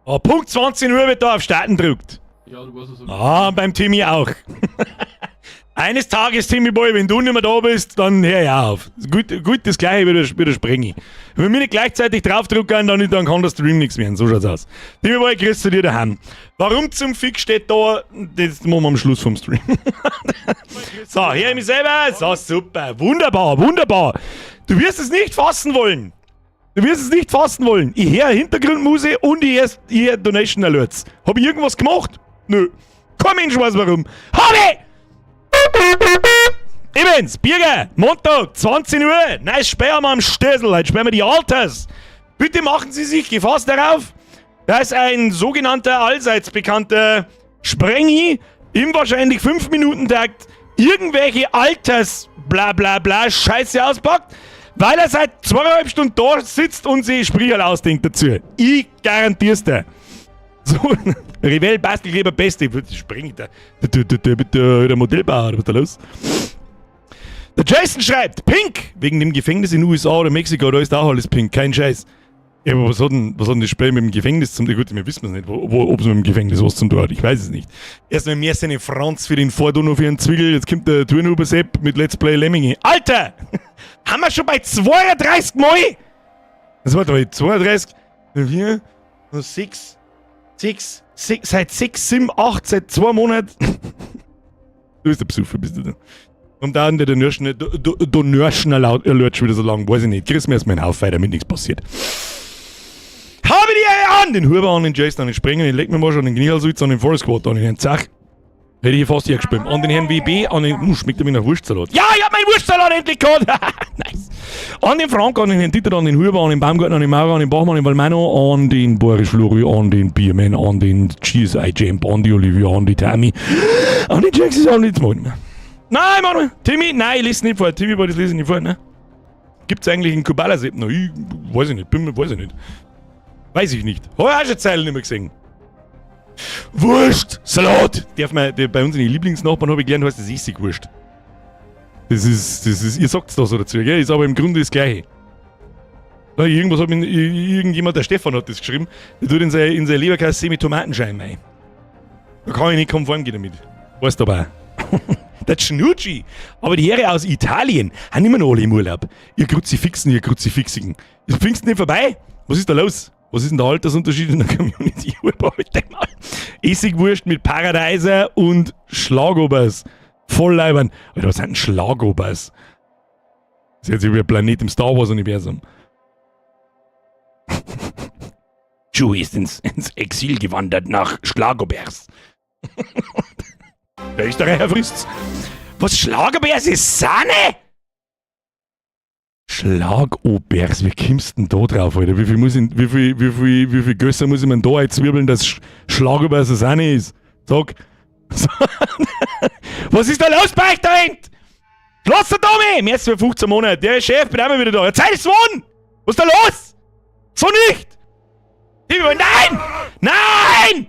Punkt 20 Uhr wird da auf Starten gedrückt. Ja, du warst so. Beim Timmy auch. Eines Tages, Timmy Boy, wenn du nicht mehr da bist, dann hör ja auf. Gut das gleiche wieder springe. Wenn wir nicht gleichzeitig draufdrücken, dann kann der Stream nichts werden. So schaut's aus. Timmy Boy, grüßt du dir daheim. Warum zum Fick steht da, das machen wir am Schluss vom Stream. So, höre ich mich selber. So, super. Wunderbar, wunderbar. Du wirst es nicht fassen wollen. Ich höre Hintergrundmusik und ich höre Donation Alerts. Hab ich irgendwas gemacht? Nö. Kein Mensch weiß warum. Hab ich! Übrigens, Birger, Montag, 20 Uhr. Nice sperren wir am Stößel. Heute sperren wir die Alters. Bitte machen Sie sich gefasst darauf, dass ein sogenannter allseits bekannter Sprengi im wahrscheinlich 5-Minuten-Takt irgendwelche Alters bla bla bla Scheiße auspackt, weil er seit 2,5 Stunden da sitzt und sich Sprichel ausdenkt dazu. Ich garantier's dir. So, Revell, Bastelkleber, Beste. Springt der Modellbauer, was ist da los? Der Jason schreibt, Pink! Wegen dem Gefängnis in USA oder Mexiko, da ist auch alles pink, kein Scheiß. Ja, aber was hat denn das Spiel mit dem Gefängnis zum... Gut, wir wissen es nicht, ob es mit dem Gefängnis was zum tun hat, ich weiß es nicht. Erstmal mehr seine Franz für den Ford noch für einen Zwickel, jetzt kommt der Turnhuber-Sepp mit Let's Play Lemminge. Alter! Haben wir schon bei 32 Mal? Das war doch 32, 4, 6, seit 6, 7, 8, seit 2 Monaten. Du bist der Besucher, bist du da. Und dann der Donation Alert schon wieder so lang, weiß ich nicht. Kriegst mir erstmal einen Haufen, damit nichts passiert. Habe die Eier an! Den Huber an, den Jason an, den Sprenger, den Leck mir mal schon, den Kniehalswitz an, den Forest Squad an, den Herrn Zach. Hätte ich hier fast hier gespielt. An den Herrn WB, an den... schmeckt er mir nach Wurstsalat. Ja, ich hab meinen Wurstsalat endlich gehabt! Nice. An den Frank, an den Herrn Dieter, an den Huber, an den Baumgarten, an den Maurer, an den Bachmann, an den Valmano, an den Boris Flori, an den Bierman, an den GSI Jamp, an die Olivia, an die Tammy, an den Jackson, an den Smoten. Nein, Mann! Timmy, nein, ich lese nicht vor. Timmy, das lese ich nicht vor, ne? Gibt's eigentlich einen Kubala-Sepp noch? Ich weiß ich nicht, weiß ich nicht. Weiß ich nicht. Hab ich auch schon Zeilen nicht mehr gesehen. Wurst! Salat! Bei uns in den Lieblingsnachbarn habe ich gelernt, heißt das Essiggwurst. Das ist, ihr sagt's da so dazu, gell? Ist aber im Grunde das Gleiche. Irgendwas hat irgendjemand, der Stefan hat das geschrieben, der tut in seine Leberkäse mit Tomatenscheiben rein. Da kann ich nicht konform gehen damit. Weißt du aber auch. Der Schnucci. Aber die Herren aus Italien haben immer noch alle im Urlaub. Ihr Kruzifixen, ihr Kruzifixigen. Ist Pfingsten nicht vorbei? Was ist da los? Was ist denn der Altersunterschied in der Community? Essigwurst mit Paradeiser und Schlagobers. Voll leibern. Alter, was sind denn Schlagobers? Das ist jetzt wie ein Planet im Star Wars Universum. Chewie ist ins Exil gewandert nach Schlagobers. Der Österreicher frisst's. Was, Schlagobers ist Sahne? Schlagobers, wie kommst du denn da drauf, Alter? Wie viel Gösser muss ich mir da einzwirbeln, dass Schlagobers eine Sahne ist? Sag. Was ist da los bei euch da hinten? Schloss der Tommy! März für 15 Monate. Der Chef, bin auch mal wieder da. Ja, Zeit ist wann? Was ist da los? So nicht! Nein! Nein!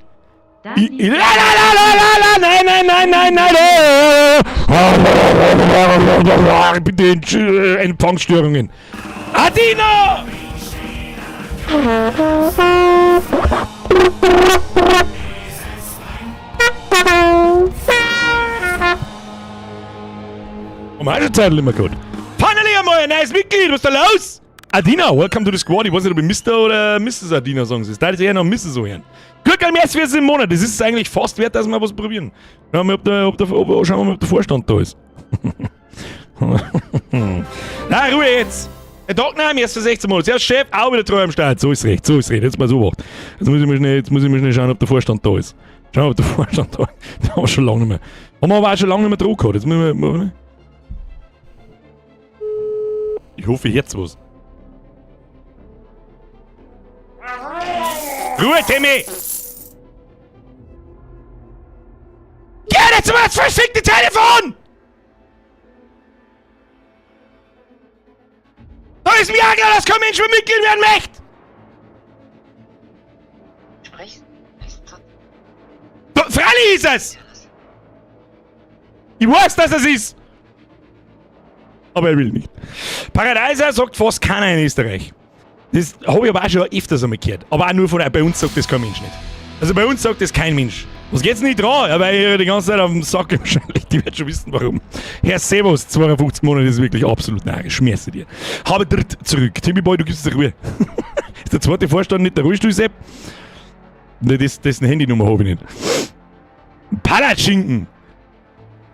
Nein, bitte Empfangsstörungen. Adina! Meine Zeit immer gut. Finally einmal ein neues Mitglied, was ist da los? Adina, welcome to the squad. Ich weiß nicht, ob ich Mr. oder Mrs. Adina sagen soll. Da ist eher noch Mrs. so hören. Glück am erst 14 Monat. Das ist eigentlich fast wert, dass wir was probieren. Schauen wir mal, ob der Vorstand da ist. Na, Ruhe jetzt. Herr Docknheim, erst für 16 Monate. Servus Chef, auch wieder treu am Start. So ist recht. Jetzt mal so wart. Jetzt muss ich mal schnell schauen, ob der Vorstand da ist. Schauen wir, ob der Vorstand da ist. Das haben wir schon lange nicht mehr. Haben wir aber auch schon lange nicht mehr Druck gehabt. Jetzt müssen wir... Ich hoffe jetzt was. Ruhe, Timmy! Geh jetzt mal das verfickte Telefon! Da ist Viagra, das kein Mensch mehr Mitglied werden möchte! Sprichst? Fralli ist es! Ich weiß, dass es ist! Aber er will nicht. Paradeiser sagt fast keiner in Österreich. Das habe ich aber auch schon öfters einmal gehört. Aber auch nur bei uns sagt das kein Mensch nicht. Also bei uns sagt das kein Mensch. Was geht's nicht dran? Ja, weil ich die ganze Zeit auf dem Sack wahrscheinlich. Die wird schon wissen, warum. Herr Servus, 52 Monate ist wirklich absolut narrisch. Schmerze dir. Habe dritt zurück. Timmy Boy, du gibst dir Ruhe. Ist der zweite Vorstand nicht der Ruhestuhl-Sepp? Ne, dessen Handynummer habe ich nicht. Palatschinken.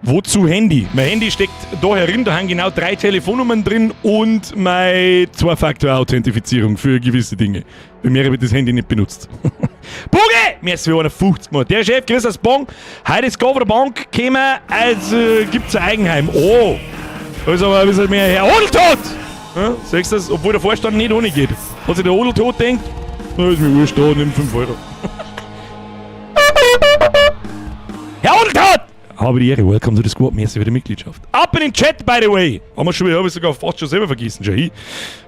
Wozu Handy? Mein Handy steckt da herin, da haben genau 3 Telefonnummern drin und meine 2-Faktor-Authentifizierung für gewisse Dinge. Bei mir wird das Handy nicht benutzt. Buge! Merci für 50 Mal. Der Chef, grüß das Bong. Heute ist von der Bank gekommen, als gibt's ein Eigenheim. Oh! Da ist aber ein bisschen mehr Herr Odeltot! Ja, sagst du das? Obwohl der Vorstand nicht ohne geht. Hat sich der Odeltot denkt, na, ist mir wurscht, da, nimm 5 Euro. Herr Odeltot! Habe die Ehre, welcome to the squad, merci für die Mitgliedschaft. Ab in den Chat, by the way! Haben wir schon wieder, habe ich sogar fast schon selber vergessen, schon.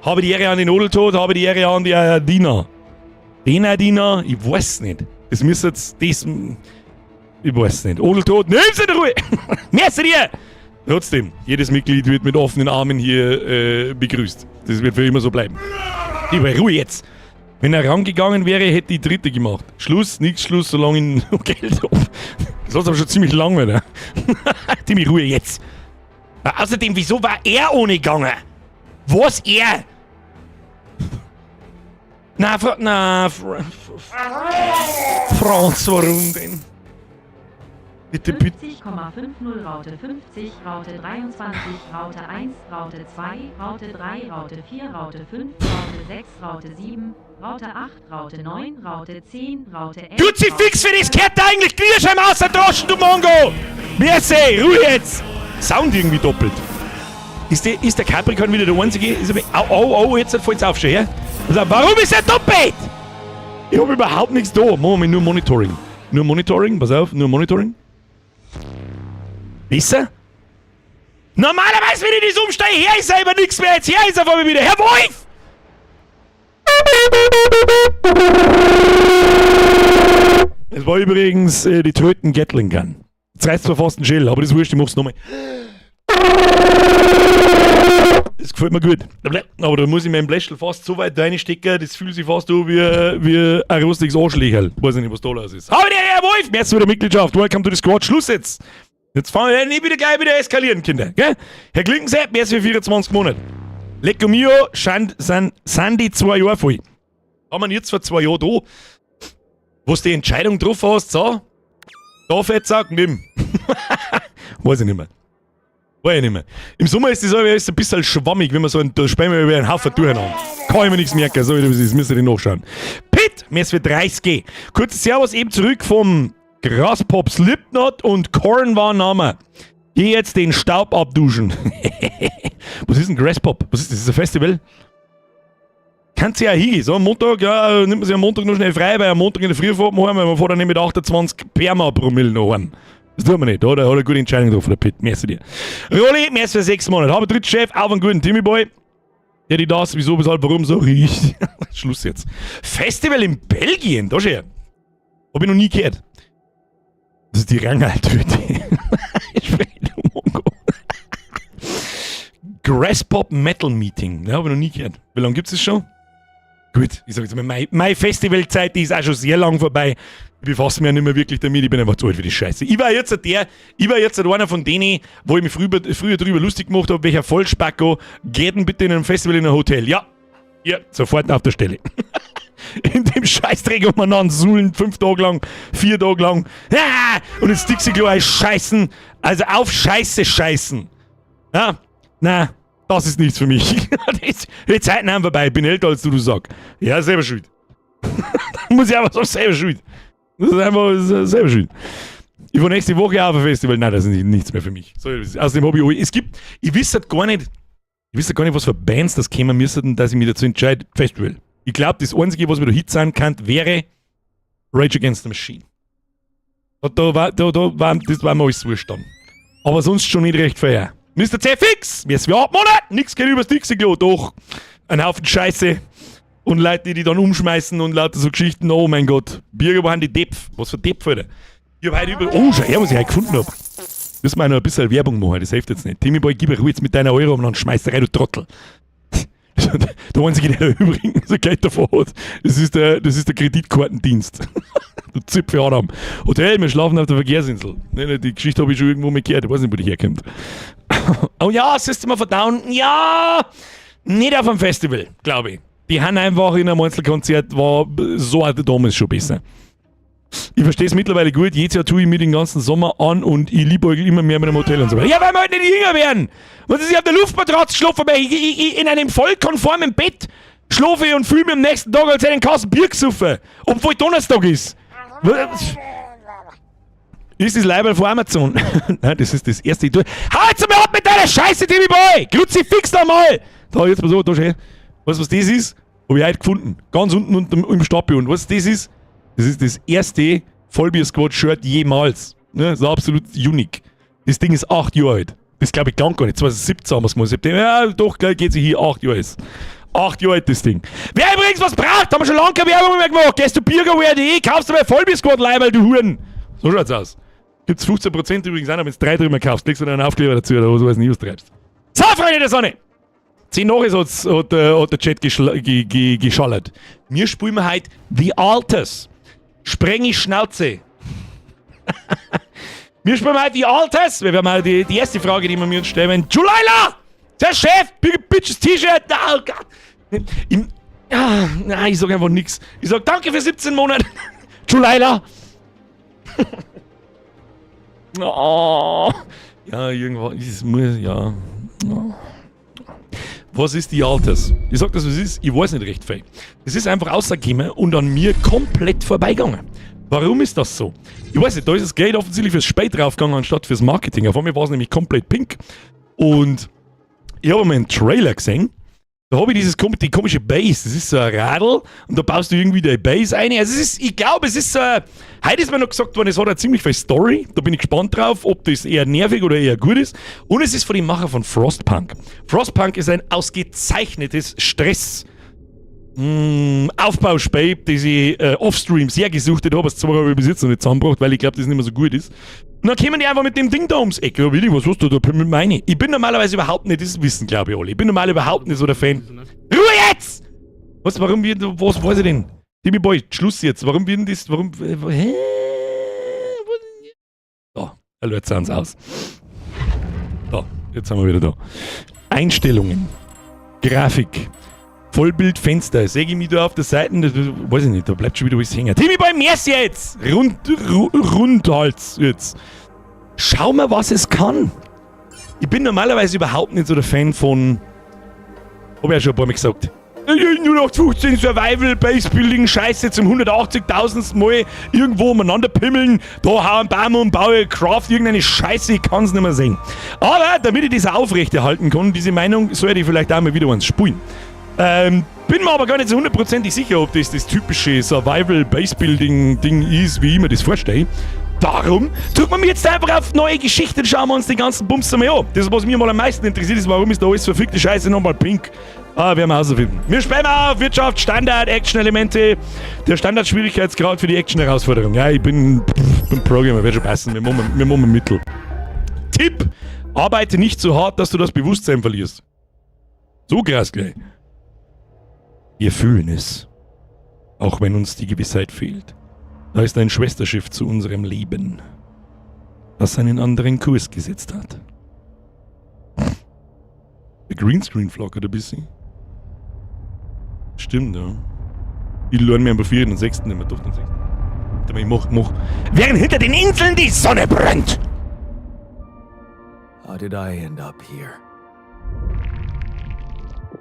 Habe die Ehre an den Odeltot, habe die Ehre an die Dina. Dina, ich weiß nicht. Das müsste jetzt, ich weiß nicht. Odeltot, nimm sie in Ruhe! Merci dir! Trotzdem, jedes Mitglied wird mit offenen Armen hier begrüßt. Das wird für immer so bleiben. Lieber Ruhe jetzt! Wenn er rangegangen wäre, hätte ich dritte gemacht. Schluss, nichts Schluss, solange ich noch Geld habe. Das ist aber schon ziemlich lang, oder? Timmy, Ruhe jetzt. Außerdem, wieso war er ohne gegangen? Was er? Franz, warum denn? Bitte, bitte. 50,50 Raute 50, Raute 23, Raute 1, Raute 2, Raute 3, Raute 4, Raute 5, Raute 6, Raute 7, Raute 8, Raute 9, Raute 10, Raute 11... Kruzifix für das gehört eigentlich Knirschheim außerdroschen, du Mongo! Merci, Ruhe jetzt! Sound irgendwie doppelt. Ist der Capricorn wieder der einzige? Oh, jetzt fällt's auf schon, ja? Also, warum ist er doppelt? Ich hab überhaupt nichts da. Moment, nur Monitoring. Nur Monitoring, pass auf, nur Monitoring. Besser? Normalerweise, wenn ich das umsteige, her ist er aber nichts mehr. Jetzt her ist er vor mir wieder. Herr Wolf! Es war übrigens die Töten Gatling Gun. Jetzt reißt zwar fast ein Shell, aber das ist wurscht, ich mach's nochmal. Das gefällt mir gut. Aber da muss ich meinen Bläschel fast so weit reinstecken, das fühlt sich fast an wie ein rostiges Arschlächerl. Weiß ich nicht, was da los ist. Aber der Herr Wolf, merci für die Mitgliedschaft. Welcome to the squad. Schluss jetzt. Jetzt fangen wir nicht wieder gleich wieder eskalieren, Kinder. Gell? Herr Klinkensepp, merci für 24 Monate. Lecco mio, sind die 2 Jahre voll. Haben wir jetzt vor 2 Jahren da, wo du die Entscheidung drauf hast, so, da Fettsack, nimm. Weiß ich nicht mehr. Weiß ich nicht mehr. Im Sommer ist das alles ein bisschen schwammig, wenn man so da spielen wir über einen Haufen durcheinander. Kann ich mir nichts merken, so wie das ist, müsst ihr nachschauen. Pitt, merci für 30G. Kurzes Servus eben zurück vom Graspop Slipknot und Korn war Name. Geh jetzt den Staub abduschen. Was ist ein Graspop? Was ist das? Ist das ein Festival? Kannst du ja hingehen. So am Montag, ja, nimmt man sich am Montag noch schnell frei, weil am Montag in der Früh fährt man heim, weil man fährt dann nicht mit 28 Perma-Promille noch heim. Das tut man nicht, oder? Hat eine gute Entscheidung drauf, der Pitt. Merci dir. Rolli, merci für 6 Monate. Habe Drittchef, auch einen guten Timmy Boy. Der die das, wieso, weshalb, warum so riecht. Schluss jetzt. Festival in Belgien, da schon her. Hab ich noch nie gehört. Das ist die Rangaltröte. Ich will Mongo. Graspop Metal Meeting. Ja, hab ich noch nie gehört. Wie lange gibt's das schon? Gut, ich sag jetzt mal, meine Festivalzeit, die ist auch schon sehr lang vorbei. Ich befasse mich ja nicht mehr wirklich damit, ich bin einfach zu alt für die Scheiße. Ich war jetzt einer von denen, wo ich mich früher drüber lustig gemacht habe, welcher Vollspacko, geht denn bitte in einem Festival in ein Hotel? Ja, sofort auf der Stelle. In dem Scheißdreck um man an Suhlen 5 Tage lang, 4 Tage lang. Ja, und ins Dixie-Klo scheißen, also auf Scheiße scheißen. Ja, na, das ist nichts für mich. Die Zeiten haben vorbei, ich bin älter als du sagst. Ja, selber schuld. Muss ich einfach sagen, selber schuld. Das ist einfach selber schuld. Ich war nächste Woche auf ein Festival. Nein, das ist nichts mehr für mich. So, außerdem habe ich ich wüsste gar nicht, was für Bands das kommen müssten, dass ich mich dazu entscheide, Festival. Ich glaube, das Einzige, was mir da Hit sein kann, wäre Rage Against the Machine. Das war mir alles wurscht dann. Aber sonst schon nicht recht fair. Mr. C. Fix! Mir ist wie 8 Monate! Nix geht übers Dixie-Klo, doch! Ein Haufen Scheiße. Und Leute, die dann umschmeißen und lauter so Geschichten, oh mein Gott. Bürger waren die Depp. Was für Depp, Alter. Ich hab heute oh, schau her, was ich heute gefunden hab. Müssen wir noch ein bisschen Werbung machen, das hilft jetzt nicht. Timmy Boy, gib Ruhe jetzt mit deiner Euro und dann schmeißt rein, du Trottel. Der einzige, der übrigens Geld davon hat, das ist der Kreditkartendienst. Du Zipfe Adam. Hotel, wir schlafen auf der Verkehrsinsel. Die Geschichte habe ich schon irgendwo mal gehört, ich weiß nicht, wo die herkommt. Oh ja, System of a Down, ja, nicht auf einem Festival, glaube ich. Die haben einfach in einem Einzelkonzert, war so alt damals schon besser. Ich verstehe es mittlerweile gut, jedes Jahr tue ich mir den ganzen Sommer an und ich liebäugel immer mehr mit dem Hotel und so weiter. Ja, weil wir halt nicht jünger werden. Und ich auf der Luftmatratze schlafe, aber ich in einem vollkonformen Bett schlafe und fühle mich am nächsten Tag, als hätte ich einen Kasten Bier gesoffen. Obwohl Donnerstag ist. Ist das Leiberl von Amazon? Nein, das ist das erste. Hau jetzt mal ab mit deiner Scheiße, Timmy Boy! Kruzifix da mal! Da, jetzt mal so, da schön. Weißt du, was das ist? Hab ich heute gefunden. Ganz unten im Stapel. Und was das ist? Das ist das erste Vollbier-Squad-Shirt jemals. Ne? Das ist absolut unique. Das Ding ist 8 Jahre alt. Das glaube ich gar nicht. 2017 haben wir es mal. September. Ja, doch, gleich geht sie hier. 8 Jahre ist. 8 Jahre alt, das Ding. Wer übrigens was braucht, haben wir schon lange keine Werbung mehr gemacht. Gehst du Biergaware.de, kaufst du mal Vollbier-Squad-Leiberl, du Huren. So schaut's aus. Gibt's 15% übrigens auch noch, wenn du 3 drüber kaufst. Legst du dann einen Aufkleber dazu, oder so was nie austreibst. So, Freunde der Sonne! 10 nach ist hat der Chat geschallert. Wir spielen heute The Alters. Sprengi Schnauze. Wir spielen heute The Alters. Wir haben halt die erste Frage, die wir uns stellen. Julila! Der Chef! Bitches T-Shirt! Oh Gott! Nein, ich sag einfach nix. Ich sag danke für 17 Monate. Julila! Oh. Ja, irgendwann. Ja. Oh. Was ist die Alters? Ich sag das, was es ist, ich weiß nicht recht viel. Es ist einfach rausgekommen und an mir komplett vorbeigegangen. Warum ist das so? Ich weiß nicht, da ist das Geld offensichtlich fürs Spät draufgegangen, anstatt fürs Marketing. Auf einmal war es nämlich komplett pink. Und ich habe mal einen Trailer gesehen. Da habe ich die komische Bass. Das ist so ein Radl und da baust du irgendwie die Bass ein. Also ich glaube, es ist so. Heute ist mir noch gesagt worden, es hat eine ziemlich viel Story. Da bin ich gespannt drauf, ob das eher nervig oder eher gut ist. Und es ist von dem Macher von Frostpunk. Frostpunk ist ein ausgezeichnetes Aufbauspiel, das ich offstream sehr gesucht habe, es zwar bis jetzt noch nicht zusammengebracht, weil ich glaube, das nicht mehr so gut ist. Und dann kommen die einfach mit dem Ding da ums Eck. Ja, Willi, was hast du da mit meine? Ich bin normalerweise überhaupt nicht, das wissen glaube ich alle. Ich bin normalerweise überhaupt nicht so der Fan. Ruhe jetzt! Was weiß ich denn? Timmy Boy, Schluss jetzt. Warum wird denn das, hä? Da, Alert sind's aus. Da, jetzt sind wir wieder da. Einstellungen. Grafik. Vollbildfenster. Säge ich mich da auf der Seite, das weiß ich nicht, da bleibt schon wieder was hängen. Timmy Boy, mer's jetzt! Rundhals jetzt. Schau mal, was es kann. Ich bin normalerweise überhaupt nicht so der Fan von. Hab ich ja schon ein paar Mal gesagt. 0815 Survival, Basebuilding, Scheiße zum 180.000. Mal irgendwo umeinander pimmeln, da hauen Baum und baue Craft, irgendeine Scheiße, ich kann's nicht mehr sehen. Aber damit ich das aufrechterhalten kann, diese Meinung, sollte ich vielleicht auch mal wieder eins spielen. Bin mir aber gar nicht so hundertprozentig sicher, ob das typische Survival-Base-Building-Ding ist, wie ich mir das vorstelle. Darum tut man mir jetzt einfach auf neue Geschichten, schauen wir uns die ganzen Bums einmal an. Das, was mich mal am meisten interessiert, ist, warum ist da alles verfickte Scheiße nochmal pink. Werden wir herausfinden. Wir spielen auf Wirtschaft, Standard, Action-Elemente. Der Standard-Schwierigkeitsgrad für die Action-Herausforderung. Ja, ich bin Programmer, wird schon passen. Wir machen Mittel. Tipp: Arbeite nicht so hart, dass du das Bewusstsein verlierst. So krass gleich. Wir fühlen es, auch wenn uns die Gewissheit fehlt. Da ist ein Schwesterschiff zu unserem Leben, das einen anderen Kurs gesetzt hat. Der Greenscreen flackert ein bisschen. Stimmt, ja. Ich lerne mir am 4. und 6. nicht mehr, doch den 6. Aber ich mach. Während hinter den Inseln die Sonne brennt! How did I end up here?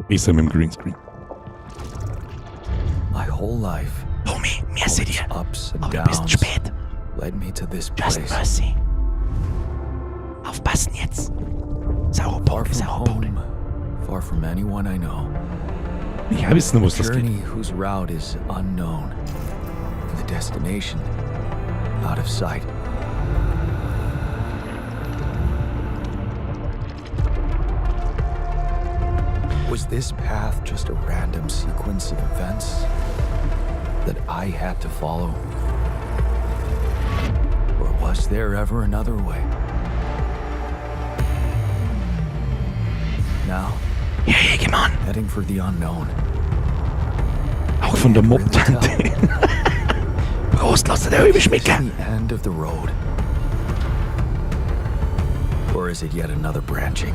Besser mit dem Greenscreen. My whole life, Homie, mehr seht ihr. ups and Aber du bist downs, spät. led me to this Just place. Mercy. Aufpassen jetzt. Far Sauerbock, from Sauerbock. home, far from anyone I know. Ich habe jetzt noch was das geht. Journey whose route is unknown. The destination, out of sight. Was this path just a random sequence of events that I had to follow? Or was there ever another way? Now, Jägemann. heading for the unknown. Auch von der Mob-Tante. Prost, lass dir der Rübe Is this schmecken. the end of the road? Or is it yet another branching?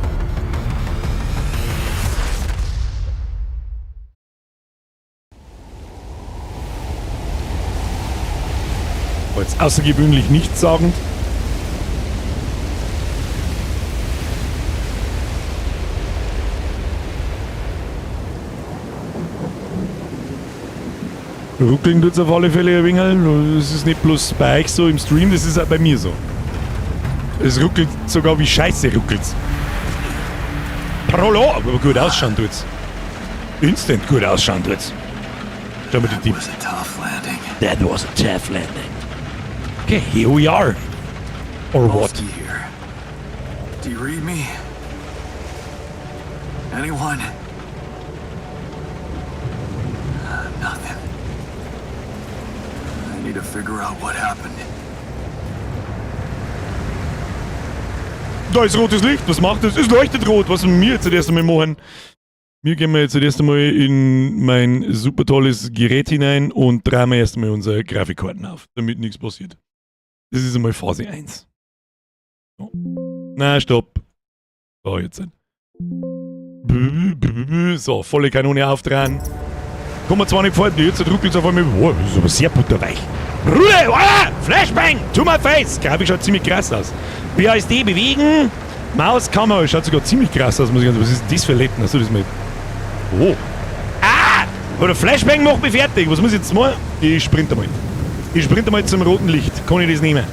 War jetzt außergewöhnlich nichtssagend. Ruckeln tut's auf alle Fälle ein wenig. Das ist nicht bloß bei euch so im Stream, das ist auch bei mir so. Es ruckelt sogar wie Scheiße ruckelt's. Prolo, aber gut ausschauen tut's. Instant gut ausschauen tut's. Schau mal die Tipps. a tough landing. That was a tough landing. Okay, here we are. Or what? Polsky here. Do you read me? Anyone? Nothing. I need to figure out what happened. Da ist rotes Licht, was macht das? Es leuchtet rot, was wir jetzt zuerst einmal machen. Wir gehen jetzt zuerst einmal in mein super tolles Gerät hinein und drehen wir erst einmal unsere Grafikkarten auf, damit nichts passiert. Das ist einmal Phase 1. So. Na, stopp. So, jetzt. So, volle Kanone aufdrehen. Kann man zwar nicht gefallen, jetzt ruckelt es auf einmal. Wow, das ist aber sehr butterweich. Ruhe! Ah, Flashbang! To my face! Grafik schaut ziemlich krass aus. BASD bewegen. Mauskamera schaut sogar ziemlich krass aus, muss ich sagen. Was ist das für Letten? Achso, das mit. Oh. Ah! Oder Flashbang macht mich fertig. Was muss ich jetzt machen? Ich sprinte mal. Ich sprinte mal zum roten Licht. Kann ich das nehmen?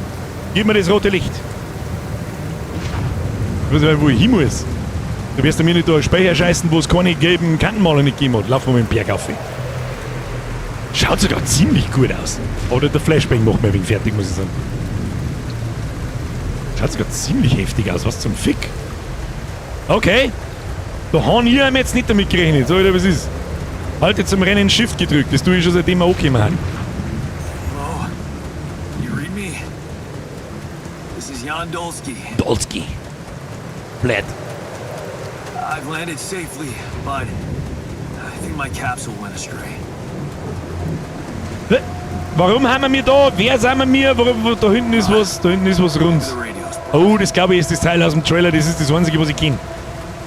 Gib mir das rote Licht. Ich weiß nicht, wo ich hin muss. Du wirst mir nicht da einen Speicher scheißen, wo es keine gelben Kantenmaler nicht gegeben hat. Laufen wir mit dem Berg auf. Schaut sogar ziemlich gut aus. Oder der Flashbang macht mir ein wenig fertig, muss ich sagen. Schaut sogar ziemlich heftig aus. Was zum Fick? Okay. Da haben wir jetzt nicht damit gerechnet. So, oder was ist? Halt jetzt zum Rennen Shift gedrückt. Das tue ich schon seitdem wir angekommen haben. Hello? You read me? This is Jan Dolsky. Dolsky. Bled. I've landed safely, but I think my capsule went astray. Warum haben wir da? Wer sind wir? Warum, da hinten ist was, Rundes. The radio's Oh, das glaube ich ist das Teil aus dem Trailer. Das ist das Einzige, was ich kenne.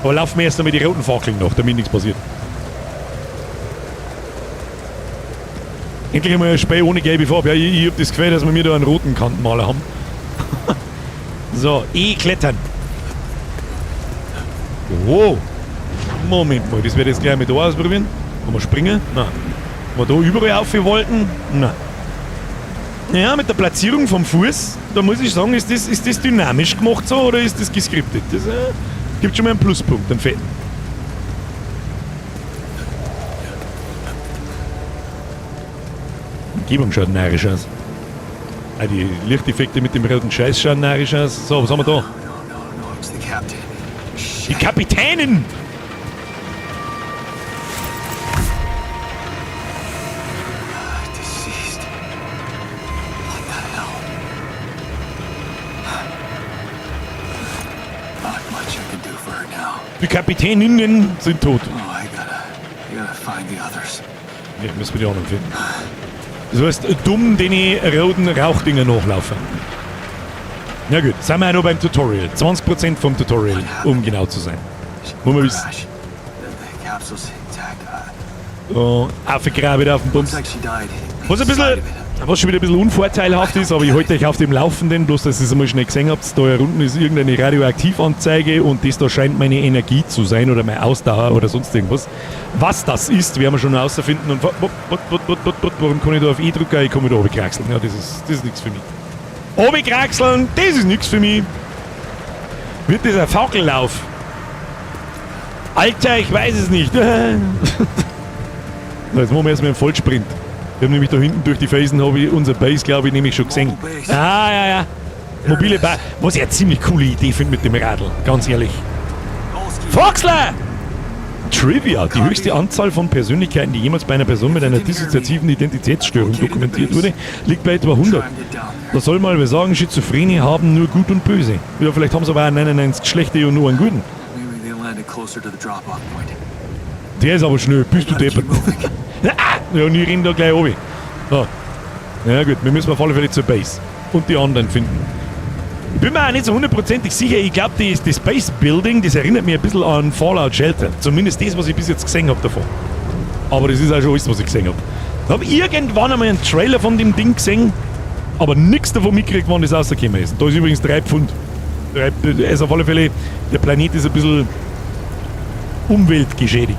Aber laufen wir erst einmal die roten Fackeln nach, damit nichts passiert. Endlich einmal ein Spiel ohne gelbe Farbe. Ja, ich habe das Gefühl, dass wir mir da einen roten Kantenmaler haben. So, klettern. Wow. Moment mal, das werde ich jetzt gleich mit da ausprobieren. Kann man springen? Nein. Kann man da überall rauf wollten? Nein. Ja, mit der Platzierung vom Fuß, da muss ich sagen, ist das dynamisch gemacht so oder ist das geskriptet? Das gibt schon mal einen Pluspunkt, einen fetten. Die Umgebung schaut narrisch aus. Ah, die Lichteffekte mit dem roten Scheiß schauen narrisch aus. So, was haben wir da? No, it's the captain. Die Kapitänin! Deceased. What the hell? Not much I can do for her now. Die Kapitäninnen sind tot. Oh, I gotta find the others. Ja, müssen wir die anderen finden. Das heißt, dumm den roten Rauchdinger nachlaufen. Na gut, sind wir auch noch beim Tutorial. 20% vom Tutorial, um genau zu sein. Muss man wissen. Crash. The capsule's intact. Aufgegraben auf dem Bums. Looks like she died. Was schon wieder ein bisschen unvorteilhaft ist, aber ich halte euch auf dem Laufenden, bloß dass ihr es einmal schnell gesehen habt. Da unten ist irgendeine Radioaktivanzeige und das da scheint meine Energie zu sein oder meine Ausdauer oder sonst irgendwas. Was das ist, werden wir schon herausfinden. Und warum kann ich da auf E drücken? Ich kann mich da runterkraxeln. Ja, das ist nichts für mich. Runterkraxeln, das ist nichts für mich. Wird das ein Fackellauf? Alter, ich weiß es nicht. Jetzt machen wir erstmal einen Vollsprint. Wir haben nämlich da hinten durch die Felsen, habe ich unser Base, glaube ich, nämlich schon gesehen. Ja. Mobile Base. Was ich eine ziemlich coole Idee finde mit dem Radl, ganz ehrlich. Foxler! Trivia. Die höchste Anzahl von Persönlichkeiten, die jemals bei einer Person mit einer dissoziativen Identitätsstörung dokumentiert wurde, liegt bei etwa 100. Da soll mal wer sagen, Schizophrenie haben nur Gut und Böse. Ja, vielleicht haben sie aber auch 99 schlechte und nur einen guten. Maybe they landed closer to the drop-off point. Der ist aber schnell. Bist du deppert? Ja, und ich renn da gleich runter. So. Ja gut, wir müssen auf alle Fälle zur Base. Und die anderen finden. Ich bin mir auch nicht so hundertprozentig sicher. Ich glaube, das Base Building, das erinnert mich ein bisschen an Fallout Shelter. Zumindest das, was ich bis jetzt gesehen habe davon. Aber das ist auch schon alles, was ich gesehen habe. Ich habe irgendwann einmal einen Trailer von dem Ding gesehen, aber nichts davon mitgekriegt, wann das rausgekommen ist. Da ist übrigens 3 Pfund. Also auf alle Fälle, der Planet ist ein bisschen umweltgeschädigt.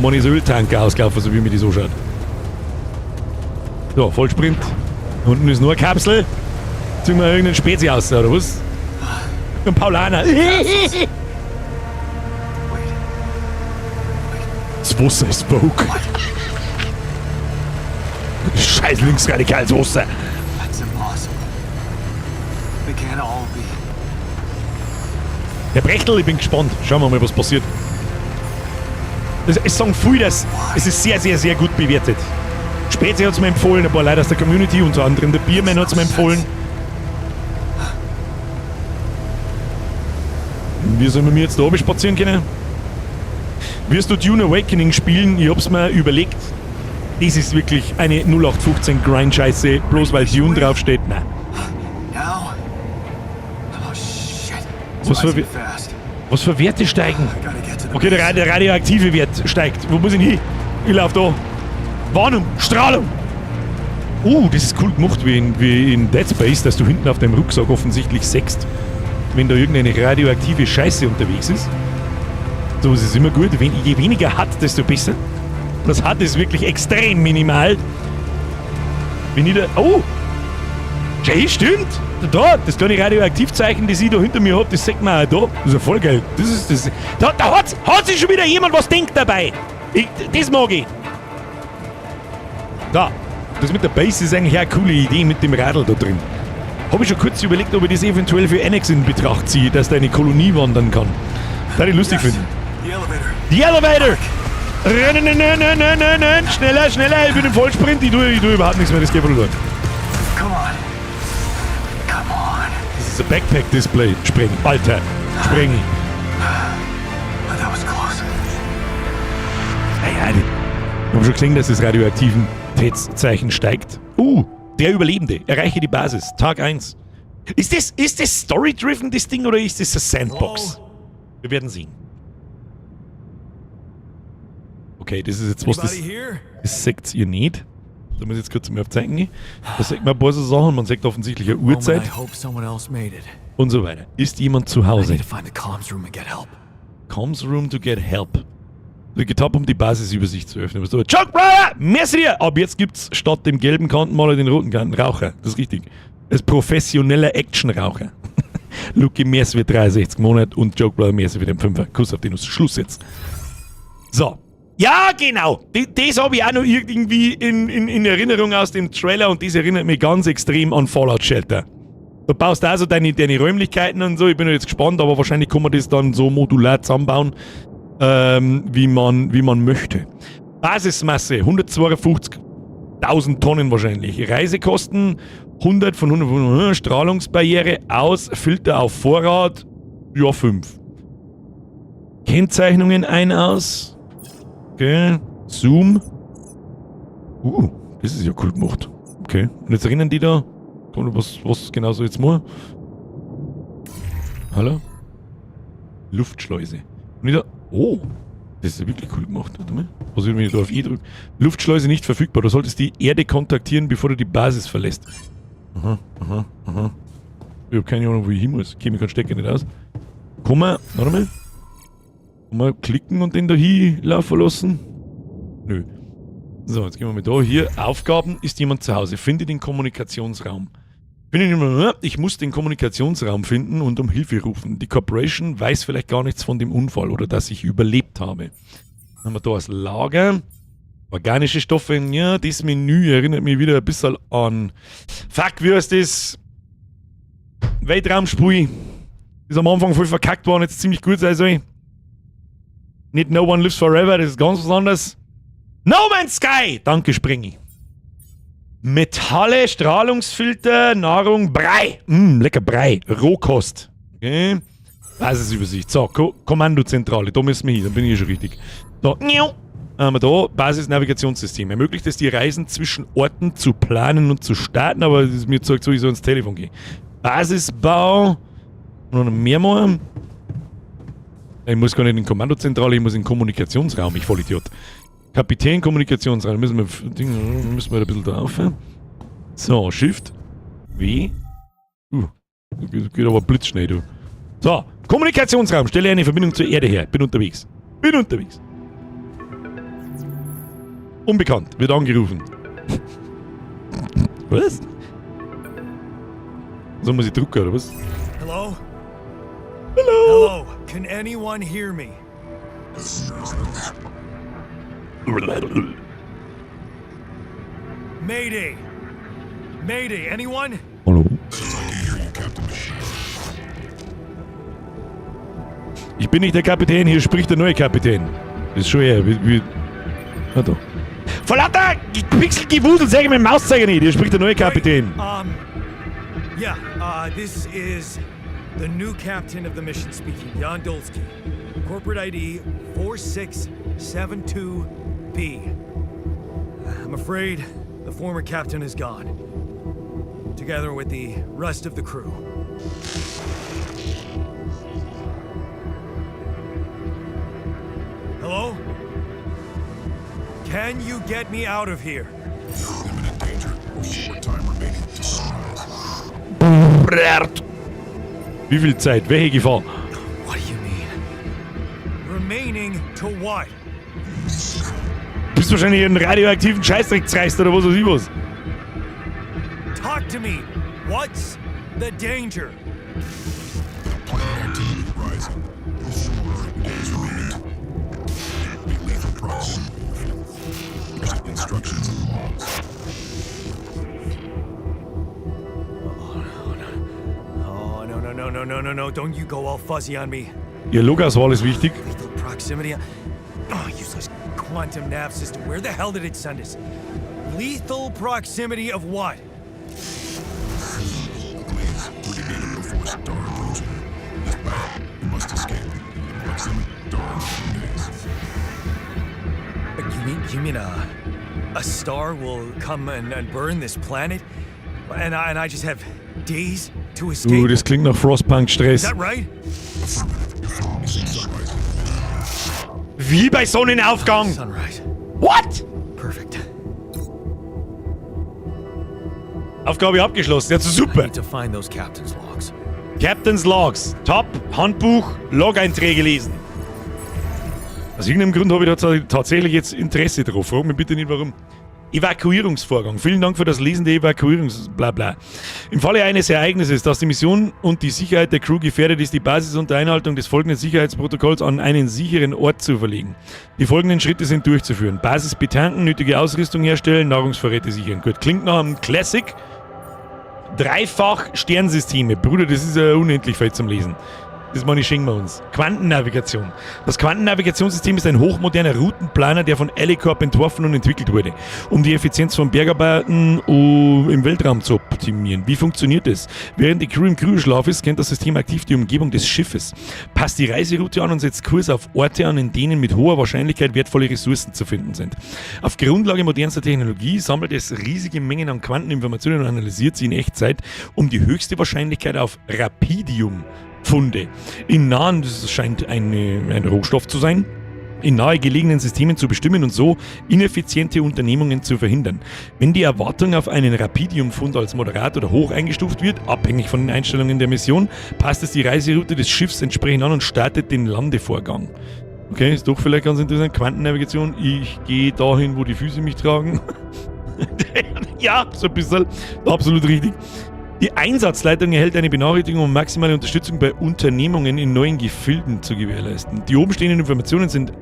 Man ist Öltanker ausgelaufen, so wie mir das so schaut. So, Vollsprint. Unten ist nur eine Kapsel. Ziehen wir irgendeinen Spezi aus, oder was? Ein Paulaner. Das Wasser ist Vogue. Scheiß linksradikales Wasser. That's impossible. They can't all be. Der Brechtel, ich bin gespannt. Schauen wir mal, was passiert. Es sagen viele, dass es ist sehr, sehr, sehr gut bewertet. Spezi hat es mir empfohlen, ein paar Leute aus der Community, unter anderem der Bierman hat es mir empfohlen. Wie sollen wir jetzt da oben spazieren können? Wirst du Dune Awakening spielen? Ich hab's mir überlegt. Das ist wirklich eine 0815 Grind-Scheiße, bloß weil Dune draufsteht. Nein. Now? Oh shit. Was für Werte steigen? Okay, der radioaktive Wert steigt. Wo muss ich hin? Ich lauf da. Warnung! Strahlung! Das ist cool gemacht, wie in Dead Space, dass du hinten auf dem Rucksack offensichtlich sägst, wenn da irgendeine radioaktive Scheiße unterwegs ist. So ist es immer gut. Je weniger hat, desto besser. Das hat ist wirklich extrem minimal. Wenn ich da... Oh! Jay, stimmt! Da, das kleine Radioaktivzeichen, das ich da hinter mir hab, das sagt man auch da. Das ist ja voll geil. Da hat sich schon wieder jemand was denkt dabei. Das mag ich. Da, das mit der Base ist eigentlich auch eine coole Idee mit dem Radl da drin. Habe ich schon kurz überlegt, ob ich das eventuell für Annex in Betracht ziehe, dass da eine Kolonie wandern kann. Das würde ich lustig finden. Die Elevator! Rennen! Schneller! Ich bin im Vollsprint. Ich tue überhaupt nichts mehr, das geht wohl durch. Come on. Das ist ein Backpack-Display. Springen. Alter. Springen. That was close. Ja, ich habe schon gesehen, dass das Radioaktivitätszeichen steigt. Der Überlebende. Erreiche die Basis. Tag 1. Ist das Story-driven, das Ding, oder ist das eine Sandbox? Wir werden sehen. Okay, das ist jetzt was, das sagt ihr nicht. Da muss ich jetzt kurz mal aufzeigen. Da sagt man ein paar so Sachen, man sagt offensichtlich eine Uhrzeit und so weiter. Ist jemand zu Hause? Comms Room to get help. Ich getan, um die Basisübersicht zu öffnen. So, Chuck Brother, merci dir! Ab jetzt gibt's statt dem gelben Kantenmaler den roten Kantenraucher. Das ist richtig. Als professioneller Actionraucher. Lucky Mers wird 63 Monate und Joke Brother Mers wird ein 5er. Kuss auf den Nuss. Schluss jetzt. So. Ja, genau. Das habe ich auch noch irgendwie in Erinnerung aus dem Trailer und das erinnert mich ganz extrem an Fallout Shelter. Du baust also deine Räumlichkeiten und so. Ich bin jetzt gespannt, aber wahrscheinlich kann man das dann so modular zusammenbauen, wie man möchte. Basismasse 152.000 Tonnen wahrscheinlich. Reisekosten 100 von 100. Strahlungsbarriere aus, Filter auf Vorrat, ja 5. Kennzeichnungen ein-aus. Okay, Zoom. Das ist ja cool gemacht. Okay, und jetzt erinnern die da, was genau so jetzt mal? Hallo? Luftschleuse. Und ich da, das ist ja wirklich cool gemacht. Warte mal. Was ist, wenn ich da auf E drücke? Luftschleuse nicht verfügbar. Du solltest die Erde kontaktieren, bevor du die Basis verlässt. Aha. Ich habe keine Ahnung, wo ich hin muss. Okay, mir kann Stecker nicht aus. Kann man, warte mal. Kann man klicken und den da hinlaufen lassen? Nö. So, jetzt gehen wir mal da. Hier, Aufgaben, ist jemand zu Hause. Finde den Kommunikationsraum. Ich muss den Kommunikationsraum finden und um Hilfe rufen. Die Corporation weiß vielleicht gar nichts von dem Unfall oder dass ich überlebt habe. Dann haben wir da das Lager. Organische Stoffe. Ja, das Menü erinnert mich wieder ein bisschen an... Fuck, wie heißt das? Weltraumspiel. Ist am Anfang voll verkackt worden, jetzt ziemlich gut sein soll. Nicht No One Lives Forever, das ist ganz was anderes. No Man's Sky! Danke, Springi. Metalle, Strahlungsfilter, Nahrung, Brei. Lecker Brei. Rohkost. Okay. Basisübersicht. So, Kommandozentrale, da müssen wir hin, dann bin ich schon richtig. So, haben wir da Basisnavigationssystem. Ermöglicht es, die Reisen zwischen Orten zu planen und zu starten, aber mir zeigt so, ich soll ins Telefon gehen. Basisbau. Noch mehr machen. Ich muss gar nicht in die Kommandozentrale, ich muss in den Kommunikationsraum, ich Vollidiot. Kapitän, Kommunikationsraum, müssen wir da ein bisschen drauf. So, Shift. W. Geht aber blitzschnell, du. So, Kommunikationsraum, stelle eine Verbindung zur Erde her. Bin unterwegs. Unbekannt, wird angerufen. Was? So muss ich drucken, oder was? Hello? Hello? Hello? Can anyone hear me? Mayday! Mayday, anyone? Hallo? Ich bin nicht der Kapitän, hier spricht der neue Kapitän. Das ist schon er. Warte. Vor lauter Pixelgewusel sag ich mit dem Mauszeiger nicht. Hier spricht der neue Kapitän. This is the new captain of the mission speaking, Jan Dolsky. Corporate ID 4672B. I'm afraid the former captain is gone, together with the rest of the crew. Hello? Can you get me out of here? Imminent danger. Short time remaining to sunrise. Wie viel Zeit? Welche Gefahr? What do you mean? Remaining to what? Bist du wahrscheinlich einen radioaktiven Scheißdreck zerreißt oder was weiß ich was? Talk to me. What's the danger? Planet activity rising. 4 days remaining. Be lethal proximity. Instructions and logs. Oh, no. Don't you go all fuzzy on me. Ihr Logauswahl ist wichtig. Lethal proximity. Oh, useless quantum nav system. Where the hell did it send us? Lethal proximity of what? Please, put it in before star approaching. This battle, you must escape. Proximity star in 2 days. You mean a star will come and burn this planet? And I just have days to escape? Das klingt nach Frostpunk-Stress. Is that right? Sunrise. Wie bei Sonnenaufgang. Sunrise. What? Perfect. Aufgabe abgeschlossen. Ja, I super. need to find those captain's logs. Captain's Logs. Top. Handbuch. Log-Einträge lesen. Aus irgendeinem Grund habe ich da tatsächlich jetzt Interesse drauf. Frag mich bitte nicht warum. Evakuierungsvorgang. Vielen Dank für das Lesen der Evakuierungs-Blabla. Im Falle eines Ereignisses, dass die Mission und die Sicherheit der Crew gefährdet ist, die Basis unter Einhaltung des folgenden Sicherheitsprotokolls an einen sicheren Ort zu verlegen. Die folgenden Schritte sind durchzuführen. Basis betanken, nötige Ausrüstung herstellen, Nahrungsvorräte sichern. Gut, klingt nach einem Classic. Dreifach Sternsysteme. Bruder, das ist ja unendlich viel zum Lesen. Das meine ich, schenken wir uns. Quantennavigation. Das Quantennavigationssystem ist ein hochmoderner Routenplaner, der von Alicorp entworfen und entwickelt wurde, um die Effizienz von Bergarbeiten im Weltraum zu optimieren. Wie funktioniert es? Während die Crew im Crew-Schlaf ist, scannt das System aktiv die Umgebung des Schiffes, passt die Reiseroute an und setzt Kurs auf Orte an, in denen mit hoher Wahrscheinlichkeit wertvolle Ressourcen zu finden sind. Auf Grundlage modernster Technologie sammelt es riesige Mengen an Quanteninformationen und analysiert sie in Echtzeit, um die höchste Wahrscheinlichkeit auf Rapidium-Funde in nahen, das scheint ein Rohstoff zu sein, in nahe gelegenen Systemen zu bestimmen und so ineffiziente Unternehmungen zu verhindern. Wenn die Erwartung auf einen Rapidium-Fund als moderat oder hoch eingestuft wird, abhängig von den Einstellungen der Mission, passt es die Reiseroute des Schiffs entsprechend an und startet den Landevorgang. Okay, ist doch vielleicht ganz interessant. Quantennavigation, ich gehe dahin, wo die Füße mich tragen. Ja, so ein bisschen. Absolut richtig. Die Einsatzleitung erhält eine Benachrichtigung, um maximale Unterstützung bei Unternehmungen in neuen Gefilden zu gewährleisten. Die obenstehenden Informationen sind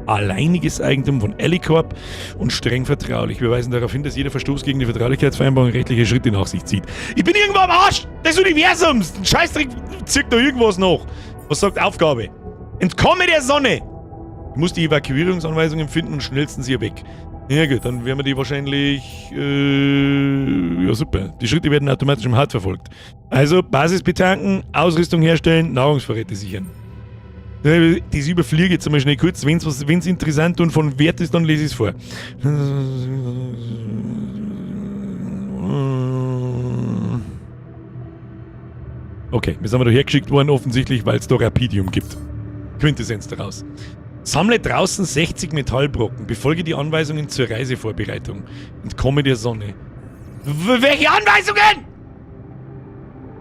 alleiniges Eigentum von Alicorp und streng vertraulich. Wir weisen darauf hin, dass jeder Verstoß gegen die Vertraulichkeitsvereinbarung rechtliche Schritte nach sich zieht. Ich bin irgendwo am Arsch des Universums! Ein Scheißdreck zirkt da irgendwas noch. Was sagt Aufgabe? Entkomme der Sonne! Ich muss die Evakuierungsanweisungen finden und schnellstens hier weg. Ja gut, dann werden wir die wahrscheinlich Ja, super. Die Schritte werden automatisch im HUD verfolgt. Also, Basis betanken, Ausrüstung herstellen, Nahrungsvorräte sichern. Das überfliege jetzt einmal schnell kurz. Wenn es interessant und von Wert ist, dann lese ich es vor. Okay, wir sind da hergeschickt worden, offensichtlich, weil es da Rapidium gibt. Quintessenz daraus. Sammle draußen 60 Metallbrocken, befolge die Anweisungen zur Reisevorbereitung. Entkomme der Sonne. Welche Anweisungen?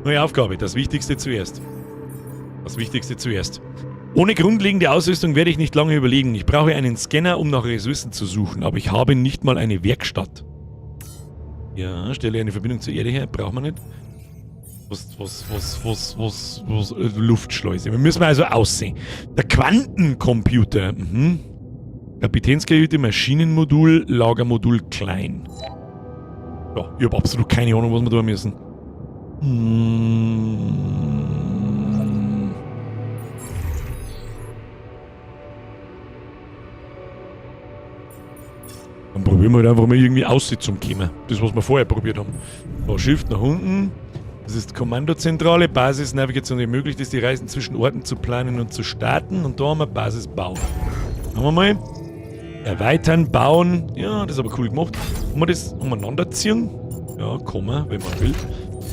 Neue Aufgabe, das Wichtigste zuerst. Das Wichtigste zuerst. Ohne grundlegende Ausrüstung werde ich nicht lange überlegen. Ich brauche einen Scanner, um nach Ressourcen zu suchen, aber ich habe nicht mal eine Werkstatt. Ja, stelle eine Verbindung zur Erde her, braucht man nicht. Luftschleuse. Wir müssen also aussehen. Der Quantencomputer. Kapitänskajüte, Maschinenmodul, Lagermodul klein. Ja, ich habe absolut keine Ahnung, was wir tun müssen. Dann probieren wir halt einfach mal irgendwie Aussitzung kommen. Das, was wir vorher probiert haben. Da Shift nach unten. Das ist die Kommandozentrale. Basisnavigation ermöglicht es, die Reisen zwischen Orten zu planen und zu starten. Und da haben wir Basisbau. Haben wir mal. Erweitern, bauen. Ja, das ist aber cool gemacht. Haben wir das umeinanderziehen? Ja, kann man, wenn man will.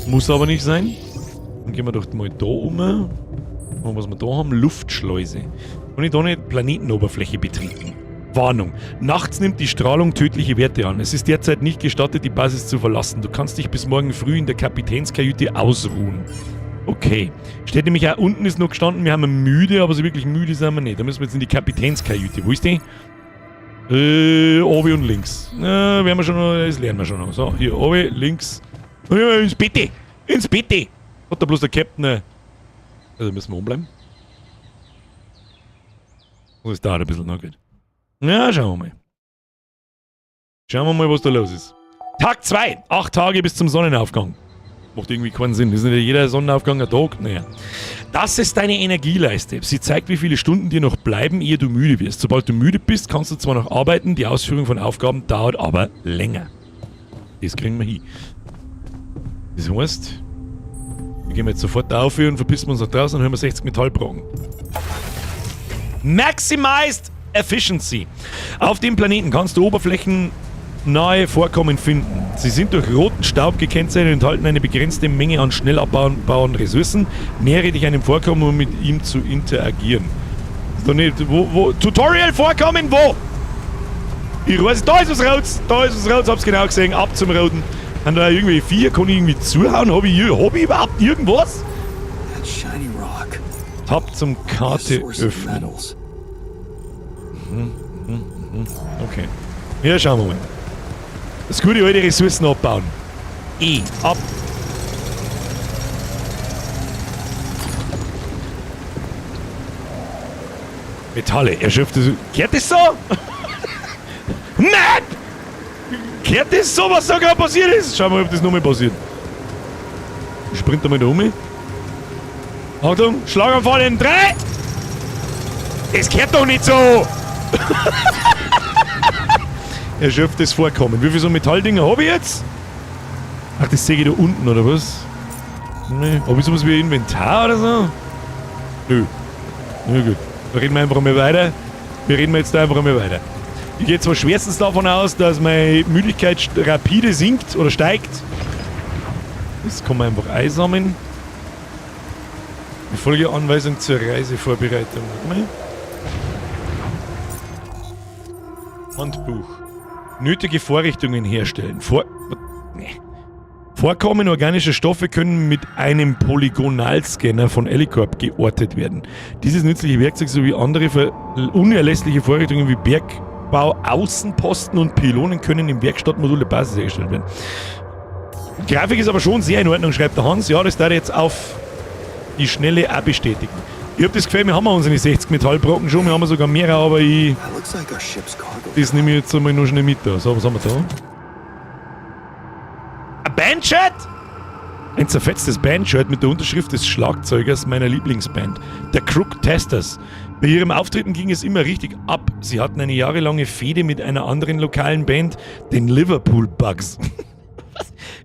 Muss aber nicht sein. Dann gehen wir doch mal da um. Und was wir da haben, Luftschleuse. Und ich da nicht Planetenoberfläche betreten. Warnung. Nachts nimmt die Strahlung tödliche Werte an. Es ist derzeit nicht gestattet, die Basis zu verlassen. Du kannst dich bis morgen früh in der Kapitänskajüte ausruhen. Okay. Steht nämlich auch, unten ist noch gestanden, wir haben müde, aber so wirklich müde sind wir nicht. Da müssen wir jetzt in die Kapitänskajüte. Wo ist die? Obi und links. Werden wir schon noch, das lernen wir schon noch. So, hier, Obi, links. Ins Bett! Ins Bett! Hat da bloß der Captain. Also müssen wir umbleiben. Das dauert ein bisschen noch, geht. Ja, schauen wir mal. Schauen wir mal, was da los ist. Tag 2. 8 Tage bis zum Sonnenaufgang. Macht irgendwie keinen Sinn. Ist nicht jeder Sonnenaufgang ein Tag? Naja. Das ist deine Energieleiste. Sie zeigt, wie viele Stunden dir noch bleiben, ehe du müde wirst. Sobald du müde bist, kannst du zwar noch arbeiten, die Ausführung von Aufgaben dauert aber länger. Das kriegen wir hin. Das heißt, wir gehen jetzt sofort auf und verpissen uns nach draußen und hören wir 60 Metallbrocken. Maximized Efficiency. Auf dem Planeten kannst du oberflächennahe Vorkommen finden. Sie sind durch roten Staub gekennzeichnet und enthalten eine begrenzte Menge an schnell abbauen Ressourcen. Nähere dich einem Vorkommen, um mit ihm zu interagieren. Doch nicht, Tutorial-Vorkommen, wo? Ich weiß, da ist was Rotes, hab's genau gesehen, ab zum Roten. Haben da irgendwie 4, kann ich irgendwie zuhauen? Hab ich überhaupt irgendwas? Tab zum Karte öffnen. Okay. Ja, schauen wir mal. Das gute alte Ressourcen abbauen. Ab. Metalle, erschöpft das. Kehrt das so? Nein! Kehrt das so, was da gerade passiert ist? Schauen wir mal, ob das nochmal passiert. Ich sprint da mal da um. Achtung, Schlaganfall in 3! Das kehrt doch nicht so! Erschöpftes Vorkommen. Wie viele so Metalldinger habe ich jetzt? Ach, das sehe ich da unten, oder was? Nee. Habe ich sowas wie Inventar oder so? Nö. Na gut. Da reden wir einfach mal weiter. Ich gehe zwar schwerstens davon aus, dass meine Müdigkeit rapide sinkt oder steigt. Das kann man einfach einsammeln. Befolge Anweisung zur Reisevorbereitung. Handbuch. Nötige Vorrichtungen herstellen. Vorkommen organischer Stoffe können mit einem Polygonalscanner von Elicorp geortet werden. Dieses nützliche Werkzeug sowie andere unerlässliche Vorrichtungen wie Bergbau, Außenposten und Pylonen können im Werkstattmodul der Basis hergestellt werden. Die Grafik ist aber schon sehr in Ordnung, schreibt der Hans. Ja, das darf jetzt auf die Schnelle auch bestätigen. Ich habe das Gefühl, wir haben unsere 60 Metallbrocken schon, wir haben sogar mehrere, aber das nehme ich jetzt einmal noch schnell mit da. So, was haben wir da? Ein Bandshirt? Ein zerfetztes Bandshirt mit der Unterschrift des Schlagzeugers meiner Lieblingsband, der Crook Testers. Bei ihrem Auftreten ging es immer richtig ab. Sie hatten eine jahrelange Fehde mit einer anderen lokalen Band, den Liverpool Bugs.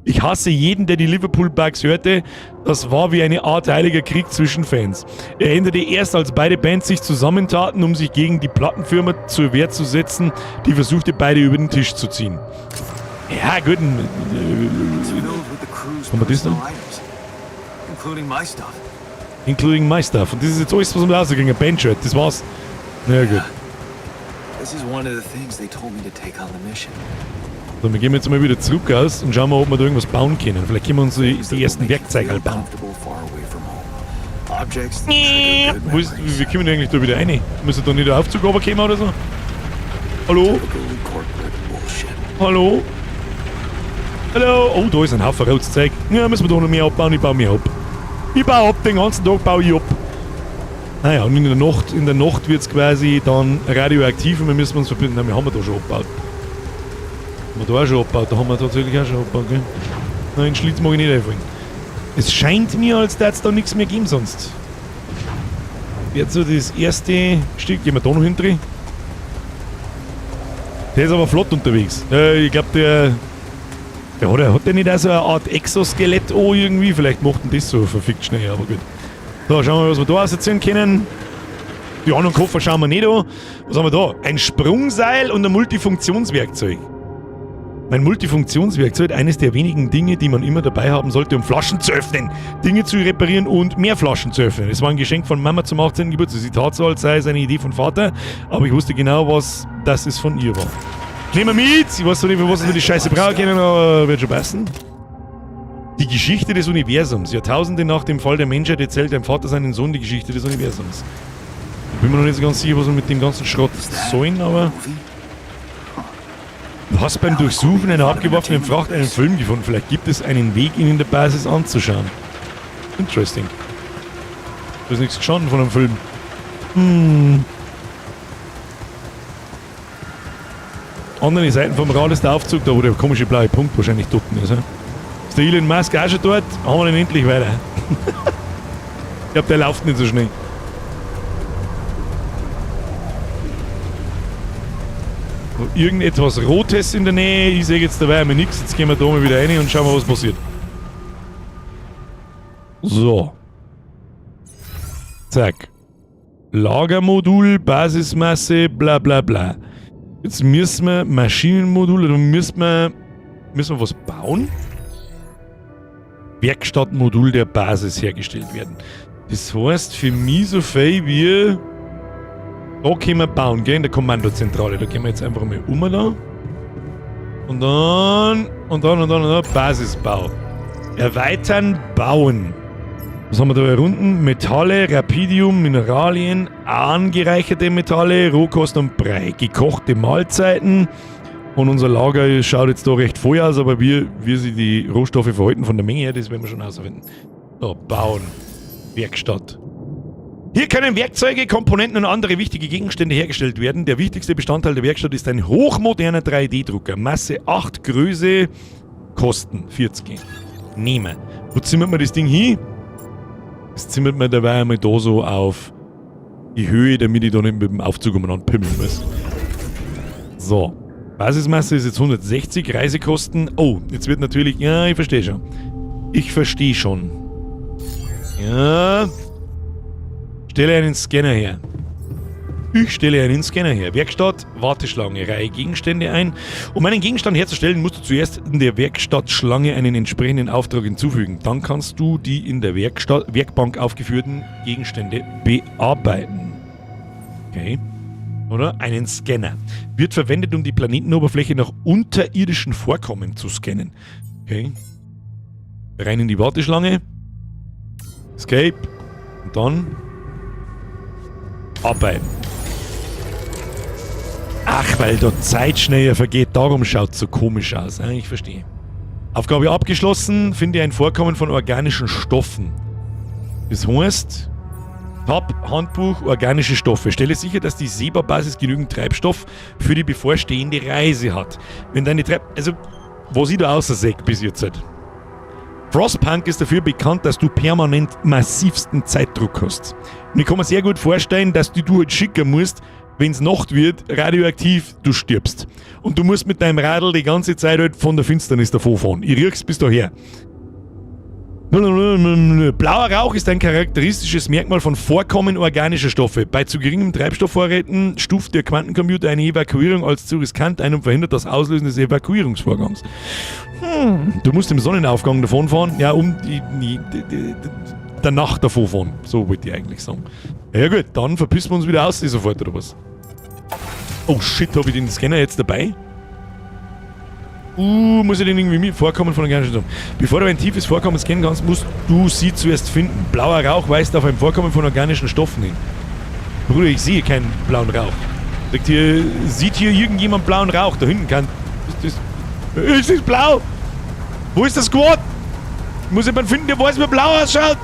Ich hasse jeden, der die Liverpool Bucks hörte. Das war wie eine Art heiliger Krieg zwischen Fans. Er endete erst, als beide Bands sich zusammentaten, um sich gegen die Plattenfirma zur Wehr zu setzen, die versuchte, beide über den Tisch zu ziehen. Ja, gut. It's filled with the crew's Kann man das personal dann? items, including my stuff. Including my stuff. Und das ist jetzt alles, was wir rausgekriegt. Ein Bandshirt, das war's. Na gut. This is one of the things they told me to take on the mission. So, wir gehen jetzt mal wieder zurück aus und schauen mal, ob wir da irgendwas bauen können. Vielleicht können wir uns die ersten Werkzeuge halt bauen. Comfortable far away from home. Objects that trigger good Wo ist, memories. wie kommen wir eigentlich da wieder rein? Müssen da nicht der Aufzug runterkommen oder so? Hallo? Typically corporate bullshit. Hallo? Hallo? Oh, da ist ein Haufen rotes Zeug. Ja, müssen wir da noch mehr abbauen? Ich baue mehr ab. Ich baue ab, den ganzen Tag baue ich ab. Naja, und in der Nacht wird es quasi dann radioaktiv und wir müssen uns verbinden. Nein, wir haben da schon abgebaut. Haben wir da auch schon abgebaut? Da haben wir tatsächlich auch schon abgebaut, gell? Nein, den Schlitz mag ich nicht einfallen. Es scheint mir, als würde es da nichts mehr geben sonst. Wird so das erste Stück, gehen wir da noch hinten. Der ist aber flott unterwegs. Ich glaube, hat der nicht auch so eine Art Exoskelett irgendwie? Vielleicht macht ihn das so verfickt schnell, aber gut. So, schauen wir mal, was wir da rausziehen können. Die anderen Koffer schauen wir nicht an. Was haben wir da? Ein Sprungseil und ein Multifunktionswerkzeug. Mein Multifunktionswerkzeug, eines der wenigen Dinge, die man immer dabei haben sollte, um Flaschen zu öffnen, Dinge zu reparieren und mehr Flaschen zu öffnen. Es war ein Geschenk von Mama zum 18. Geburtstag. Sie tat so, als sei es eine Idee von Vater, aber ich wusste genau, was das ist von ihr war. Nehmen wir mit! Ich weiß zwar nicht, für was wir die Scheiße brauchen können, aber wird schon passen. Die Geschichte des Universums. Jahrtausende nach dem Fall der Menschheit erzählt ein Vater seinen Sohn die Geschichte des Universums. Ich bin mir noch nicht so ganz sicher, was wir mit dem ganzen Schrott sollen, aber... Movie? Du hast beim Durchsuchen einer abgeworfenen Fracht einen Film gefunden. Vielleicht gibt es einen Weg, ihn in der Basis anzuschauen. Interesting. Du hast nichts gestanden von einem Film. Andere Seiten vom Rad ist der Aufzug, da wo der komische blaue Punkt wahrscheinlich dort ist. Ist der Elon Musk auch schon dort? Haben wir den endlich weiter. Ich glaube, der läuft nicht so schnell. Irgendetwas Rotes in der Nähe. Ich sehe jetzt dabei einmal nichts. Jetzt gehen wir da mal wieder rein und schauen mal, was passiert. So. Zack. Lagermodul, Basismasse, bla bla bla. Jetzt müssen wir Maschinenmodul, oder müssen wir was bauen? Werkstattmodul der Basis hergestellt werden. Das heißt, für mich so viel wie... Da können wir bauen, gell, in der Kommandozentrale. Da gehen wir jetzt einfach mal da. Und dann Basisbau. Erweitern, bauen. Was haben wir da errunden? Metalle, Rapidium, Mineralien, angereicherte Metalle, Rohkost und Brei. Gekochte Mahlzeiten. Und unser Lager schaut jetzt da recht voll aus, aber wie sich die Rohstoffe verhalten von der Menge her, das werden wir schon herausfinden. So, bauen. Werkstatt. Hier können Werkzeuge, Komponenten und andere wichtige Gegenstände hergestellt werden. Der wichtigste Bestandteil der Werkstatt ist ein hochmoderner 3D-Drucker. Masse 8, Größe, Kosten 40. Nehmen. Wo zimmert man das Ding hin? Das zimmert man dabei einmal da so auf die Höhe, damit ich da nicht mit dem Aufzug umeinander pimmeln muss. So. Basismasse ist jetzt 160, Reisekosten. Oh, jetzt wird natürlich... Ja, ich verstehe schon. Ja... Stelle einen Scanner her. Ich stelle einen Scanner her. Werkstatt, Warteschlange, Reihe Gegenstände ein. Um einen Gegenstand herzustellen, musst du zuerst in der Werkstattschlange einen entsprechenden Auftrag hinzufügen. Dann kannst du die in der Werkbank aufgeführten Gegenstände bearbeiten. Okay. Oder? Einen Scanner. Wird verwendet, um die Planetenoberfläche nach unterirdischen Vorkommen zu scannen. Okay. Rein in die Warteschlange. Escape. Und dann... arbeiten. Ach, weil da Zeit schneller vergeht, darum schaut es so komisch aus. Ich verstehe. Aufgabe abgeschlossen, finde ein Vorkommen von organischen Stoffen. Das heißt, Handbuch, organische Stoffe. Stelle sicher, dass die SEBA-Basis genügend Treibstoff für die bevorstehende Reise hat. Wenn deine also, was ich da außer bis jetzt halt. Frostpunk ist dafür bekannt, dass du permanent massivsten Zeitdruck hast. Und ich kann mir sehr gut vorstellen, dass du halt schicken musst, wenn es Nacht wird, radioaktiv, du stirbst. Und du musst mit deinem Radl die ganze Zeit halt von der Finsternis davor fahren. Ich riech's bis daher. Blauer Rauch ist ein charakteristisches Merkmal von Vorkommen organischer Stoffe. Bei zu geringem Treibstoffvorräten stuft der Quantencomputer eine Evakuierung als zu riskant ein und verhindert das Auslösen des Evakuierungsvorgangs. Du musst im Sonnenaufgang davonfahren, ja, der Nacht davor fahren. So wollte ich eigentlich sagen. Ja gut, dann verpissen wir uns wieder aus, sofort, oder was? Oh shit, habe ich den Scanner jetzt dabei? Muss ich den irgendwie mit Vorkommen von organischen Stoffen. Bevor du ein tiefes Vorkommen scannen kannst, musst du sie zuerst finden. Blauer Rauch weist auf ein Vorkommen von organischen Stoffen hin. Bruder, ich sehe keinen blauen Rauch. Sieht hier irgendjemand blauen Rauch? Da hinten kann... Ist das blau? Wo ist das Squad? Muss jemand finden, der weiß, wie blau ausschaut?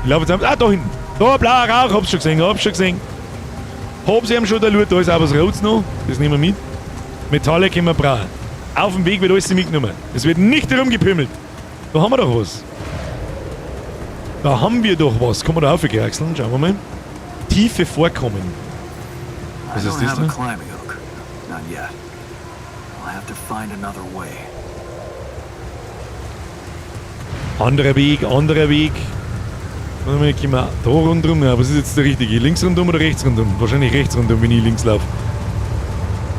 Ich laufe jetzt da hinten. Da, blauer Rauch, hab's schon gesehen. Hab's ihm schon da Lut, da ist auch was Rotes noch. Das nehmen wir mit. Metalle können wir brauchen. Auf dem Weg wird alles mitgenommen. Es wird nicht herumgepimmelt. Da haben wir doch was. Da haben wir doch was. Kann man da aufgekraxeln? Schauen wir mal. Tiefe Vorkommen. Was ist das da? Anderer Weg. Warte mal, gehen wir da rundherum. Ja, was ist jetzt der richtige? Links rundum oder rechts rundum? Wahrscheinlich rechts rundum, wenn ich links laufe.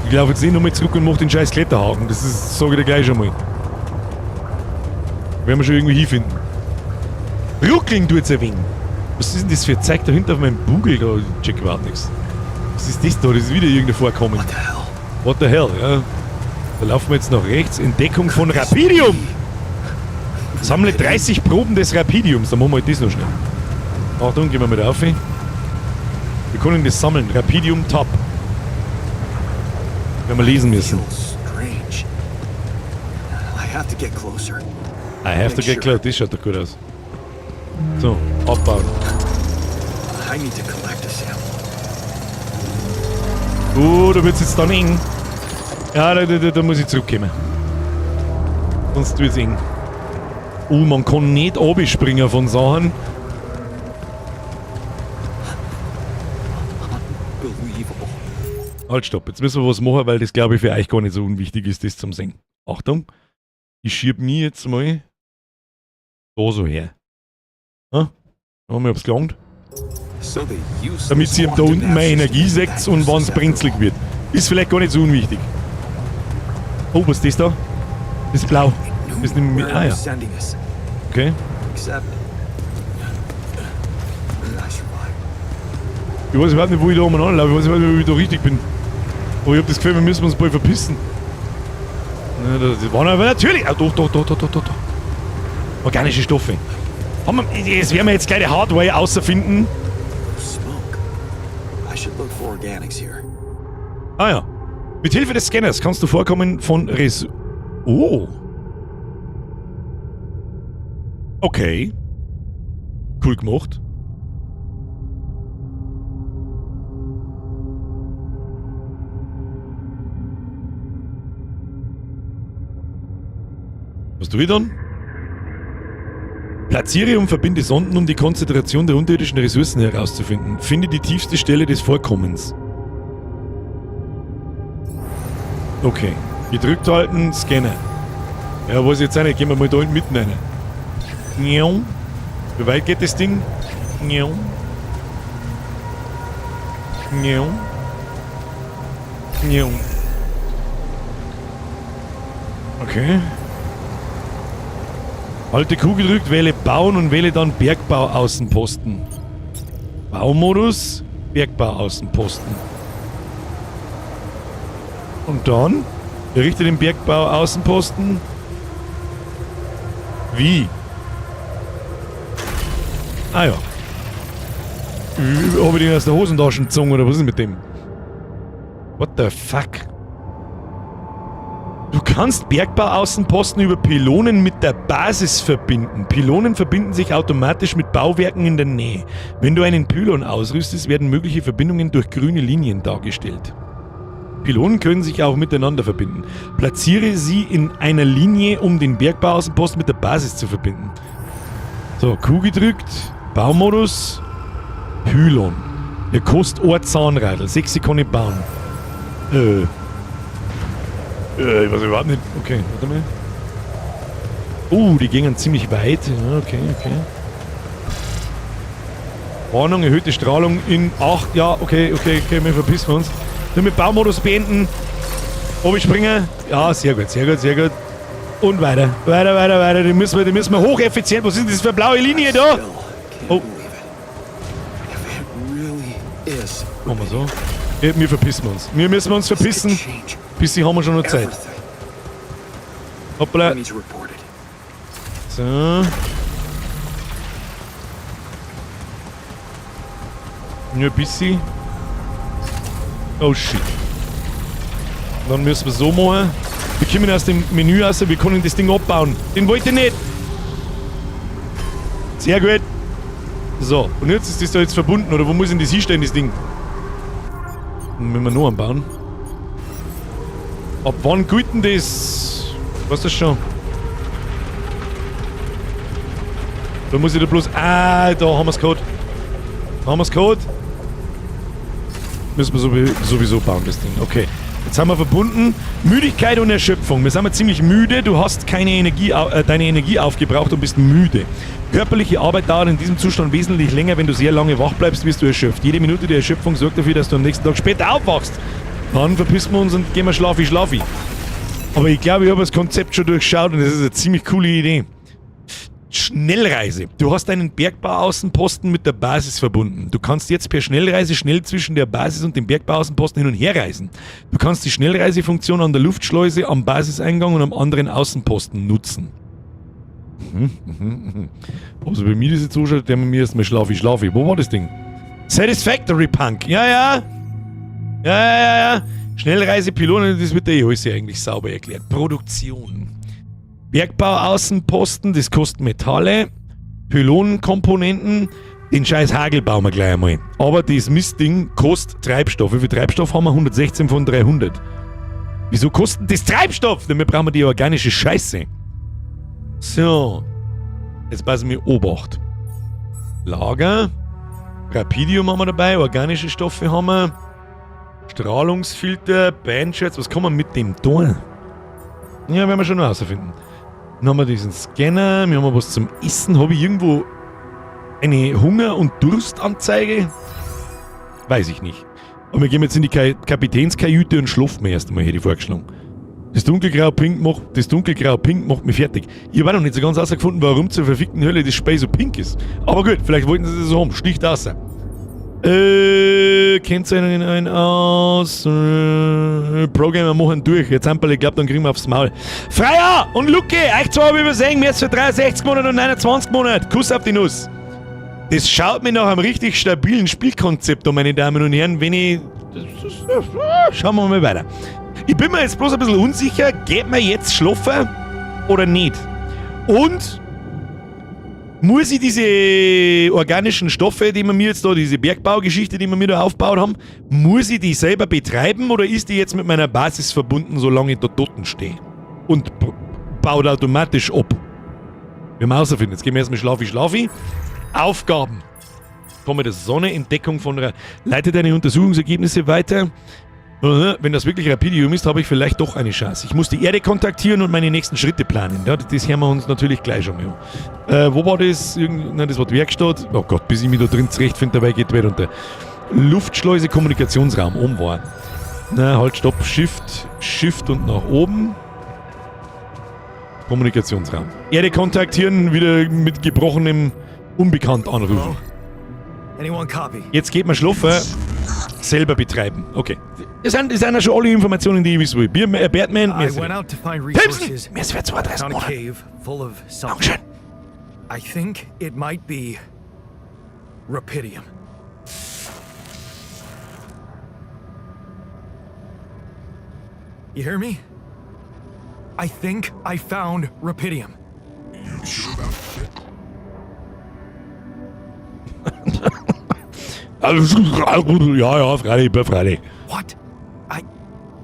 Ich laufe jetzt nochmal zurück und mache den scheiß Kletterhaken. Das ist, sage ich dir gleich schon mal. Werden wir schon irgendwie hinfinden. Ruckeln tut's ein wenig. Was ist denn das für ein Zeug da hinten auf meinem Bugel? Da check überhaupt nichts. Was ist das da? Das ist wieder irgendein Vorkommen. What the hell? Ja. Da laufen wir jetzt nach rechts. Entdeckung von Rapidium. Sammle 30 Proben des Rapidiums. Dann machen wir halt das noch schnell. Achtung, gehen wir mal rauf. Wir können das sammeln. Rapidium Top. Wenn wir lesen müssen. I have to get close. Das schaut doch gut aus. So, abbauen. Oh, da wird's jetzt dann eng. Ja, da muss ich zurückkommen. Sonst wird's eng. Oh, man kann nicht runterspringen von Sachen. Halt, stopp. Jetzt müssen wir was machen, weil das, glaube ich, für euch gar nicht so unwichtig ist, das zum Singen. Achtung. Ich schieb mich jetzt mal da so her. Schauen wir mal, ob es gelangt. Damit ihr da unten meine Energie seht und wann es brenzlig wird. Ist vielleicht gar nicht so unwichtig. Oh, was ist das da? Das ist blau. Das ist nämlich... Ah ja. Okay. Ich weiß überhaupt nicht, wo ich da umeinander laufe. Ich weiß überhaupt nicht, wo ich da richtig bin. Aber ich hab das Gefühl, wir müssen uns bald verpissen. Ja, das waren aber natürlich... Ah, doch. Organische Stoffe. Jetzt werden wir jetzt gleich die Hardware außerfinden. Ah ja. Mit Hilfe des Scanners kannst du Vorkommen von Oh. Okay. Cool gemacht. Was tue ich dann? Platziere und verbinde Sonden, um die Konzentration der unterirdischen Ressourcen herauszufinden. Finde die tiefste Stelle des Vorkommens. Okay. Gedrückt halten, Scanner. Ja, weiß ich jetzt auch nicht. Gehen wir mal da hinten mitten rein. Wie weit geht das Ding? Okay. Halte Q gedrückt, wähle Bauen und wähle dann Bergbau-Außenposten. Baumodus, Bergbau-Außenposten. Und dann errichte den Bergbau-Außenposten. Wie? Ah ja. Habe ich den aus der Hosentasche gezogen oder was ist mit dem? What the fuck? Du kannst Bergbauaußenposten über Pylonen mit der Basis verbinden. Pylonen verbinden sich automatisch mit Bauwerken in der Nähe. Wenn du einen Pylon ausrüstest, werden mögliche Verbindungen durch grüne Linien dargestellt. Pylonen können sich auch miteinander verbinden. Platziere sie in einer Linie, um den Bergbauaußenposten mit der Basis zu verbinden. So, Q gedrückt, Baumodus, Pylon. Der kostet ein Zahnradl. 6 Sekunden bauen. Ich weiß überhaupt nicht. Okay, warte mal. Die gehen ziemlich weit. Ja, okay. Warnung, erhöhte Strahlung in 8. Ja, okay, wir verpissen uns. Nur mit Baumodus beenden. Oben springen. Ja, sehr gut. Und weiter. Die müssen wir hocheffizient. Was ist das für eine blaue Linie da? Oh. Machen wir so. Wir verpissen uns. Wir müssen uns verpissen. Bis sie haben wir schon noch Zeit. Hoppla. So. Nur ein bisschen. Oh shit. Dann müssen wir so machen. Wir kommen aus dem Menü raus, wir können das Ding abbauen. Den wollte ich nicht. Sehr gut. So, und jetzt ist das da jetzt verbunden, oder wo muss ich denn das hinstellen, das Ding? Dann müssen wir noch anbauen. Ab wann gilt denn das? Was ist das schon? Da muss ich da bloß... da haben wir es gehabt. Müssen wir sowieso bauen, das Ding. Okay. Jetzt haben wir verbunden. Müdigkeit und Erschöpfung. Wir sind ja ziemlich müde. Du hast keine Energie, deine Energie aufgebraucht und bist müde. Körperliche Arbeit dauert in diesem Zustand wesentlich länger. Wenn du sehr lange wach bleibst, wirst du erschöpft. Jede Minute der Erschöpfung sorgt dafür, dass du am nächsten Tag später aufwachst. Dann verpissen wir uns und gehen wir schlafi. Aber ich glaube, ich habe das Konzept schon durchschaut und das ist eine ziemlich coole Idee. Schnellreise. Du hast einen Bergbauaußenposten mit der Basis verbunden. Du kannst jetzt per Schnellreise schnell zwischen der Basis und dem Bergbauaußenposten hin und her reisen. Du kannst die Schnellreisefunktion an der Luftschleuse, am Basiseingang und am anderen Außenposten nutzen. Also bei mir das jetzt so schaut, der mit mir erstmal schlafi. Wo war das Ding? Satisfactory Punk. Ja. Schnellreisepylonen, das wird der alles eigentlich sauber erklärt. Produktion. Bergbauaußenposten, das kostet Metalle, Pylonenkomponenten, den scheiß Hagel bauen wir gleich einmal. Aber das Mistding kostet Treibstoff. Wie viel Treibstoff haben wir? 116 von 300. Wieso kostet das Treibstoff? Damit brauchen wir die organische Scheiße. So. Jetzt passen wir Obacht. Lager. Rapidium haben wir dabei, organische Stoffe haben wir. Strahlungsfilter, Bandshirts, was kann man mit dem tun? Ja, werden wir schon noch herausfinden. Dann haben wir diesen Scanner, wir haben was zum Essen. Habe ich irgendwo eine Hunger- und Durstanzeige? Weiß ich nicht. Aber wir gehen jetzt in die Kapitänskajüte und schlafen wir erst einmal, hätte ich vorgeschlagen. Das dunkelgrau-pink macht mich fertig. Ich habe auch noch nicht so ganz herausgefunden, warum zur verfickten Hölle das Spiel so pink ist. Aber gut, vielleicht wollten sie das so haben. Sticht aus. Kennzeichen ein aus. Programmer machen durch. Jetzt haben wir, ich glaube, dann kriegen wir aufs Maul. Freier und Luke, euch zwei habe ich übersehen. Jetzt für 63 Monate und 29 Monate. Kuss auf die Nuss. Das schaut mir nach einem richtig stabilen Spielkonzept an, meine Damen und Herren. Wenn ich. Schauen wir mal weiter. Ich bin mir jetzt bloß ein bisschen unsicher. Geht mir jetzt schlafen oder nicht? Und. Muss ich diese organischen Stoffe, die wir mir jetzt da, diese Bergbaugeschichte, die wir mir da aufgebaut haben, muss ich die selber betreiben oder ist die jetzt mit meiner Basis verbunden, solange ich da dort stehe? Und baut automatisch ab. Wir haben herausfinden. Jetzt gehen wir erstmal schlafi. Aufgaben. Komme der Sonne, Entdeckung von leitet deine Untersuchungsergebnisse weiter. Wenn das wirklich Rapidium ist, habe ich vielleicht doch eine Chance. Ich muss die Erde kontaktieren und meine nächsten Schritte planen. Ja, das hören wir uns natürlich gleich schon mal. Wo war das? Nein, das war die Werkstatt. Oh Gott, bis ich mich da drin zurechtfinde, dabei geht weiter runter. Luftschleuse, Kommunikationsraum. Oben war. Na, halt, stopp. Shift und nach oben. Kommunikationsraum. Erde kontaktieren, wieder mit gebrochenem Unbekannt anrufen. Jetzt geht man schlafen. Selber betreiben. Okay. Das sind ja schon alle Informationen, die ich wissen will. Batman, Pilsen! Mir ist für 32 Monate. Dankeschön. I think it might be Rapidium. You hear me? I think I found Rapidium. You sure about that? Ja, freilich. What?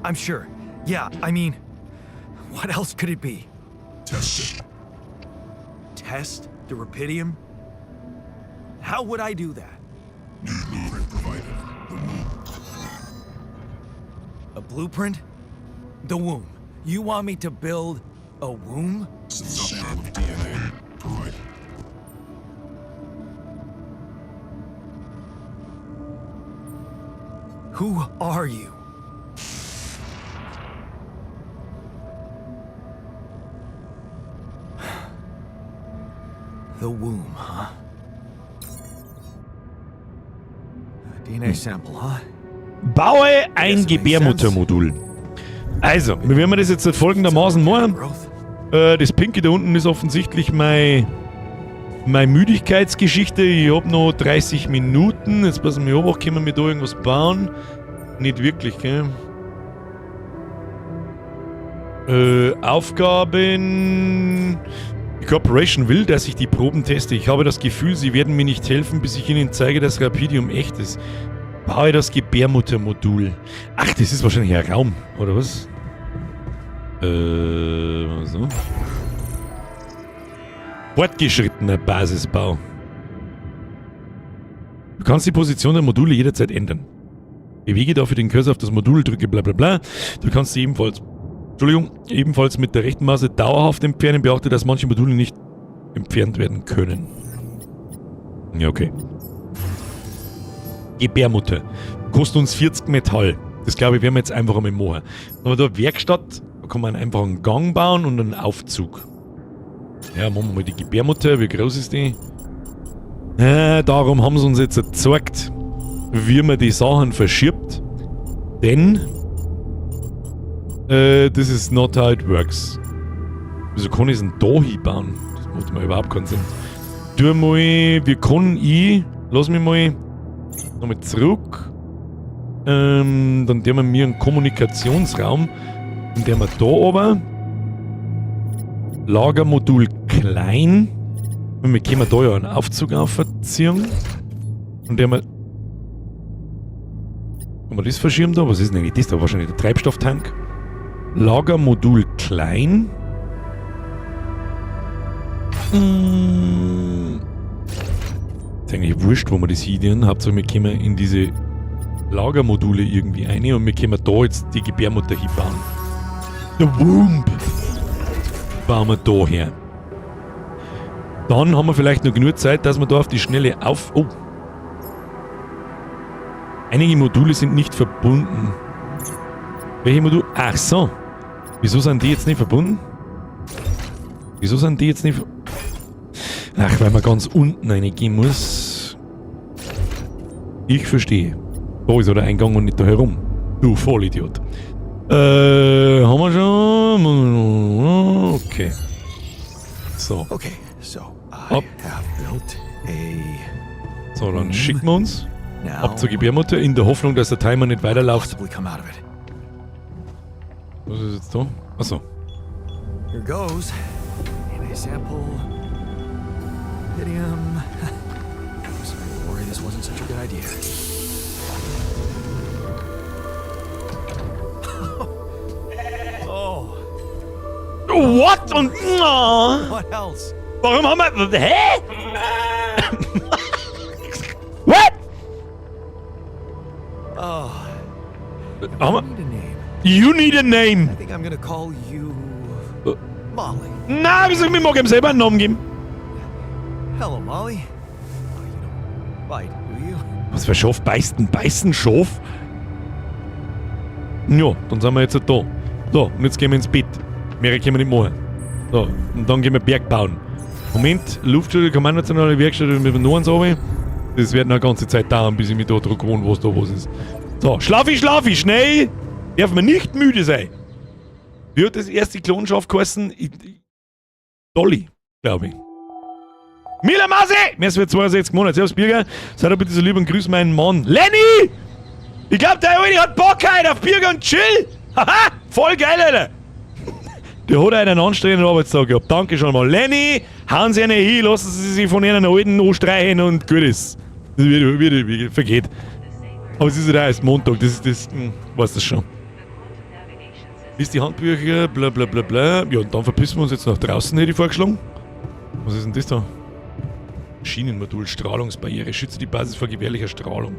I'm sure. Yeah, I mean, what else could it be? Test it. Test the Rapidium? How would I do that? New blueprint provided. A blueprint? The womb. You want me to build a womb? Sample of DNA. Provide. Who are you? The womb, huh? A DNA sample, huh? Baue ein Gebärmuttermodul. Also, wie werden wir das jetzt folgendermaßen machen? Growth? Das Pinke da unten ist offensichtlich meine Müdigkeitsgeschichte. Ich habe noch 30 Minuten. Jetzt passen wir auf, können wir da irgendwas bauen? Nicht wirklich, gell? Aufgaben... Die Corporation will, dass ich die Proben teste. Ich habe das Gefühl, sie werden mir nicht helfen, bis ich ihnen zeige, dass Rapidium echt ist. Baue das Gebärmuttermodul. Ach, das ist wahrscheinlich ein Raum, oder was? So. Fortgeschrittener Basisbau. Du kannst die Position der Module jederzeit ändern. Bewege dafür den Cursor auf das Modul, drücke bla bla bla. Du kannst sie ebenfalls mit der rechten Maus dauerhaft entfernen. Beachte, dass manche Module nicht entfernt werden können. Ja, okay. Gebärmutter. Kostet uns 40 Metall. Das glaube ich, werden wir jetzt einfach einmal machen. Dann haben wir da Werkstatt. Da kann man einfach einen Gang bauen und einen Aufzug. Ja, machen wir mal die Gebärmutter. Wie groß ist die? Darum haben sie uns jetzt gezeigt, wie man die Sachen verschiebt. Denn this is not how it works. Wieso kann ich es denn da hinbauen? Das macht mir überhaupt keinen Sinn. Tu mal, wie kann ich... Lass mich mal nochmal zurück. Dann tun wir mir einen Kommunikationsraum. Und der wir da aber Lagermodul klein. Und wir können da ja einen Aufzug aufziehen. Und der wir... Kann man das verschieben da? Was ist denn eigentlich das da? Wahrscheinlich der Treibstofftank. Lagermodul klein. Ist eigentlich wurscht, wo wir das hinnehmen. Hauptsache wir kommen in diese Lagermodule irgendwie rein und wir können da jetzt die Gebärmutter hinbauen. Der Womb bauen wir da her. Dann haben wir vielleicht noch genug Zeit, dass wir da auf die Schnelle Oh! Einige Module sind nicht verbunden. Welche Module? Ach so. Wieso sind die jetzt nicht verbunden? Wieso sind die jetzt nicht Ach, weil man ganz unten reingehen muss. Ich verstehe. Da ist der Eingang und nicht da herum. Du Vollidiot. Haben wir schon? Okay. So. Okay, so I Up. have built a... So, dann schicken wir uns Now, ab zur Gebärmutter in der Hoffnung, dass der Timer nicht weiterläuft. possibly come out of it. Was ist jetzt da? Achso. Here goes. And a sample. Idiom. I'm sorry to worry, this wasn't such a good idea. Oh, What? Und... Oh. what else? Warum haben wir... Hä? What? Oh, Haben I need a name. wir... You need a name. I think I'm gonna call you Molly. Na, wieso mir morgen selber einen Namen geben? Hello, Molly. Oh, you don't bite, do you? Was für Schaf? Beißen Schaf? Ja, dann sind wir jetzt da. So, und jetzt gehen wir ins Bett. Mehr können wir nicht machen. So, und dann gehen wir Berg bauen. Moment, Luftschule, Kommandonationale Werkstatt mit dem Norden runter. Das wird noch eine ganze Zeit dauern, bis ich mich da dran gewohnt, was da was ist. So, Schlafi, schnell! Darf man nicht müde sein. Wie hat das erste Klonschaf geheißen? Dolly, glaube ich. Mila Masi! Mir ist für 62 Monate. Servus, Birger. Seid doch bitte so lieb und grüß meinen Mann. Lenny! Ich glaube, der Alter hat Bock heute auf Birger und Chill. Haha! Voll geil, Alter! Der hat einen anstrengenden Arbeitstag gehabt. Danke schon mal. Lenny, hauen Sie eine hin, lassen Sie sich von Ihnen alten anstreichen und gut ist. Das wird vergeht. Aber es ist ja erst Montag, das ist das, weißt du schon. Ist die Handbücher, bla bla bla bla. Ja, und dann verpissen wir uns jetzt nach draußen, hätte ich vorgeschlagen. Was ist denn das da? Schienenmodul, Strahlungsbarriere. Schütze die Basis vor gefährlicher Strahlung.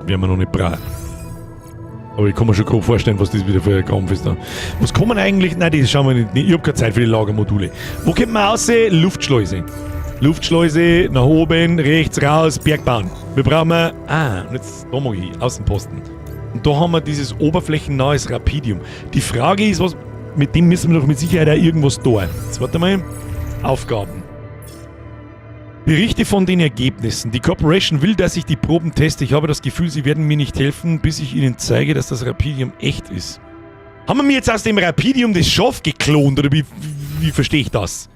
werden wir noch nicht brauchen. Aber ich kann mir schon grob vorstellen, was das wieder für ein Kampf ist da. Was kann man eigentlich... Nein, das schauen wir nicht. Ich habe keine Zeit für die Lagermodule. Wo kommt man raus? Luftschleuse. Luftschleuse, nach oben, rechts raus, Bergbauen. Wir brauchen... und jetzt da mag ich, Außenposten. Und da haben wir dieses oberflächennahes Rapidium. Die Frage ist, was... Mit dem müssen wir doch mit Sicherheit auch irgendwas tun. Jetzt warte mal. Aufgaben. Berichte von den Ergebnissen. Die Corporation will, dass ich die Proben teste. Ich habe das Gefühl, sie werden mir nicht helfen, bis ich ihnen zeige, dass das Rapidium echt ist. Haben wir mir jetzt aus dem Rapidium das Schaf geklont, oder wie verstehe ich das?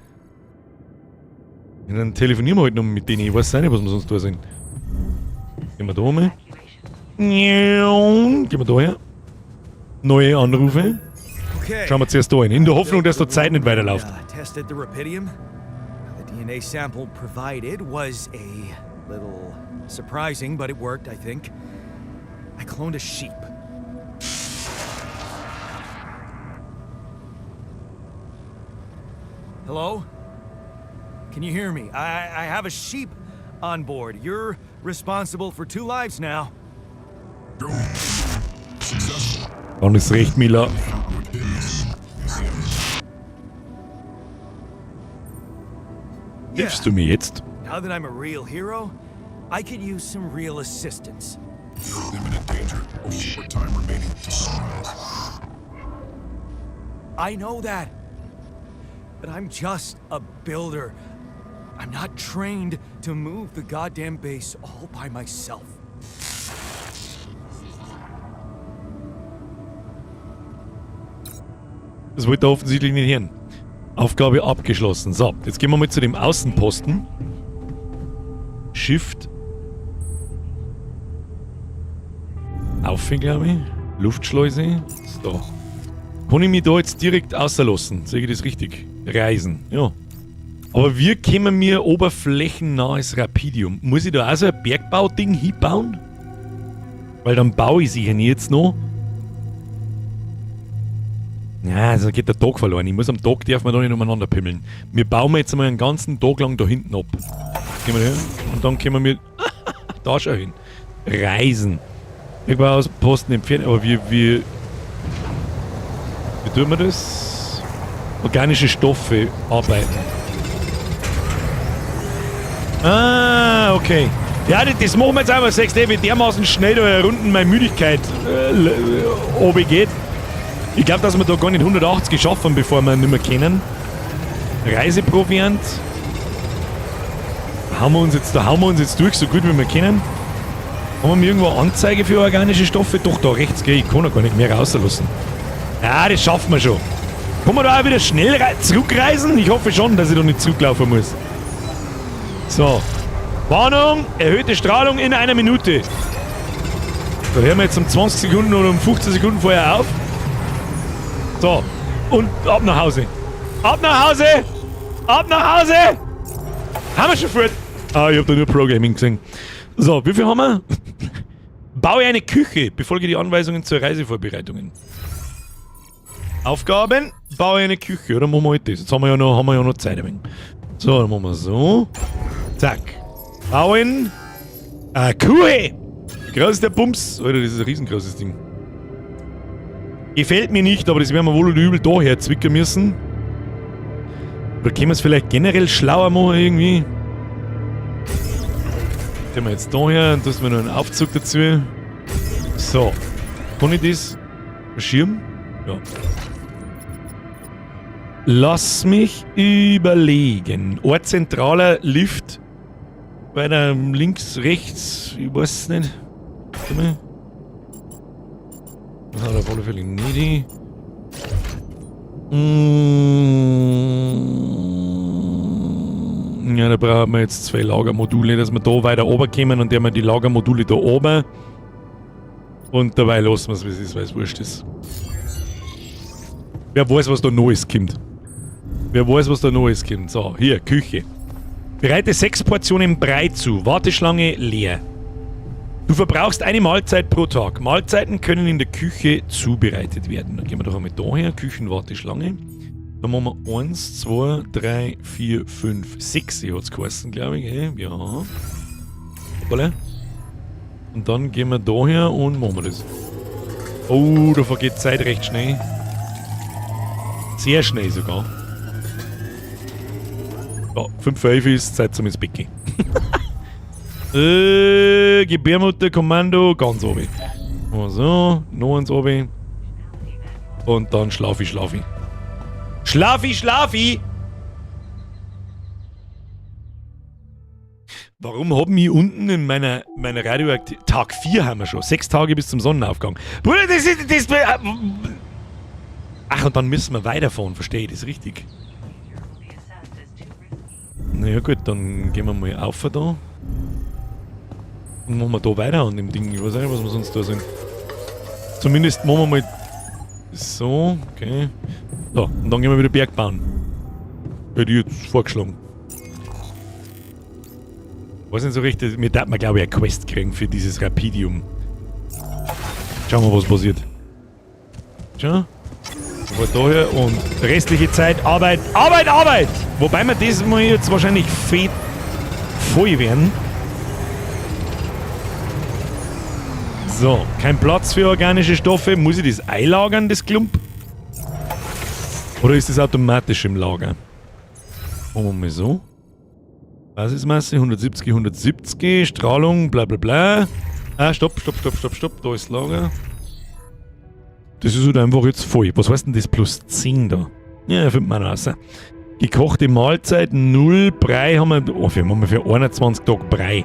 Ja, dann telefonieren wir halt noch mit denen. Ich weiß nicht, was wir sonst da sind. Gehen wir da mal. Gehen wir da her. Neue Anrufe. Okay. Schauen wir zuerst da hin. In der Hoffnung, dass die Zeit nicht weiterläuft. Tested the Rapidium. The DNA sample provided was a little surprising, but it worked, I think. I cloned a sheep. Hello? Can you hear me? I have a sheep on board. You're responsible for 2 lives now. Go. Successful. Dann ist recht, Miller. With his. Hilfst du mir jetzt? Now that I'm a real hero, I could use some real assistance. You're in imminent danger of short time remaining to sunrise. I know that. But I'm just a builder. I'm not trained to move the goddamn base all by myself. Das wollte er offensichtlich nicht hören. Aufgabe abgeschlossen. So, jetzt gehen wir mal zu dem Außenposten. Shift. Auf, glaube ich. Luftschleuse. So. Kann ich mich da jetzt direkt außerlassen? Sehe ich das richtig? Reisen. Ja. Aber wie können wir oberflächennahes Rapidium? Muss ich da auch so ein Bergbauding hinbauen? Weil dann baue ich sicher nicht jetzt noch. Ja, also geht der Tag verloren. Ich muss am Tag, darf man da nicht umeinander pimmeln. Wir bauen jetzt mal einen ganzen Tag lang da hinten ab. Gehen wir hin und dann können wir da schon hin. Reisen. Bergbauposten entfernen, aber wie tun wir das? Organische Stoffe arbeiten. Ah, okay. Ja, das machen wir jetzt einfach 6 wie dermaßen schnell da herunten meine Müdigkeit oben geht. Ich glaube, dass wir da gar nicht 180 geschafft haben, bevor wir nicht mehr kennen. Reiseproviant. Hauen wir uns jetzt durch, so gut wie wir können. Haben wir irgendwo eine Anzeige für organische Stoffe? Doch, da rechts, gell? Ich kann ja gar nicht mehr rauslassen. Ja, das schaffen wir schon. Kann man da auch wieder schnell zurückreisen? Ich hoffe schon, dass ich da nicht zurücklaufen muss. So. Warnung, erhöhte Strahlung in 1 Minute. Da hören wir jetzt um 20 Sekunden oder um 15 Sekunden vorher auf. So, und ab nach Hause. Ab nach Hause! Ab nach Hause! Haben wir schon fort. Ah, ich hab da nur Pro-Gaming gesehen. So, wie viel haben wir? Baue eine Küche. Befolge die Anweisungen zur Reisevorbereitungen. Aufgaben. Baue eine Küche. Oder machen wir halt das? Jetzt haben wir ja noch Zeit. So, dann machen wir so. Zack. Bauen. Küche. Groß ist der Bums. Alter, das ist ein riesengroßes Ding. Gefällt mir nicht, aber das werden wir wohl oder übel daher zwicken müssen. Oder können wir es vielleicht generell schlauer machen irgendwie? Gehen wir jetzt daher und tun wir noch einen Aufzug dazu. So. Kann ich das? Schirm? Ja. Lass mich überlegen. Ein zentraler Lift. Weiter links, rechts, ich weiß es nicht. Warte mal. Das hat auf alle Fälle nicht. Ja, da brauchen wir jetzt 2 Lagermodule, dass wir da weiter oben kommen und der wir die Lagermodule da oben. Und dabei lassen wir es, wie es ist, weil es wurscht ist. Wer weiß, was da Neues kommt. So, hier, Küche. Bereite 6 Portionen Brei zu. Warteschlange leer. Du verbrauchst eine Mahlzeit pro Tag. Mahlzeiten können in der Küche zubereitet werden. Dann gehen wir doch einmal daher. Küchenwarteschlange. Dann machen wir 1, 2, 3, 4, 5, 6. Hier hat es geheißen, glaube ich. Ja. Hoppala. Und dann gehen wir da her und machen wir das. Oh, da vergeht Zeit recht schnell. Sehr schnell sogar. Ja, 5 vor 11 ist Zeit zum ins Bett gehen. Gebärmutter, Kommando, ganz oben. So, noch eins oben. Und dann Schlafi. Schlafi! Warum haben wir unten in meiner Radioaktivität... Tag 4 haben wir schon. 6 Tage bis zum Sonnenaufgang. Bruder, das ist... Ach, und dann müssen wir weiterfahren, verstehe ich das richtig? Naja gut, dann gehen wir mal auf da. Und machen wir da weiter an dem Ding. Ich weiß nicht, was wir sonst da sind. Zumindest machen wir mal... So, okay. So, und dann gehen wir wieder Berg bauen. Hätte ich jetzt vorgeschlagen. Weiß nicht so richtig, wir dachten, glaube ich, eine Quest kriegen für dieses Rapidium. Schauen wir, was passiert. Schau. Aber daher und restliche Zeit Arbeit. Wobei wir das mal jetzt wahrscheinlich voll werden. So, kein Platz für organische Stoffe. Muss ich das einlagern, das Klump? Oder ist das automatisch im Lager? Machen wir mal so. Basismasse 170, Strahlung, bla bla bla. Ah, stopp. Da ist das Lager. Das ist halt einfach jetzt voll. Was heißt denn das plus 10 da? Ja, findet man raus. Gekochte Mahlzeit 0, Brei haben wir. Oh, wir haben für 21 Tage Brei.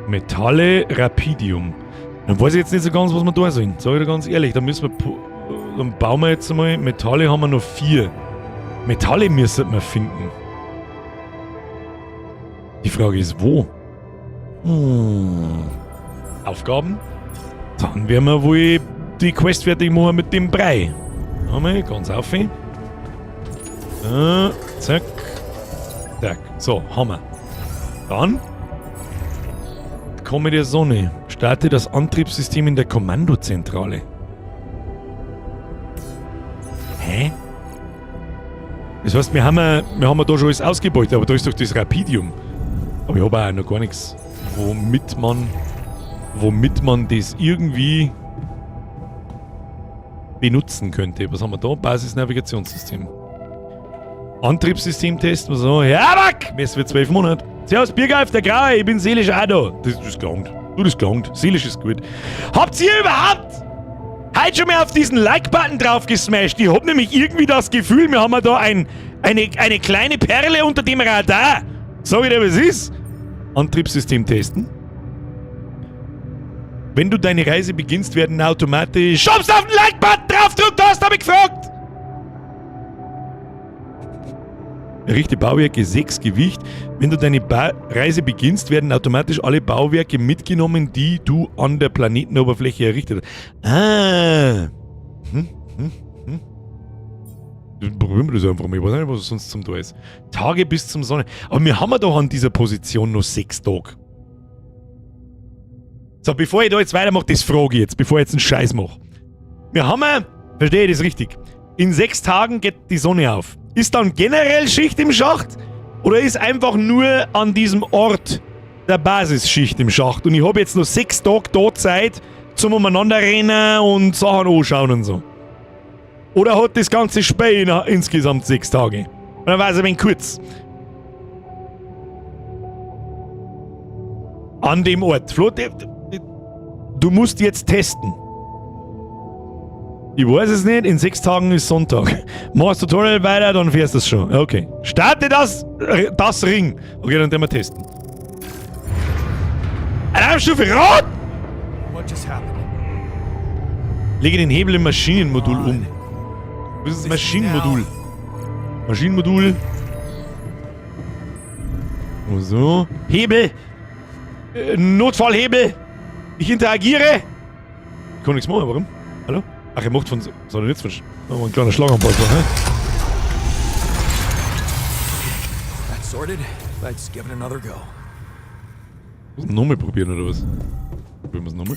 Metalle, Rapidium. Dann weiß ich jetzt nicht so ganz, was wir da sollen. Sag ich dir ganz ehrlich, da müssen wir. Dann bauen wir jetzt mal. Metalle haben wir noch 4. Metalle müssen wir finden. Die Frage ist, wo? Aufgaben? Dann werden wir wohl die Quest fertig machen mit dem Brei. Einmal ganz auf. Zack. Zack. So, haben wir. Dann komme der Sonne. Starte das Antriebssystem in der Kommandozentrale. Hä? Das heißt, wir haben da schon alles ausgebeutet, aber da ist doch das Rapidium. Aber ich habe auch noch gar nichts, womit man das irgendwie benutzen könnte. Was haben wir da? Basis-Navigationssystem. Antriebssystem-Test. Was so? Ja, Back! Mess für 12 Monate. Servus, Biergeif, der Graue, ich bin seelisch auch da. Das gelangt. Das gelangt. Seelisch ist gut. Habt ihr überhaupt heute schon mal auf diesen Like-Button drauf gesmashed? Ich hab nämlich irgendwie das Gefühl, wir haben da eine kleine Perle unter dem Radar. Sag ich dir, was ist? Antriebssystem testen. Wenn du deine Reise beginnst, werden automatisch... Schubst auf den Like-Button draufdrückt hast, hab ich gefragt! Errichte Bauwerke 6 Gewicht. Wenn du deine Reise beginnst, werden automatisch alle Bauwerke mitgenommen, die du an der Planetenoberfläche errichtet hast. Ah! Probieren wir das einfach mal. Ich weiß nicht, was sonst zum da ist. Tage bis zum Sonne. Aber wir haben doch an dieser Position noch 6 Tage. So, bevor ich da jetzt weitermache, das frage ich jetzt, bevor ich jetzt einen Scheiß mache. Wir haben, verstehe ich das richtig, in 6 Tagen geht die Sonne auf. Ist dann generell Schicht im Schacht? Oder ist einfach nur an diesem Ort der Basisschicht im Schacht? Und ich habe jetzt noch 6 Tage da Zeit zum umeinander rennen und Sachen anschauen und so. Oder hat das ganze Spiel insgesamt 6 Tage? Und dann war es ein wenig kurz. An dem Ort. Flo, du musst jetzt testen. Ich weiß es nicht, in 6 Tagen ist Sonntag. Machst Tutorial weiter, dann fährst du es schon. Okay. Starte das Ring. Okay, dann werden wir testen. Alarmstufe Rot! What just happened? Lege den Hebel im Maschinenmodul um. Das ist das Maschinenmodul. Maschinenmodul. So. Hebel. Notfallhebel. Ich interagiere. Ich kann nichts machen, warum? Hallo? Ach, er macht von... Soll er jetzt von... Oh, ein kleiner Schlaganpass noch, hä? That's sorted. Let's give it another go. Muss man nochmal probieren, oder was? Probieren wir es nochmal?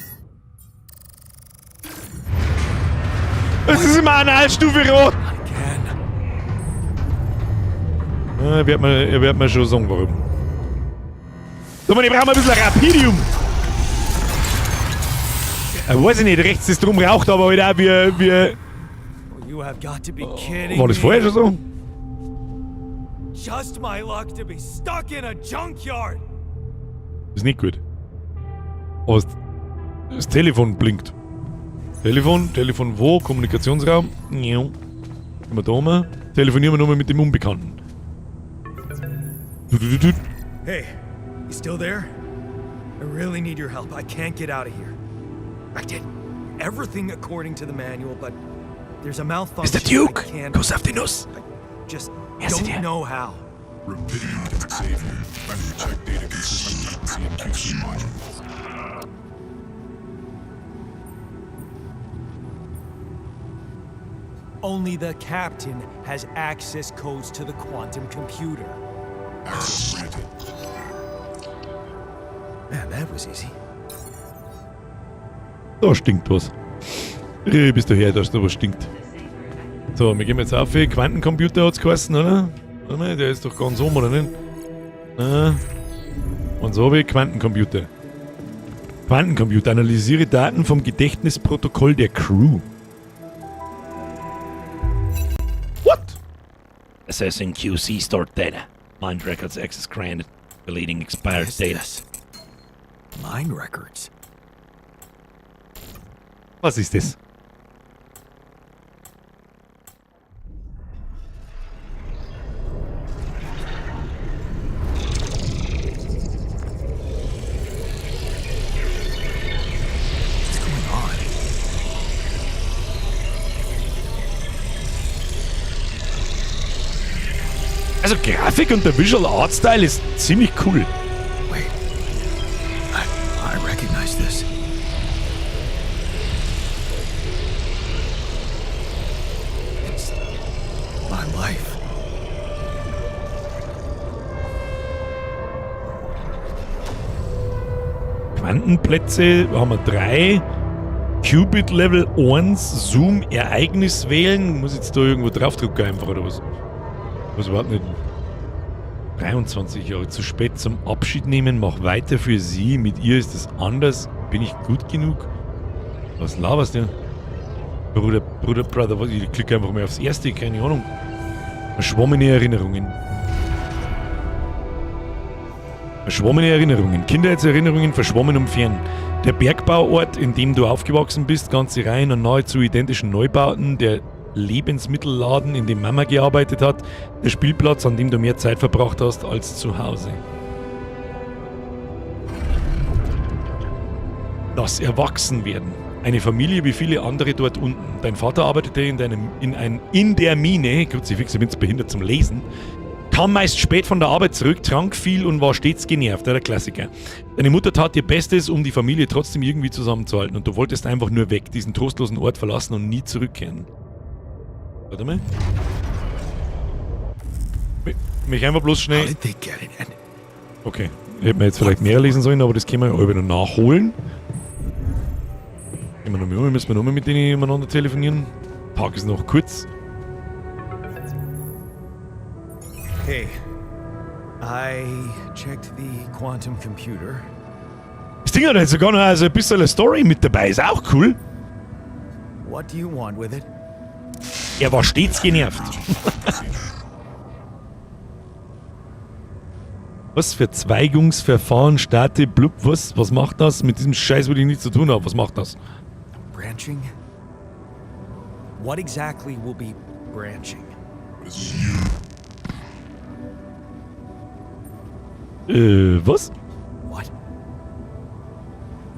Es ist immer eine Halbstufe rot! Again. Er wird mir schon sagen, warum. So, man, ich brauche mal ein bisschen Rapidium! Weiß ich nicht, rechts ist drum raucht, aber halt auch wie... You have got to be kidding War das me. vorher schon so? Just my luck to be stuck in a junkyard. Ist nicht gut. Aber das Telefon blinkt. Telefon wo? Kommunikationsraum? Ja. Gehen wir da mal. Telefonieren wir nochmal mit dem Unbekannten. Hey, you still there? I really need your help. I can't get out of here. I did everything according to the manual, but there's a malfunction. Mr. Duke! I can't. Kuss auf die Nuss! Just Yes, don't dear. know how. Rapidium can save you. I need to check data consistency and QC modules. Only the captain has access codes to the quantum computer. Access granted. Man, that was easy. Da stinkt was. Bis daher, dass da was stinkt. So, wir gehen jetzt auf. Quantencomputer hat's geheißen, oder? Warte mal, der ist doch ganz oben, oder nicht? Und so habe ich Quantencomputer. Quantencomputer. Analysiere Daten vom Gedächtnisprotokoll der Crew. What? Assessing QC stored data. Mind records access granted. Deleting expired What is data. this? Mine records. Was ist das? What's going on? Also Grafik und der Visual Art Style ist ziemlich cool. Wait. I recognize this. It's my life. Quantenplätze haben wir 3. Qubit Level 1, Zoom, Ereignis wählen. Muss ich jetzt da irgendwo draufdrücken einfach oder was? Was überhaupt nicht. 23 Jahre zu spät zum Abschied nehmen, mach weiter für sie. Mit ihr ist es anders. Bin ich gut genug? Was laberst du? Brother, was? Ich klicke einfach mal aufs erste, keine Ahnung. Verschwommene Erinnerungen. Verschwommene Erinnerungen. Kindheitserinnerungen verschwommen und fern. Der Bergbauort, in dem du aufgewachsen bist, ganze Reihen an nahezu identischen Neubauten, der Lebensmittelladen, in dem Mama gearbeitet hat, der Spielplatz, an dem du mehr Zeit verbracht hast als zu Hause. Das Erwachsenwerden. Eine Familie wie viele andere dort unten. Dein Vater arbeitete in der Mine, Kruzifix, ich bin behindert zum Lesen, kam meist spät von der Arbeit zurück, trank viel und war stets genervt, der Klassiker. Deine Mutter tat ihr Bestes, um die Familie trotzdem irgendwie zusammenzuhalten und du wolltest einfach nur weg, diesen trostlosen Ort verlassen und nie zurückkehren. Warte mal. Mich einfach bloß How schnell... did they get it? And Okay, hätten wir jetzt vielleicht mehr lesen sollen, aber das können wir ja alle noch nachholen. Gehen wir noch mal um, müssen wir noch mal mit denen miteinander telefonieren. Tag ist noch kurz. hey, I checked the quantum computer. Das Ding hat jetzt sogar noch also ein bisschen eine Story mit dabei, ist auch cool. What do you want with it? Er war stets genervt. Was für Zweigungsverfahren, Starte, blub, was macht das? Mit diesem Scheiß, wo ich nichts zu tun habe, was macht das? Branching? What exactly will be branching? Was? What?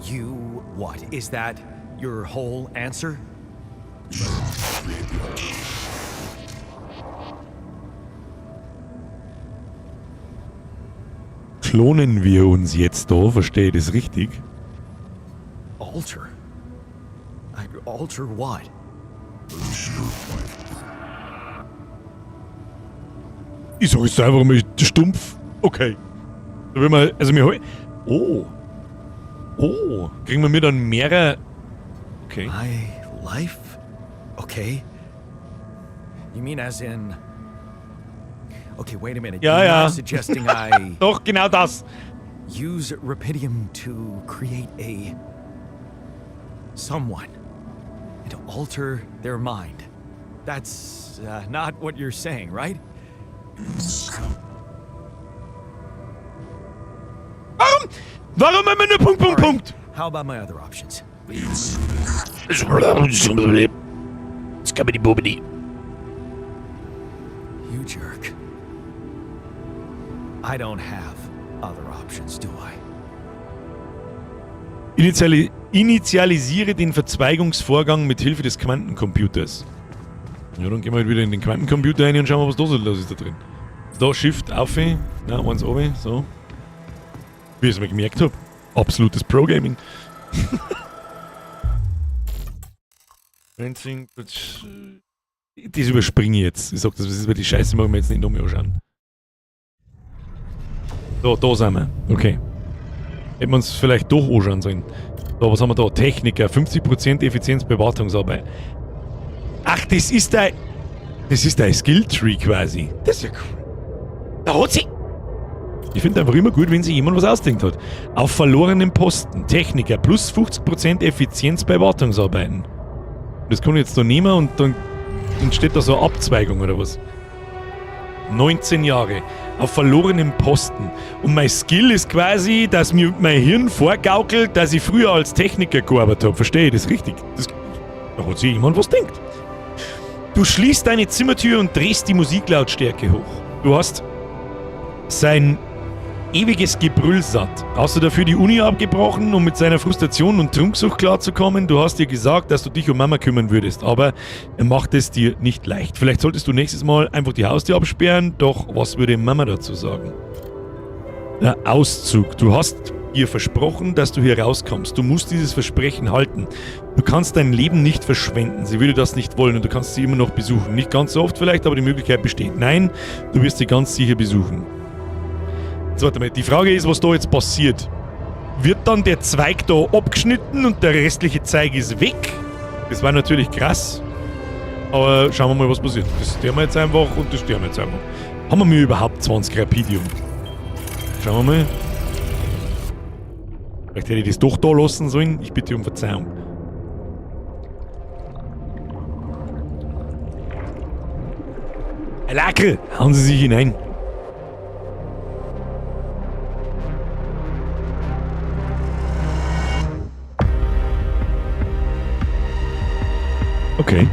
You what? Is that your whole answer? Klonen wir uns jetzt da? Verstehe ich das richtig? Alter? Alter what? Ich sag jetzt einfach mal stumpf. Okay. Da will man, also wir Oh. Oh. Kriegen wir mir dann mehrere... Okay. My life? Okay. You mean as in... Okay, wait a minute. Ja, You're ja. not suggesting I Doch, genau das. use Rapidium to create a someone and alter their mind. That's not what you're saying, right? Warum immer nur Punkt, Punkt, Punkt? How about my other options? You jerk. I don't have other options, do I? Initialisiere den Verzweigungsvorgang mit Hilfe des Quantencomputers. Ja, dann gehen wir halt wieder in den Quantencomputer rein und schauen wir, was da so los ist da drin. Da Shift auf, na, eins runter, so. Wie ich es mir gemerkt habe. Absolutes Pro-Gaming. Das überspringe ich jetzt. Ich sag, das ist, weil die Scheiße machen wir jetzt nicht noch mehr anschauen. So, da sind wir. Okay. Hätten wir uns vielleicht doch anschauen sollen. Da, was haben wir da? Techniker, 50% Effizienz bei Wartungsarbeit. Ach, das ist dein Skilltree quasi. Das ist ja cool. Da hat sie. Ich finde einfach immer gut, wenn sich jemand was ausdenkt hat. Auf verlorenen Posten, Techniker, plus 50% Effizienz bei Wartungsarbeiten. Das kann ich jetzt da nehmen und dann entsteht da so eine Abzweigung oder was. 19 Jahre. Auf verlorenen Posten. Und mein Skill ist quasi, dass mir mein Hirn vorgaukelt, dass ich früher als Techniker gearbeitet habe. Verstehe ich das richtig? Da hat sich jemand was denkt. Du schließt deine Zimmertür und drehst die Musiklautstärke hoch. Du hast sein ewiges Gebrüll satt. Hast du dafür die Uni abgebrochen, um mit seiner Frustration und Trunksucht klarzukommen? Du hast dir gesagt, dass du dich um Mama kümmern würdest, aber er macht es dir nicht leicht. Vielleicht solltest du nächstes Mal einfach die Haustür absperren, doch was würde Mama dazu sagen? Der Auszug. Du hast ihr versprochen, dass du hier rauskommst. Du musst dieses Versprechen halten. Du kannst dein Leben nicht verschwenden. Sie würde das nicht wollen und du kannst sie immer noch besuchen. Nicht ganz so oft vielleicht, aber die Möglichkeit besteht. Nein, du wirst sie ganz sicher besuchen. So, warte mal, die Frage ist, was da jetzt passiert. Wird dann der Zweig da abgeschnitten und der restliche Zweig ist weg? Das war natürlich krass. Aber schauen wir mal, was passiert. Das sterben wir jetzt einfach und das sterben wir jetzt einfach. Haben wir überhaupt 20 Rapidium? Schauen wir mal. Vielleicht hätte ich das doch da lassen sollen. Ich bitte um Verzeihung. Herr Lackel, hauen Sie sich hinein. Okay.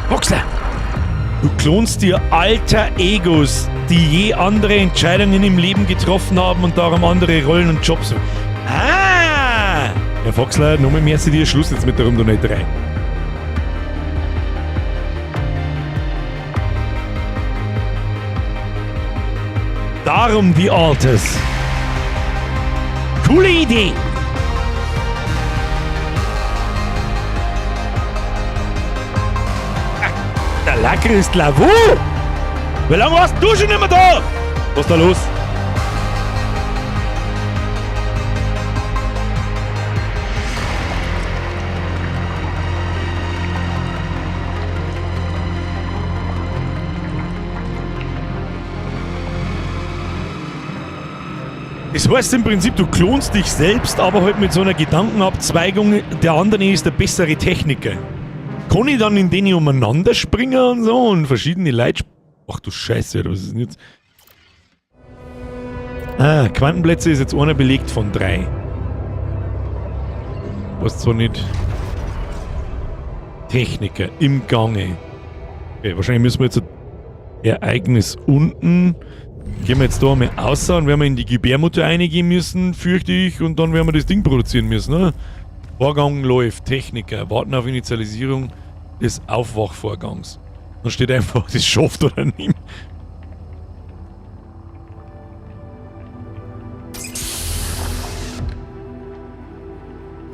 Boxer! Du klonst dir alter Egos, die je andere Entscheidungen im Leben getroffen haben und darum andere Rollen und Jobs. Ah! Herr Foxler, nochmal mehr zu dir, Schluss jetzt mit der Rundonetterei. Darum die Altes. Coole Idee. Der Lacker ist Lavu. Wie lange warst du schon immer da? Was ist da los? Das heißt im Prinzip, du klonst dich selbst, aber halt mit so einer Gedankenabzweigung, der andere ist der bessere Techniker. Kann ich dann in denen umeinander springen und so und verschiedene Leute... Ach du Scheiße, was ist denn jetzt? Ah, Quantenplätze ist jetzt einer belegt von 3. Was zwar nicht... Techniker im Gange. Okay, wahrscheinlich müssen wir jetzt ein Ereignis unten... Gehen wir jetzt da mal außer und werden wir in die Gebärmutter reingehen müssen, fürchte ich, und dann werden wir das Ding produzieren müssen, ne? Vorgang läuft, Techniker, warten auf Initialisierung des Aufwachvorgangs. Dann steht einfach, das schafft oder nicht.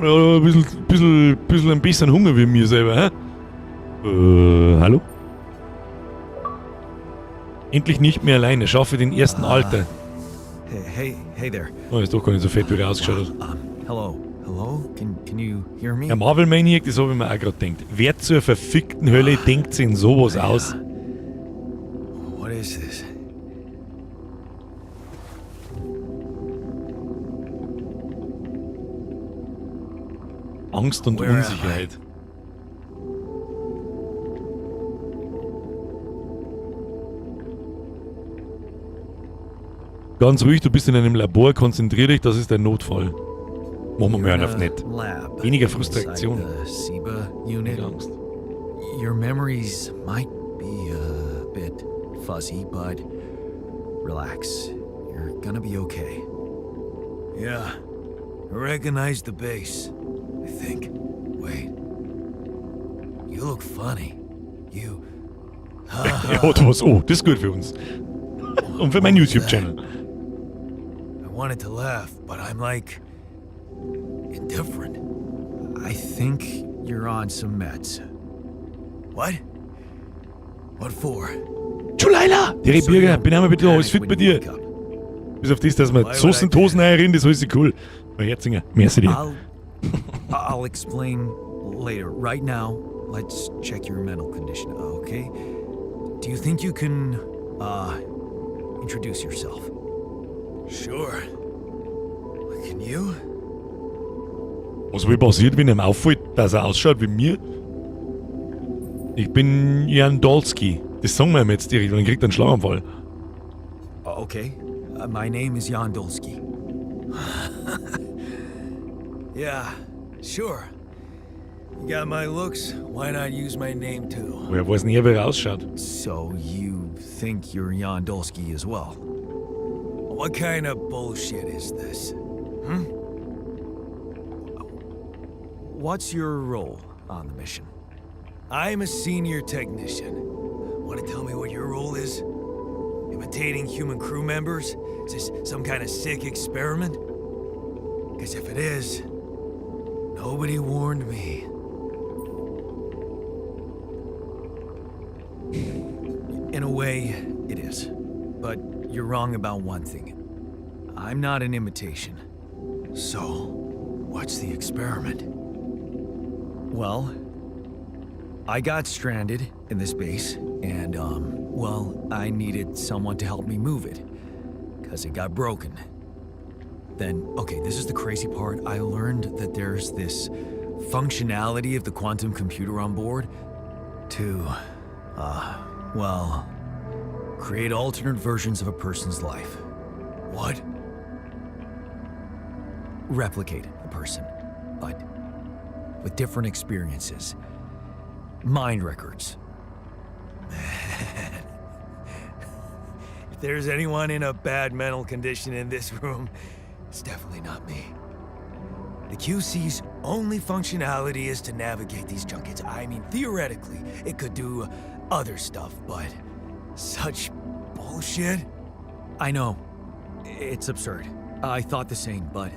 Ja, ein bisschen Hunger wie mir selber, hä? Hallo? Endlich nicht mehr alleine, schaffe den ersten Alter. Hey there. Oh, ist doch gar nicht so fett, wie er ausgeschaut hat. Hello? Hello? Can you hear me? Der Marvel Maniac, das habe ich mir auch gerade gedacht. Wer zur verfickten Hölle denkt sich in sowas aus? What is this? Angst und Where am I? Unsicherheit. Ganz ruhig, du bist in einem Labor, konzentrier dich, das ist ein Notfall. Machen wir mehr auf nett. Lab. Weniger Frustration. inside the SIBA unit. Keine Angst. Your memories might be a bit fuzzy, but relax. You're gonna be okay. Yeah, I recognize the base, I think. Wait. You look funny. You... Ja, das, oh, das ist gut für uns. Und für meinen YouTube-Channel. I wanted to laugh, but I'm like... indifferent. I think you're on some meds. What? What for? Julila! Terry Birger, bin einmal bitte da, alles fit bei dir. Bis auf das, dass wir Soßen, Tosen reden, das ist alles cool. Mein Herzinger, merci dir. I'll explain later. Right now, let's check your mental condition, okay? Do you think you can, introduce yourself? Sure. Can you? Was wohl passiert, wenn ihm auffällt, dass er ausschaut wie mir? Ich bin Jan Dolski. Das sagen wir ihm jetzt direkt, dann kriegt er einen Schlaganfall. Okay. My name is Jan Dolski. Yeah, sure. You got my looks, why not use my name too? Woher weiß nicht, wie er ausschaut? So you think you're Jan Dolski as well? What kind of bullshit is this? What's your role on the mission? I'm a senior technician. Want to tell me what your role is? Imitating human crew members? Is this some kind of sick experiment? Because if it is, nobody warned me. In a way, it is. But you're wrong about one thing. I'm not an imitation. So, what's the experiment? Well, I got stranded in this base, and, well, I needed someone to help me move it. Because it got broken. Then, okay, this is the crazy part. I learned that there's this functionality of the quantum computer on board to, well, create alternate versions of a person's life. What? Replicate a person, but with different experiences. Mind records. Man. If there's anyone in a bad mental condition in this room, it's definitely not me. The QC's only functionality is to navigate these junkets. I mean, theoretically, it could do other stuff, but such bullshit? I know. It's absurd. I thought the same, but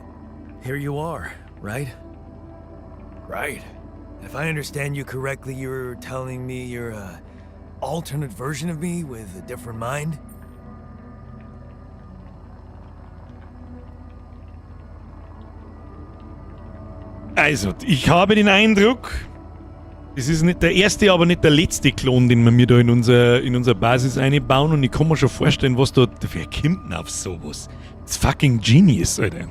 here you are, right? Right. If I understand you correctly, you're telling me you're a alternate version of me with a different mind? Also, ich habe den Eindruck, es ist nicht der erste, aber nicht der letzte Klon, den wir mir da in unser Basis einbauen, und ich kann mir schon vorstellen, was da, wer kommt denn auf sowas? Das ist fucking Genius, Alter.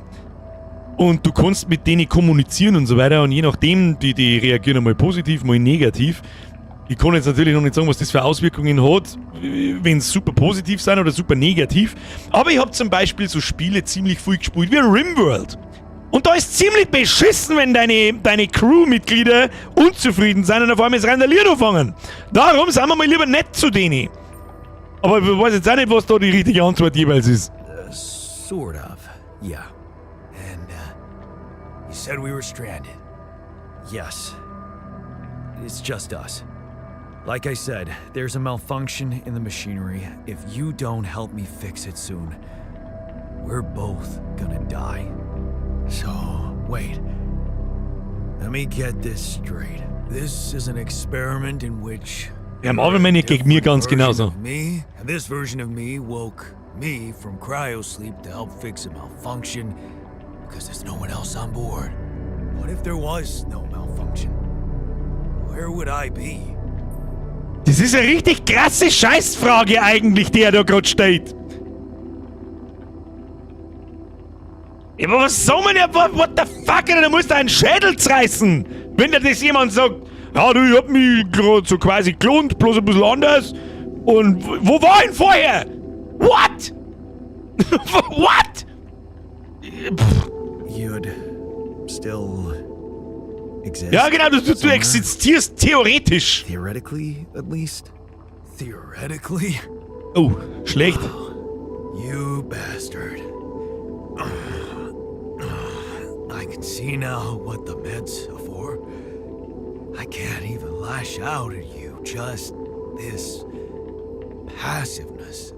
Und du kannst mit denen kommunizieren und so weiter, und je nachdem, die reagieren mal positiv, mal negativ. Ich kann jetzt natürlich noch nicht sagen, was das für Auswirkungen hat, wenn es super positiv sein oder super negativ. Aber ich habe zum Beispiel so Spiele ziemlich viel gespielt wie RimWorld. Und da ist ziemlich beschissen, wenn deine Crewmitglieder unzufrieden sind und auf einmal das Randalieren anfangen. Darum sind wir mal lieber nett zu denen. Aber ich weiß jetzt auch nicht, was da die richtige Antwort jeweils ist. Sort of, yeah. And, you said we were stranded. Yes. It's just us. Like I said, there's a malfunction in the machinery. If you don't help me fix it soon, we're both gonna die. So, wait. Let me get this straight. This is an experiment in which... Ja, Marvel Maniac gegen mir ganz genauso. Me, and this version of me woke me from cryosleep to help fix a malfunction because there's no one else on board. What if there was no malfunction? Where would I be? Das ist eine richtig krasse Scheißfrage eigentlich, die er da gerade stellt. Ja, aber was soll man ja, what the fuck, da muss da einen Schädel zerreißen, wenn da das jemand sagt, ja du, ich hab mich gerade so quasi geklont, bloß ein bisschen anders. Und wo war ich vorher? What? What? You'd still exist? Ja genau, du existierst theoretisch. Theoretically, at least? Theoretically? Oh, schlecht. You bastard. I can see now what the meds are for. I can't even lash out at you, just this passiveness.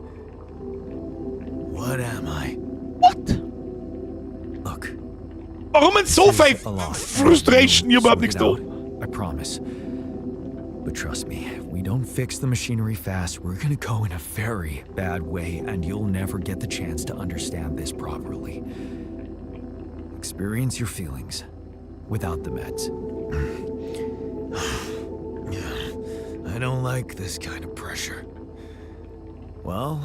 What am I? What? Look. Warum denn so viel it's a lot. Frustration? Hier überhaupt nichts da. Sort it out, I promise. But trust me, if we don't fix the machinery fast, we're gonna go in a very bad way, and you'll never get the chance to understand this properly. Experience your feelings without the meds. I don't like this kind of pressure. Well,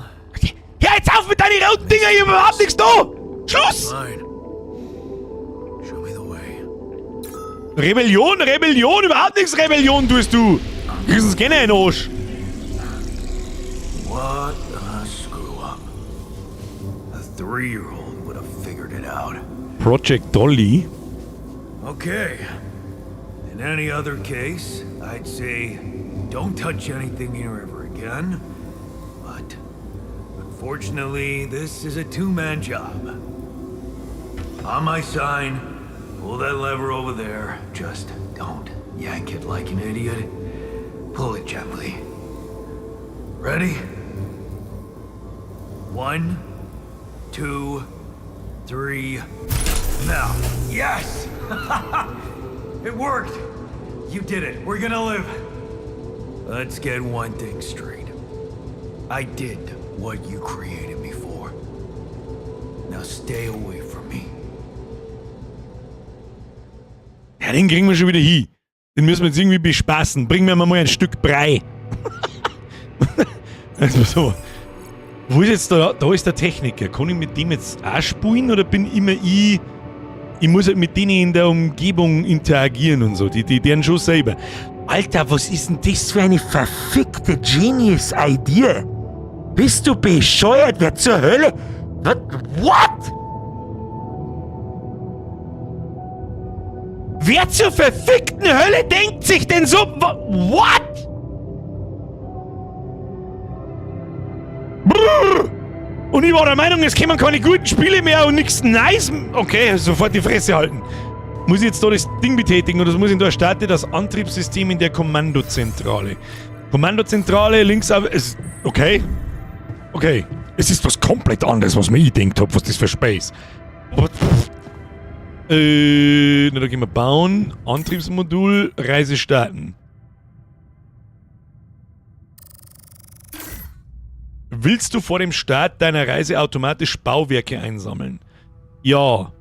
Hör jetzt auf mit deinen roten Dinger, hier überhaupt nichts da! Schluss! fine. Show me the way. Rebellion, überhaupt nichts Rebellion tust du! Höchstens gerne einen Arsch. What a screw up. A 3-year-old would have figured it out. Project Dolly? Okay. In any other case, I'd say don't touch anything here ever again. But unfortunately, this is a two-man job. On my sign, pull that lever over there. Just don't yank it like an idiot. Pull it gently. Ready? 1, 2, 3. Now. Yes! It worked! You did it. We're gonna live. Let's get one thing straight. I did what you created me for. Now stay away from me. Ja, den kriegen wir schon wieder hin. Den müssen wir jetzt irgendwie bespaßen. Bringen wir mal ein Stück Brei. Also so. Wo ist jetzt da? Da ist der Techniker. Kann ich mit dem jetzt auch spielen oder bin immer ich... Ich muss halt mit denen in der Umgebung interagieren und so. Die deren schon selber. Alter, was ist denn das für eine verfickte Genius-Idee? Bist du bescheuert? Wer zur Hölle? What? Wer zur verfickten Hölle denkt sich denn so... What? Brrr. Und ich war der Meinung, es kämen keine guten Spiele mehr und nichts Nice. Okay, sofort die Fresse halten. Muss ich jetzt da das Ding betätigen oder muss ich da starten das Antriebssystem in der Kommandozentrale? Kommandozentrale, links auf... Okay. Okay. Es ist was komplett anderes, was mir ich gedacht habe, was das für Space. Aber... da gehen wir bauen. Antriebsmodul, Reise starten. Willst du vor dem Start deiner Reise automatisch Bauwerke einsammeln? Ja.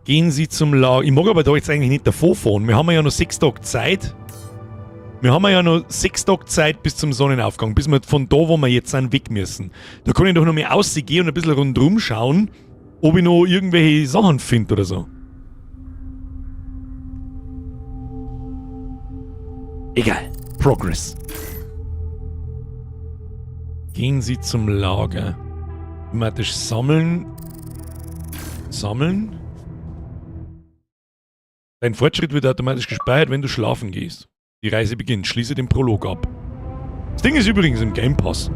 Gehen Sie zum Lager. Ich mag aber da jetzt eigentlich nicht davor fahren. Wir haben ja noch 6 Tage Zeit. Wir haben ja noch 6 Tage Zeit bis zum Sonnenaufgang. Bis wir von da, wo wir jetzt sind, weg müssen. Da kann ich doch noch mal rausgehen und ein bisschen rundherum schauen, ob ich noch irgendwelche Sachen finde oder so. Egal. Progress. Gehen Sie zum Lager. Automatisch sammeln. Sammeln. Dein Fortschritt wird automatisch gespeichert, wenn du schlafen gehst. Die Reise beginnt. Schließe den Prolog ab. Das Ding ist übrigens im Game Pass.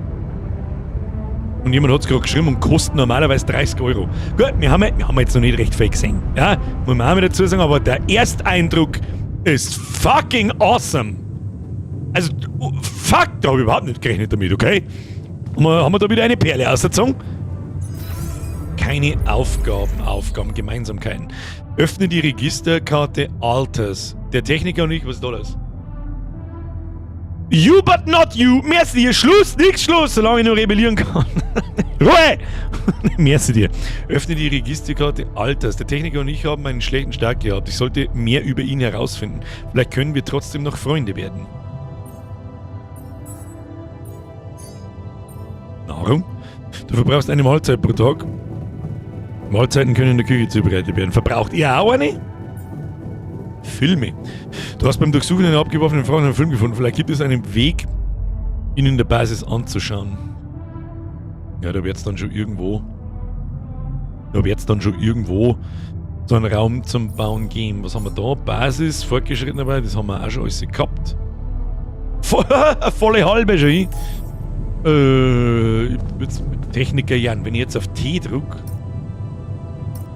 Und jemand hat es gerade geschrieben und kostet normalerweise 30 €. Gut, wir haben jetzt noch nicht recht viel gesehen. Ja, muss man auch mal dazu sagen, aber der Ersteindruck ist fucking awesome. Also, fuck, da habe ich überhaupt nicht gerechnet damit, okay? Haben wir da wieder eine Perle ausgezogen? Keine Aufgaben, Gemeinsamkeiten. Öffne die Registerkarte Alters. Der Techniker und ich, was ist da das? You but not you. Merci, Schluss, nix Schluss, solange ich nur rebellieren kann. Ruhe! Merci dir. Öffne die Registerkarte Alters. Der Techniker und ich haben einen schlechten Start gehabt. Ich sollte mehr über ihn herausfinden. Vielleicht können wir trotzdem noch Freunde werden. Nahrung? Du verbrauchst eine Mahlzeit pro Tag. Mahlzeiten können in der Küche zubereitet werden. Verbraucht ihr auch eine? Filme. Du hast beim Durchsuchen einer abgeworfenen Frau einen Film gefunden. Vielleicht gibt es einen Weg, ihn in der Basis anzuschauen. Ja, da wird es dann schon irgendwo. So einen Raum zum Bauen geben. Was haben wir da? Basis, fortgeschrittener dabei, das haben wir auch schon alles gehabt. Volle halbe schon. Techniker Jan, wenn ich jetzt auf T drücke.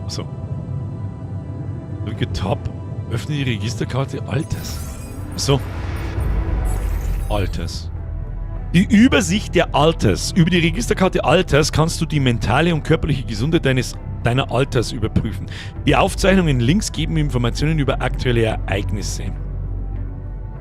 So. Drücke Tab. Öffne die Registerkarte Alters. So. Alters. Die Übersicht der Alters. Über die Registerkarte Alters kannst du die mentale und körperliche Gesundheit deiner Alters überprüfen. Die Aufzeichnungen links geben Informationen über aktuelle Ereignisse.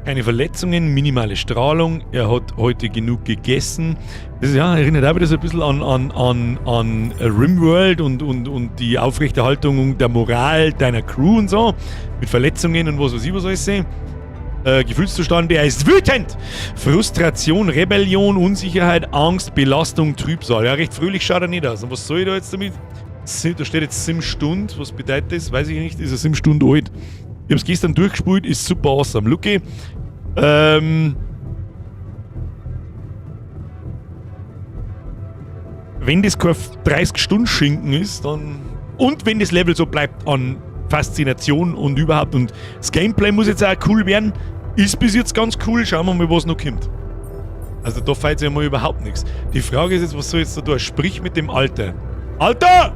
Keine Verletzungen, minimale Strahlung, er hat heute genug gegessen. Das erinnert auch wieder so ein bisschen an Rimworld und die Aufrechterhaltung der Moral deiner Crew und so. Mit Verletzungen und was weiß ich, was alles sehen. Gefühlszustand, er ist wütend. Frustration, Rebellion, Unsicherheit, Angst, Belastung, Trübsal. Ja, recht fröhlich schaut er nicht aus. Und was soll ich da jetzt damit? Da steht jetzt Sim-Stund. Was bedeutet das? Weiß ich nicht. Ist eine Sim-Stund alt. Ich habe es gestern durchgespielt, ist super awesome. Lucky. Wenn das kein 30-Stunden-Schinken ist, dann. Und wenn das Level so bleibt an Faszination und überhaupt. Und das Gameplay muss jetzt auch cool werden. Ist bis jetzt ganz cool. Schauen wir mal, was noch kommt. Also da fällt sich ja mal überhaupt nichts. Die Frage ist jetzt, was soll jetzt da tun? Sprich mit dem Alter. Alter!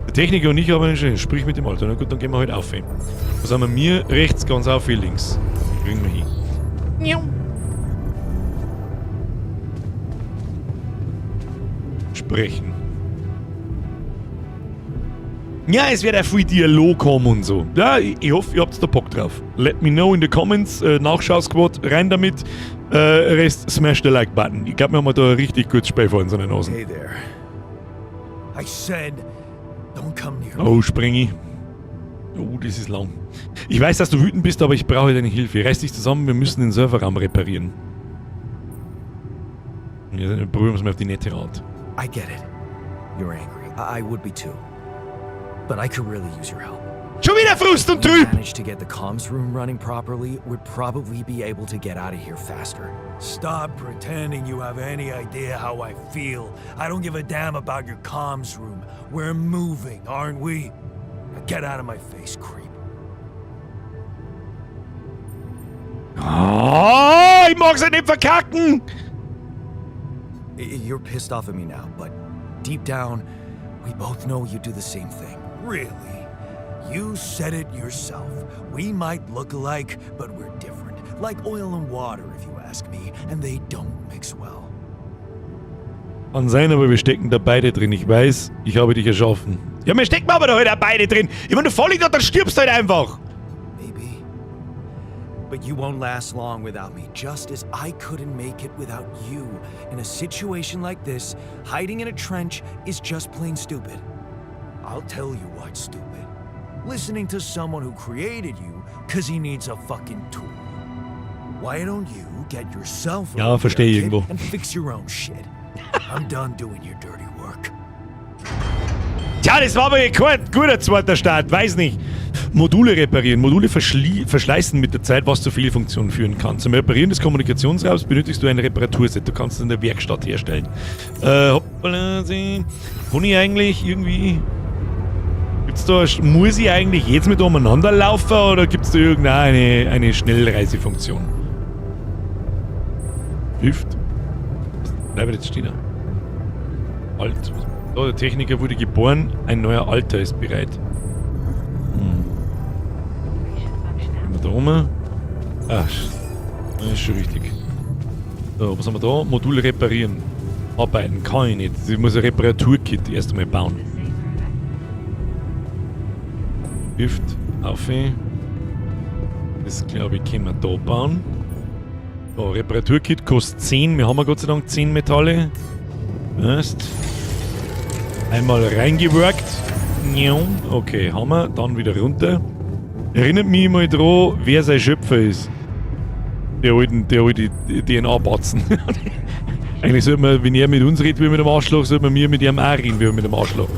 Der Techniker und ich haben einen Schritt. Sprich mit dem Alter. Na gut, dann gehen wir halt auf. Was haben wir? Mir rechts, ganz auf, viel links. Kriegen wir hin. Sprechen. Ja, es wird auch viel Dialog kommen und so. Ja, ich hoffe, ihr habt da Bock drauf. Let me know in the comments. Nachschau-Squad, rein damit. Rest smash the Like-Button. Ich glaube, wir haben da ein richtig gutes Spiel vor unseren Nasen. Hey there. I said, don't come near me. Oh, Sprengi. Oh, das ist lang. Ich weiß, dass du wütend bist, aber ich brauche deine Hilfe. Reiß dich zusammen, wir müssen den Serverraum reparieren. Ja, dann probieren wir es mal auf die nette Art. I get it. You're angry. I would be too. But I could really use your help. Schon wieder Frust und If we Trüb! managed to get the comms room running properly, we'd probably be able to get out of here faster. Stop pretending you have any idea how I feel. I don't give a damn about your comms room. We're moving, aren't we? Now get out of my face, creep. Oh, ich mag's ja nicht verkacken! You're pissed off at me now, but deep down, we both know you do the same thing. Really? You said it yourself. We might look alike, but we're different. Like oil and water, if you ask me, and they don't mix well. Kann sein, aber wir stecken da beide drin. Ich weiß, ich habe dich erschaffen. Ja, wir stecken aber da heute beide drin. Ich meine, du Vollidiot, dann stirbst du halt einfach. Maybe. But you won't last long without me, just as I couldn't make it without you. In a situation like this, hiding in a trench is just plain stupid. I'll tell you what's stupid. Listening to someone who created you because he needs a fucking tool. Why don't you get yourself a Ja, verstehe ich kit irgendwo. and fix your own shit? I'm done doing your dirty work. Tja, das war aber kein guter zweiter Start. Weiß nicht. Module reparieren. Module verschleißen mit der Zeit, was zu Fehlfunktionen führen kann. Zum Reparieren des Kommunikationsraums benötigst du ein Reparaturset. Du kannst es in der Werkstatt herstellen. Hoppala, kann ich eigentlich irgendwie... Gibt's da... Muss ich eigentlich jetzt mit umeinander laufen oder gibt's da irgendeine Schnellreisefunktion? Hilft. Bleib jetzt stehen. Alt. Oh, der Techniker wurde geboren. Ein neuer Alter ist bereit. Gehen wir da rum. Ah, das ist schon richtig. So, was haben wir da? Modul reparieren. Arbeiten kann ich nicht. Ich muss ein Reparaturkit erst einmal bauen. Hilft. Auf. Das glaube ich können wir da bauen. So, Reparaturkit kostet 10. Wir haben ja Gott sei Dank 10 Metalle. Erst. Einmal reingeworkt. Okay, haben wir. Dann wieder runter. Erinnert mich mal dran, wer sein Schöpfer ist. Der alte DNA-Batzen. Eigentlich sollte man, wenn er mit uns redet wie mit dem Arschloch, sollte man mir mit ihm auch reden wie mit dem Arschloch.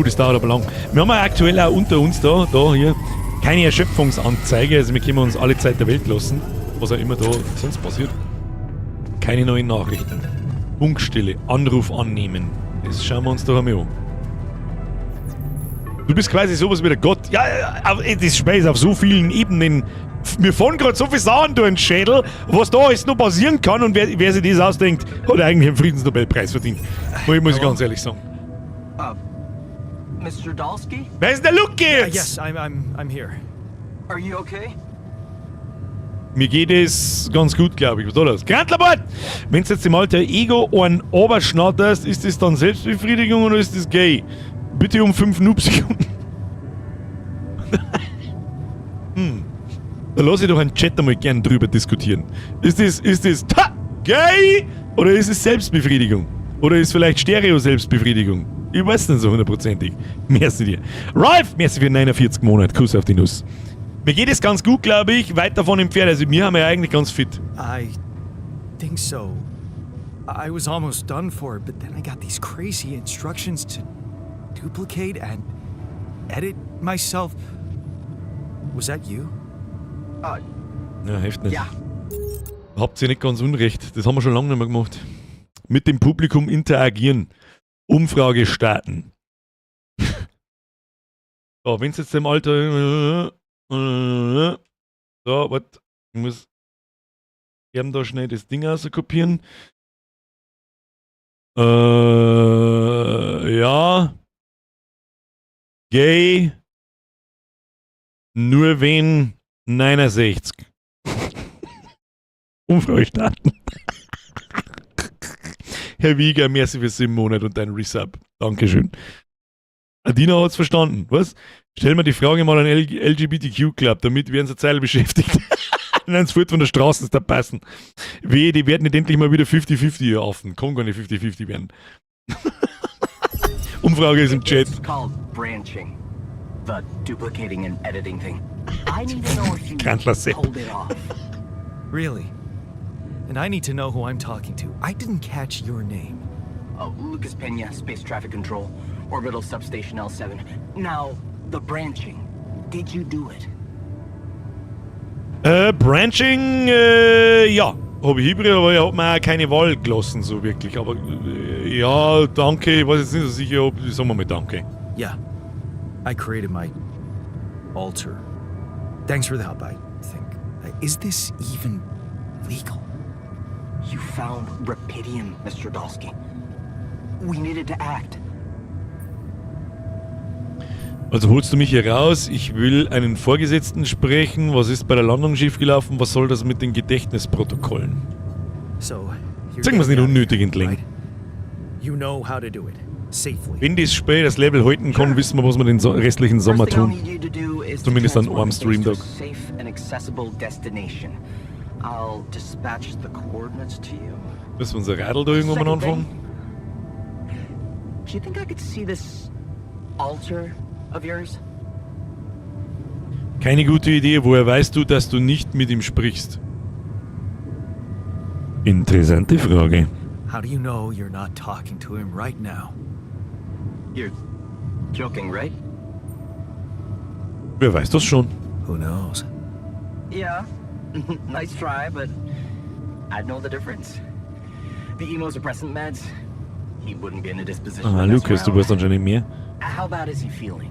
Das dauert aber lang. Wir haben ja aktuell auch unter uns da hier, keine Erschöpfungsanzeige, also wir können uns alle Zeit der Welt lassen, was auch immer da sonst passiert. Keine neuen Nachrichten. Funkstille, Anruf annehmen. Das schauen wir uns doch einmal an. Du bist quasi sowas wie der Gott. Ja, das Spiel ist auf so vielen Ebenen. Mir fahren gerade so viele Sachen durch den Schädel, was da alles noch passieren kann und wer sich das ausdenkt, hat eigentlich einen Friedensnobelpreis verdient. Muss ich ganz ehrlich sagen. Mr. Dalsky? Wer ist der Luke jetzt? Yes, I'm here. Are you okay? Mir geht es ganz gut, glaube ich. Was soll das? Grantlabort! Wenn du jetzt dem alter Ego einen oberschnatterst, ist das dann Selbstbefriedigung oder ist das gay? Bitte um 5 Noob-Sekunden. Da lasse ich doch einen Chat einmal gern drüber diskutieren. Ist das gay? Oder ist es Selbstbefriedigung? Oder ist es vielleicht Stereo-Selbstbefriedigung? Ich weiß nicht so hundertprozentig. Merci dir. Ralph, merci für den 49 Monat. Kuss auf die Nuss. Mir geht es ganz gut, glaube ich. Weit davon entfernt. Also wir haben ja eigentlich ganz fit. I think so. I was almost done for it, but then I got these crazy instructions to duplicate and edit myself. Was that you? Ja, hilft nicht. Ja. Habt ihr nicht ganz unrecht. Das haben wir schon lange nicht mehr gemacht. Mit dem Publikum interagieren. Umfrage starten. So, wenn es jetzt dem Alter... So, warte. Ich muss eben da schnell das Ding auskopieren. Ja. Gay. Nur wen 69. Umfrage starten. Herr Wieger, merci für 7 Monate und dein Resub. Dankeschön. Adina hat's verstanden. Was? Stell mir die Frage mal an LGBTQ Club, damit werden sie eine Zeit beschäftigt. Nein, es wird von der Straße da passen. Wehe, die werden nicht endlich mal wieder 50-50 offen. Kann gar nicht 50-50 werden. Umfrage ist im Chat. It's called branching. The duplicating and editing thing. I need to know if you Grantler Sepp. pulled it off. Really? And I need to know who I'm talking to. I didn't catch your name. Lucas Pena, Space Traffic Control, Orbital Substation L7. Now, the branching. Did you do it? Branching, ja. Habe ich übrig, aber ich habe mir auch keine Wahl gelassen, so wirklich. Aber ja, danke. Ich weiß jetzt nicht so sicher, ob. Sagen wir mal danke. Yeah. I created my altar. Thanks for the help, I think. Is this even legal? You found Rapidium, Mr. Dalsky. We needed to act. Also holst du mich hier raus, ich will einen Vorgesetzten sprechen, was ist bei der Landung schiefgelaufen, was soll das mit den Gedächtnisprotokollen? So, you're Sagen wir es nicht getting unnötig out, entlängen. right? You know how to do it. Safely. Wenn das Spiel das Level halten kann, wissen wir, was wir den restlichen Sommer First thing I'll tun. need you to do is Zumindest to an transport Arm the Stream base Dog. to a safe and accessible destination. I'll dispatch the coordinates to you. Müssen wir unser Radl da irgendwann mal Second anfangen? thing, do you think I could see this altar of yours? Keine gute Idee, woher weißt du, dass du nicht mit ihm sprichst? Interessante Frage. How do you know you're not talking to him right now? You're joking, right? Wer weiß das schon? Who knows? Yeah. Nice try, but I'd know the difference. The immunosuppressant meds, he wouldn't be in a disposition Ah, to mess Lukas, du around. weißt anscheinend mehr. How bad is he feeling?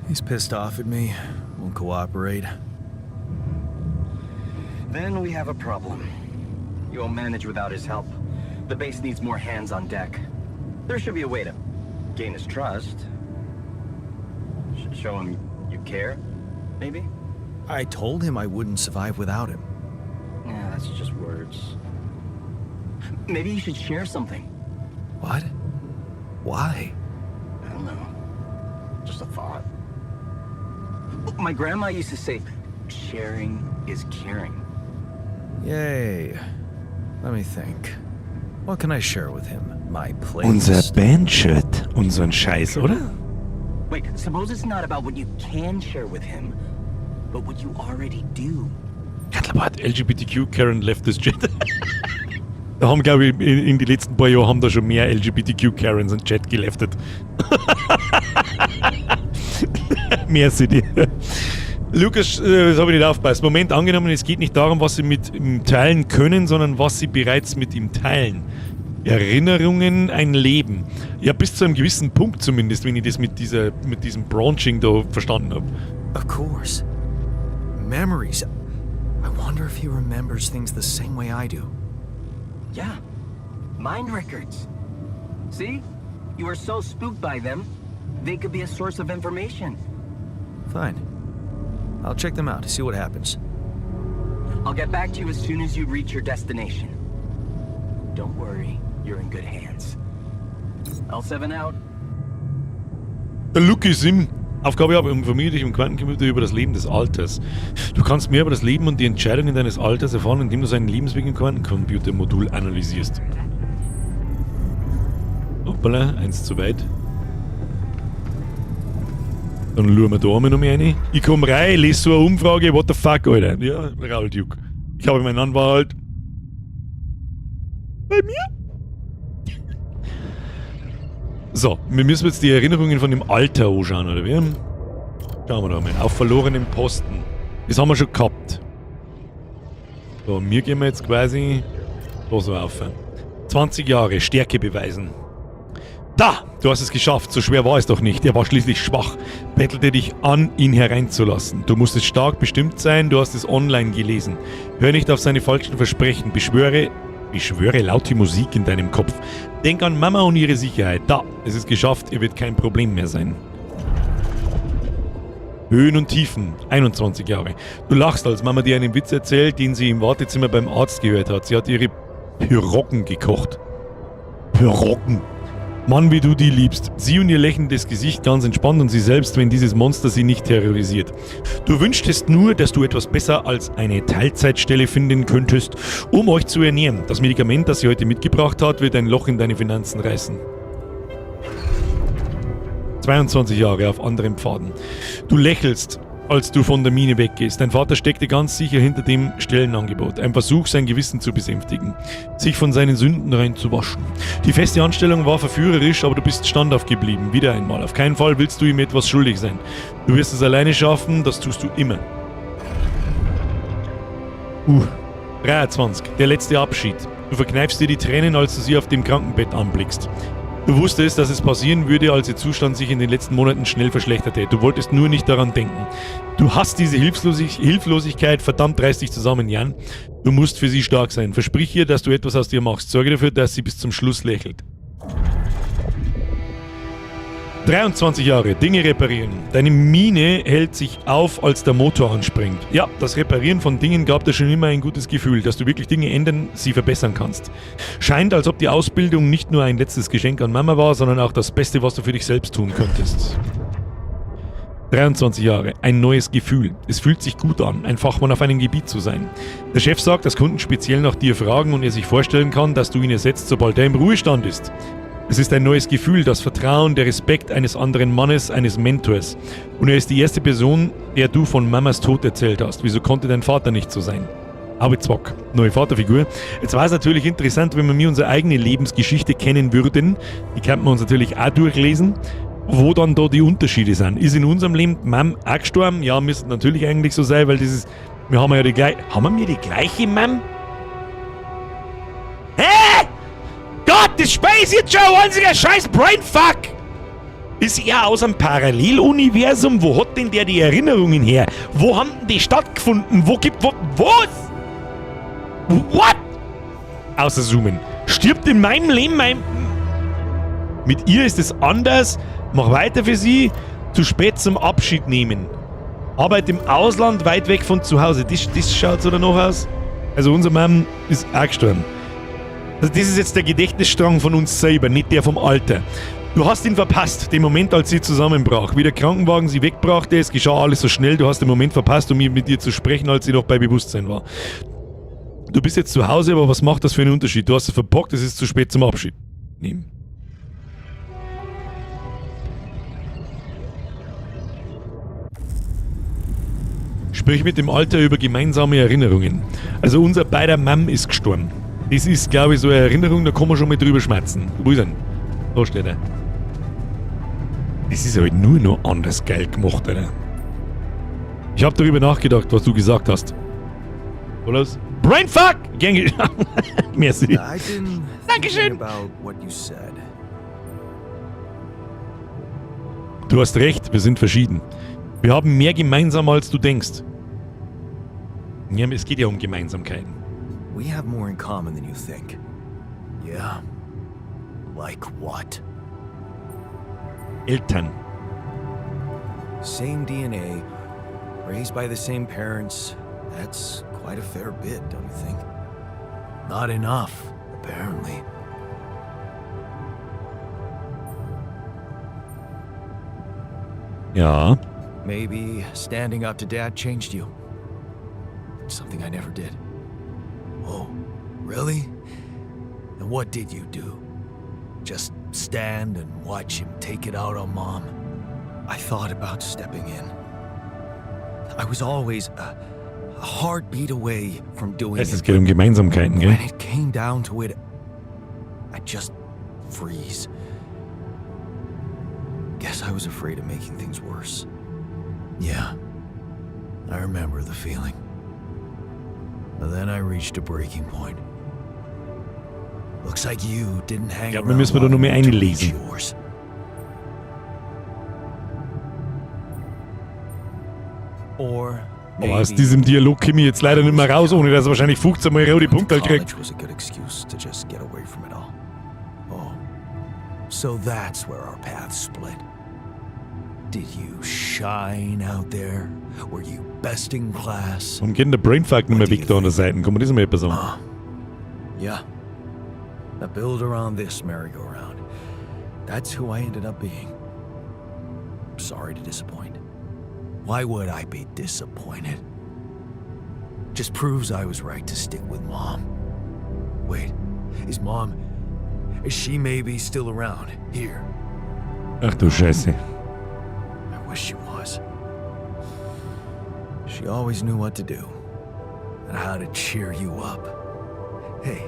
He's pissed off at me. Won't cooperate. Then we have a problem. You won't manage without his help. The base needs more hands on deck. There should be a way to gain his trust. Show him you care, maybe? I told him I wouldn't survive without him. Yeah, that's just words. Maybe you should share something. What? Why? I don't know. Just a thought. My grandma used to say, sharing is caring. Yay. Let me think. What can I share with him? My Unser playlist? Bandshirt. Und so ein Scheiß, oder? Wait, suppose it's not about what you can share with him, but what you already do. Ich glaube, hat LGBTQ Karen left this Chat. Da haben, glaube ich, in den letzten paar Jahren haben da schon mehr LGBTQ Karens in den Chat geleftet. Merci dir. Lukas, das habe ich nicht aufgepasst. Moment, angenommen, es geht nicht darum, was sie mit ihm teilen können, sondern was sie bereits mit ihm teilen. Erinnerungen, ein Leben. Ja, bis zu einem gewissen Punkt zumindest, wenn ich das mit diesem Branching da verstanden habe. Of course. Memories. I wonder if he remembers things the same way I do. Yeah, mind records. See? You are so spooked by them, they could be a source of information. Fine. I'll check them out, see what happens. I'll get back to you as soon as you reach your destination. Don't worry, you're in good hands. L7 out. Der Lucky Sim. Aufgabe habe, informiere dich im Quantencomputer über das Leben des Alters. Du kannst mehr über das Leben und die Entscheidungen deines Alters erfahren, indem du seinen Lebensweg im Quantencomputer-Modul analysierst. Hoppala, eins zu weit. Dann schauen wir da einmal noch mal rein. Ich komme rein, lese so eine Umfrage, what the fuck, Alter. Ja, Raul Duke. Ich habe meinen Anwalt. Bei mir? So, wir müssen jetzt die Erinnerungen von dem Alter anschauen, oder wie? Schauen wir da mal. Auf verlorenem Posten. Das haben wir schon gehabt. So, wir gehen jetzt quasi da so auf. 20 Jahre, Stärke beweisen. Da! Du hast es geschafft, so schwer war es doch nicht. Er war schließlich schwach, bettelte dich an, ihn hereinzulassen. Du musstest stark bestimmt sein, du hast es online gelesen. Hör nicht auf seine falschen Versprechen, beschwöre laute Musik in deinem Kopf. Denk an Mama und ihre Sicherheit. Da, es ist geschafft, er wird kein Problem mehr sein. Höhen und Tiefen, 21 Jahre. Du lachst, als Mama dir einen Witz erzählt, den sie im Wartezimmer beim Arzt gehört hat. Sie hat ihre Pyrocken gekocht. Pyrocken. Mann, wie du die liebst. Sie und ihr lächelndes Gesicht ganz entspannt und sie selbst, wenn dieses Monster sie nicht terrorisiert. Du wünschtest nur, dass du etwas besser als eine Teilzeitstelle finden könntest, um euch zu ernähren. Das Medikament, das sie heute mitgebracht hat, wird ein Loch in deine Finanzen reißen. 22 Jahre auf anderen Pfaden. Du lächelst, als du von der Mine weggehst. Dein Vater steckte ganz sicher hinter dem Stellenangebot. Ein Versuch, sein Gewissen zu besänftigen. Sich von seinen Sünden reinzuwaschen. Die feste Anstellung war verführerisch, aber du bist standhaft geblieben. Wieder einmal. Auf keinen Fall willst du ihm etwas schuldig sein. Du wirst es alleine schaffen, das tust du immer. 23. Der letzte Abschied. Du verkneifst dir die Tränen, als du sie auf dem Krankenbett anblickst. Du wusstest, dass es passieren würde, als ihr Zustand sich in den letzten Monaten schnell verschlechterte. Du wolltest nur nicht daran denken. Du hast diese Hilflosigkeit, verdammt, reiß dich zusammen, Jan. Du musst für sie stark sein. Versprich ihr, dass du etwas aus dir machst. Sorge dafür, dass sie bis zum Schluss lächelt. 23 Jahre, Dinge reparieren. Deine Mine hält sich auf, als der Motor anspringt. Ja, das Reparieren von Dingen gab dir schon immer ein gutes Gefühl, dass du wirklich Dinge ändern, sie verbessern kannst. Scheint, als ob die Ausbildung nicht nur ein letztes Geschenk an Mama war, sondern auch das Beste, was du für dich selbst tun könntest. 23 Jahre, ein neues Gefühl. Es fühlt sich gut an, ein Fachmann auf einem Gebiet zu sein. Der Chef sagt, dass Kunden speziell nach dir fragen und er sich vorstellen kann, dass du ihn ersetzt, sobald er im Ruhestand ist. Es ist ein neues Gefühl, das Vertrauen, der Respekt eines anderen Mannes, eines Mentors. Und er ist die erste Person, der du von Mamas Tod erzählt hast. Wieso konnte dein Vater nicht so sein? Aber Zwock, neue Vaterfigur. Jetzt war es natürlich interessant, wenn wir unsere eigene Lebensgeschichte kennen würden. Die könnten wir uns natürlich auch durchlesen, wo dann da die Unterschiede sind. Ist in unserem Leben Mam auch gestorben? Ja, müsste natürlich eigentlich so sein, weil das ist, wir haben ja die gleiche, haben wir die gleiche Mam? Hä? Gott, das Space jetzt schon ein einziger scheiß Brainfuck! Ist er aus einem Paralleluniversum? Wo hat denn der die Erinnerungen her? Wo haben denn die stattgefunden? Was? What? Außer Zoomen. Stirbt in meinem Leben Mit ihr ist es anders. Mach weiter für sie. Zu spät zum Abschied nehmen. Arbeit im Ausland, weit weg von zu Hause. Das schaut so danach aus. Also unser Mann ist auch gestorben. Also das ist jetzt der Gedächtnisstrang von uns selber, nicht der vom Alter. Du hast ihn verpasst, den Moment, als sie zusammenbrach. Wie der Krankenwagen sie wegbrachte, es geschah alles so schnell, du hast den Moment verpasst, um mit ihr zu sprechen, als sie noch bei Bewusstsein war. Du bist jetzt zu Hause, aber was macht das für einen Unterschied? Du hast es verbockt, es ist zu spät zum Abschied nehmen. Sprich mit dem Alter über gemeinsame Erinnerungen. Also unser beider Mam ist gestorben. Das ist, glaube ich, so eine Erinnerung, da kann man schon mal drüber schmerzen. Wo ist er? Da steht er. Das ist halt nur noch anders geil gemacht, Alter. Ich habe darüber nachgedacht, was du gesagt hast. Oder was? Brainfuck! Gern Merci. I've been Dankeschön. thinking about what you said. Du hast recht, wir sind verschieden. Wir haben mehr gemeinsam, als du denkst. Ja, es geht ja um Gemeinsamkeiten. We have more in common than you think. Yeah. Like what? Eltern. Same DNA, raised by the same parents. That's quite a fair bit, don't you think? Not enough, apparently. Ja. Maybe standing up to Dad changed you. Something I never did. Oh, really? And what did you do? Just stand and watch him take it out on Mom? I thought about stepping in. I was always a heartbeat away from doing Es it. geht um Gemeinsamkeiten, gell? When it came down to it, I'd just freeze. Guess I was afraid of making things worse. Yeah, I remember the feeling. But then I reached a breaking point. Looks like you didn't hang Ja, around wir müssen da long noch mehr enough to reach einlesen. yours. Or Aber aus diesem Dialog komme ich jetzt leider nicht mehr raus, ohne dass er wahrscheinlich 15 Mal rote Punkte kriegt. college was a good excuse to just get away from it all. Oh, so that's where our paths split. Did you shine out there? Were you best in class? Warum geht denn der Brainfuck nicht mehr weg da an der Seite? Kann man das mal etwas sagen? Yeah. I build around this merry-go-round. That's who I ended up being. Sorry to disappoint. Why would I be disappointed? Just proves I was right to stick with Mom. Wait, is she maybe still around here? Ach du Scheiße. I wish she was. She always knew what to do and how to cheer you up. Hey,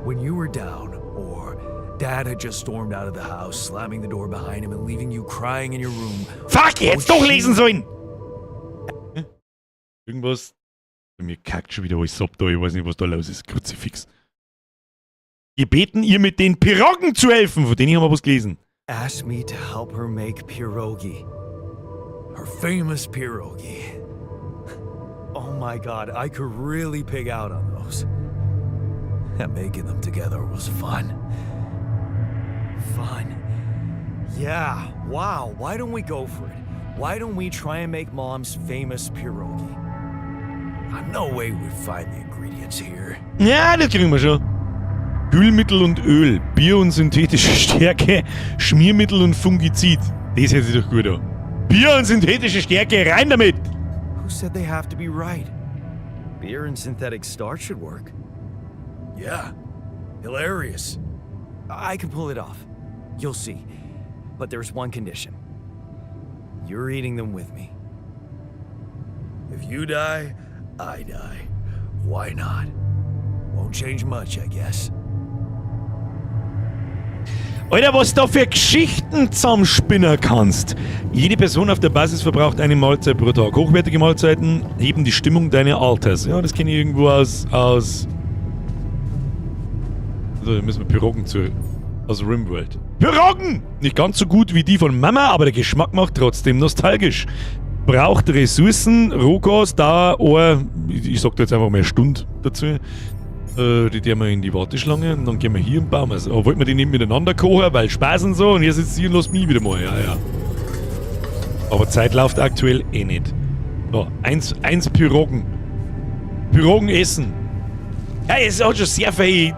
when you were down or Dad had just stormed out of the house, slamming the door behind him and leaving you crying in your room. Fuck, jetzt doch lesen sollen! Irgendwas. Bei mir kackt schon wieder alles ab da. Ich weiß nicht, was da los ist. Kruzifix. Gebeten, ihr mit den Piroggen zu helfen. Von denen haben wir was gelesen. Asked me to help her make pierogi. Her famous pierogi. Oh my god, I could really pig out on those. And making them together was fun. Fun. Yeah, wow, why don't we go for it? Why don't we try and make Mom's famous pierogi? No way we'd find the ingredients here. Ja, das kriegen wir schon. Kühlmittel und Öl, Bier und synthetische Stärke, Schmiermittel und Fungizid. Das hört sich doch gut an. Bier und synthetische Stärke, rein damit! Who said they have to be right? Beer and synthetic starch should work. Yeah, hilarious. I can pull it off. You'll see. But there's one condition. You're eating them with me. If you die, I die. Why not? Won't change much, I guess. Alter, was da für Geschichten zusammenspinnen kannst. Jede Person auf der Basis verbraucht eine Mahlzeit pro Tag. Hochwertige Mahlzeiten heben die Stimmung deines Alters. Ja, das kenne ich irgendwo aus... Also, da müssen wir Piroggen aus Rimworld. Piroggen! Nicht ganz so gut wie die von Mama, aber der Geschmack macht trotzdem nostalgisch. Braucht Ressourcen, Rohgas, Dauer, ich sag da jetzt einfach mal eine Stunde dazu. Die tun wir in die Warteschlange und dann gehen wir hier im Baum. Also, wollten wir die nicht miteinander kochen, weil Spaß und so, und hier sitzt hier und lasst mich wieder mal, ja. Aber Zeit läuft aktuell eh nicht. So, eins Piroggen. Piroggen essen. Ja, es hat schon sehr viele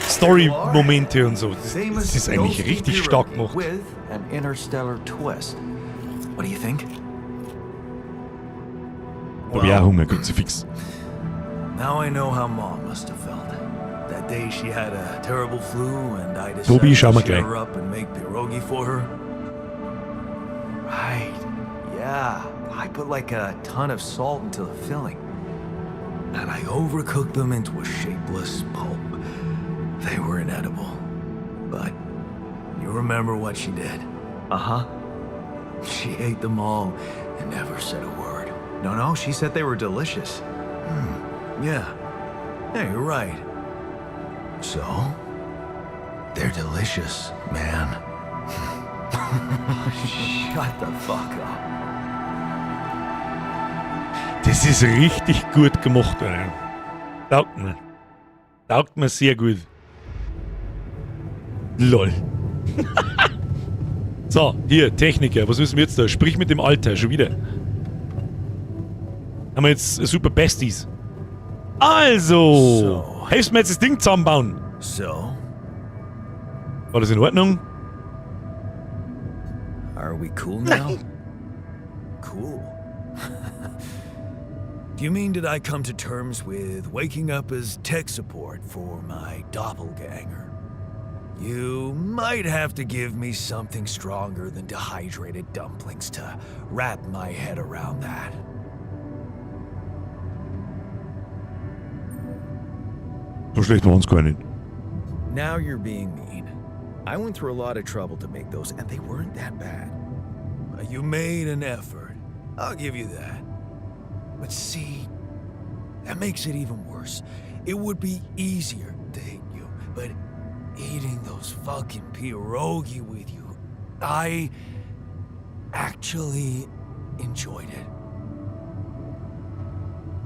Story-Momente und so. Das ist eigentlich richtig stark gemacht. With an interstellar twist. What do you think? Ich hab ja auch Hunger, Kruzifix. Now I know how Mom must have felt. That day she had a terrible flu and I Tobi, decided schau mal to cheer gleich. her up and make pierogi for her. Right. Yeah. I put like a ton of salt into the filling. And I overcooked them into a shapeless pulp. They were inedible. But you remember what she did? Uh-huh. She ate them all and never said a word. No, she said they were delicious. Yeah. Yeah, you're right. So, they're delicious, man. Shut the fuck up. Das ist richtig gut gemacht, Alter. Taugt mir. Taugt mir sehr gut. Lol. So, hier, Techniker, was müssen wir jetzt da? Sprich mit dem Alter, schon wieder. Haben wir jetzt super Besties. Also, So. hilfst mir jetzt das Ding zusammenbauen. So, War das in Ordnung? are we cool now? Cool. Do you mean did I come to terms with waking up as tech support for my doppelganger? You might have to give me something stronger than dehydrated dumplings to wrap my head around that. So schlecht war uns gar nicht. Now you're being mean. I went through a lot of trouble to make those, and they weren't that bad. You made an effort. I'll give you that. But see, that makes it even worse. It would be easier to hate you, but eating those fucking pierogi with you, I actually enjoyed it.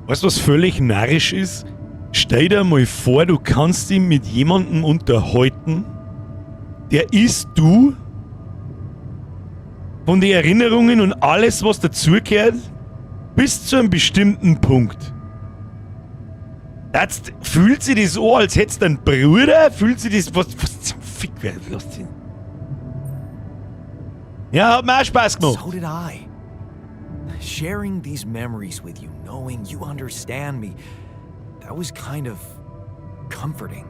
Weißt du, was völlig narrisch ist? Stell dir mal vor, du kannst dich mit jemandem unterhalten, der ist du, von den Erinnerungen und alles, was dazugehört, bis zu einem bestimmten Punkt. Jetzt fühlt sich das an, als hättest du einen Bruder? Fühlt sich das... Was zum Fick werden? Lass den. Ja, hat mir auch Spaß gemacht. So did I. Sharing these memories with you, knowing you understand me, that was kind of comforting.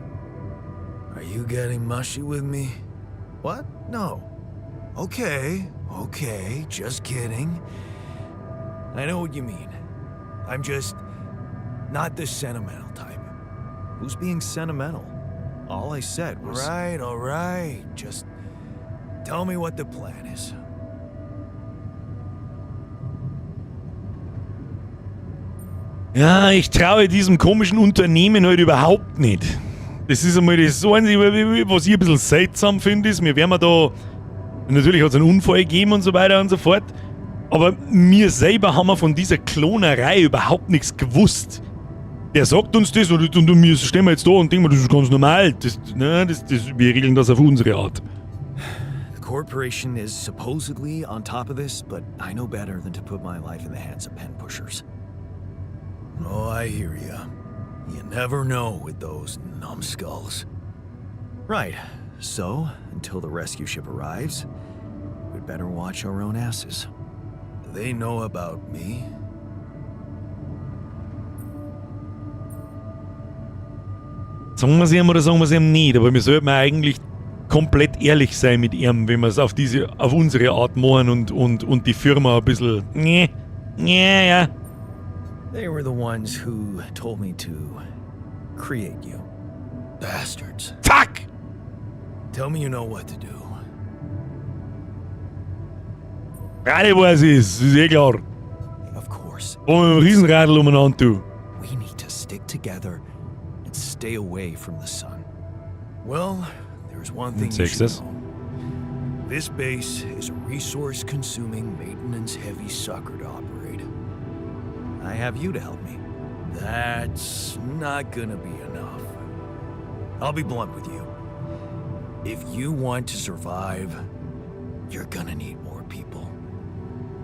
Are you getting mushy with me? What? No. Okay, just kidding. I know what you mean. I'm just not the sentimental type. Who's being sentimental? All I said was... All right. Just tell me what the plan is. Ja, ich traue diesem komischen Unternehmen heute überhaupt nicht. Das ist einmal das Einzige, was ich ein bisschen seltsam finde, ist, wir werden da... Natürlich hat es einen Unfall gegeben und so weiter und so fort. Aber wir selber haben von dieser Klonerei überhaupt nichts gewusst. Der sagt uns das und wir stehen jetzt da und denken, das ist ganz normal. Wir regeln das auf unsere Art. The corporation is supposedly on top of this, but I know better than to put my life in the hands of pen pushers. Oh, I hear ya. You never know with those numbskulls. Right. So, until the rescue ship arrives, we'd better watch our own asses. Do they know about me? Sagen wir es ihm oder sagen wir es ihm nicht, aber wir sollten eigentlich komplett ehrlich sein mit ihm, wenn wir es auf unsere Art machen und die Firma ein bisschen... Ja. They were the ones who told me to create you. Bastards. Fuck! Tell me you know what to do. Gerade was ist eh klar. Of course. Und mit dem Riesenradl umeinander tun. We need to stick together and stay away from the sun. Well, there's one thing you should Sexist. know. This base is a resource-consuming, maintenance-heavy sucker to operate. I have you to help me. That's not gonna be enough. I'll be blunt with you. If you want to survive, you're gonna need more people.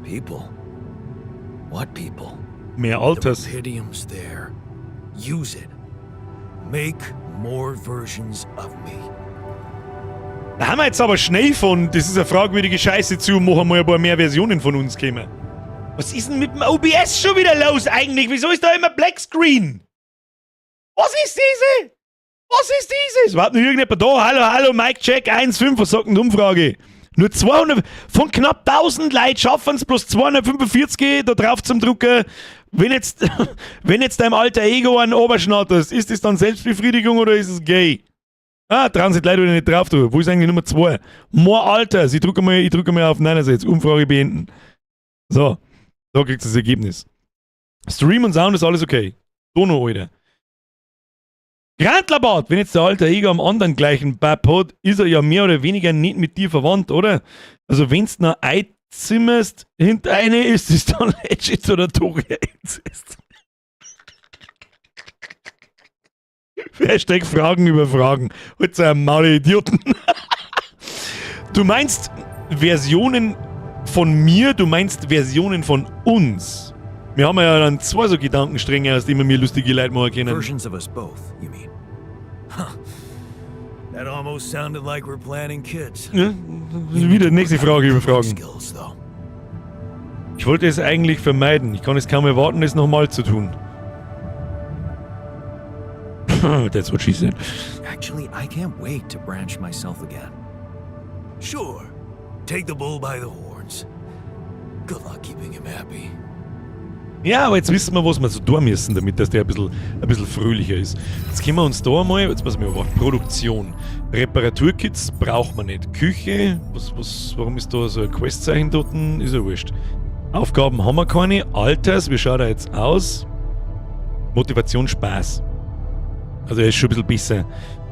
People? What people? Mehr The Alters. Rapidium's there. Use it. Make more versions of me. Da haben wir jetzt aber schnell von, das ist eine fragwürdige Scheiße zu, machen wir ein paar mehr Versionen von uns kommen. Was ist denn mit dem OBS schon wieder los eigentlich? Wieso ist da immer Blackscreen? Was ist diese? Was ist dieses? Warten noch irgendjemand da? Hallo, hallo, Mike Check 1,5, was sagt denn die Umfrage? Nur 200, von knapp 1000 Leuten schaffen es plus 245 da drauf zum Drucken. Wenn jetzt deinem alter Ego einen oberschnatterst, ist das dann Selbstbefriedigung oder ist es gay? Ah, trauen sich die Leute wieder nicht drauf drüber. Wo ist eigentlich Nummer 2? More Alter. Ich drücke mal auf Nein, jetzt Umfrage beenden. So, da kriegt das Ergebnis. Stream und Sound ist alles okay. Dono, Alter. Grantlerbart, wenn jetzt der alte Ego am anderen gleichen Bab hat, ist er ja mehr oder weniger nicht mit dir verwandt, oder? Also wenn's noch einzimmerst hinter eine, ist es dann legit oder Toria Inzest. Hashtag Fragen über Fragen. Heute so ein Maule Idioten. Du meinst Versionen von mir, du meinst Versionen von uns. Wir haben ja dann zwei so Gedankenstränge, aus denen wir mir lustige Leute machen können. Versions of us both, you mean? Huh. That almost sounded like we're planning kids. Ja, wieder nächste Frage über Fragen. Skills, though. Ich wollte es eigentlich vermeiden. Ich kann es kaum erwarten, es nochmal zu tun. That's what she said. Actually, I can't wait to branch myself again. Sure, take the bull by the horns. Good luck keeping him happy. Ja, aber jetzt wissen wir, was wir so tun müssen, damit dass der ein bisschen fröhlicher ist. Jetzt können wir uns da einmal, jetzt passen wir auf, Produktion. Reparaturkits braucht man nicht. Küche, warum ist da so ein Questzeichen dort? Ist ja wurscht. Aufgaben haben wir keine. Alters, wie schaut er jetzt aus? Motivation, Spaß. Also er ist schon ein bisschen besser.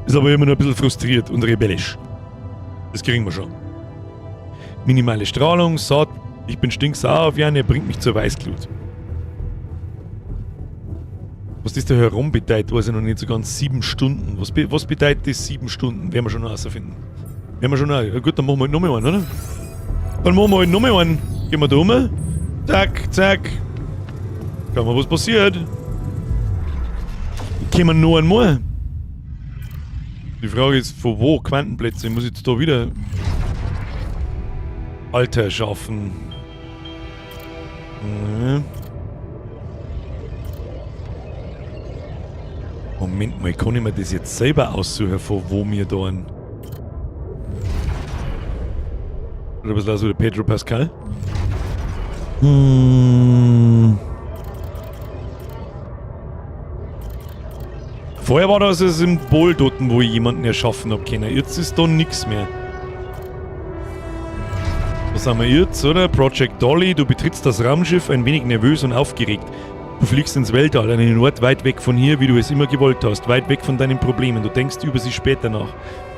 Ist aber immer noch ein bisschen frustriert und rebellisch. Das kriegen wir schon. Minimale Strahlung, Saat, ich bin stinksauer auf Jan, er bringt mich zur Weißglut. Was das da herum bedeutet, weiß ich noch nicht so ganz. 7 Stunden. Was bedeutet das 7 Stunden? Werden wir schon noch herausfinden. Werden wir schon noch. Ja gut, dann machen wir halt nochmal einen, oder? Dann machen wir halt nochmal einen. Gehen wir da rum. Zack, zack. Schauen wir, was passiert. Können wir noch einmal? Die Frage ist, von wo? Quantenplätze. Ich muss jetzt da wieder Alter schaffen. Moment mal, kann ich mir das jetzt selber aussuchen, von wo wir da ein... Oder was ist das, der Pedro Pascal? Vorher war das ein Symbol dort, wo ich jemanden erschaffen habe können. Jetzt ist da nichts mehr. Was haben wir jetzt, oder? Project Dolly, du betrittst das Raumschiff ein wenig nervös und aufgeregt. Du fliegst ins Weltall, an einen Ort weit weg von hier, wie du es immer gewollt hast, weit weg von deinen Problemen. Du denkst über sie später nach.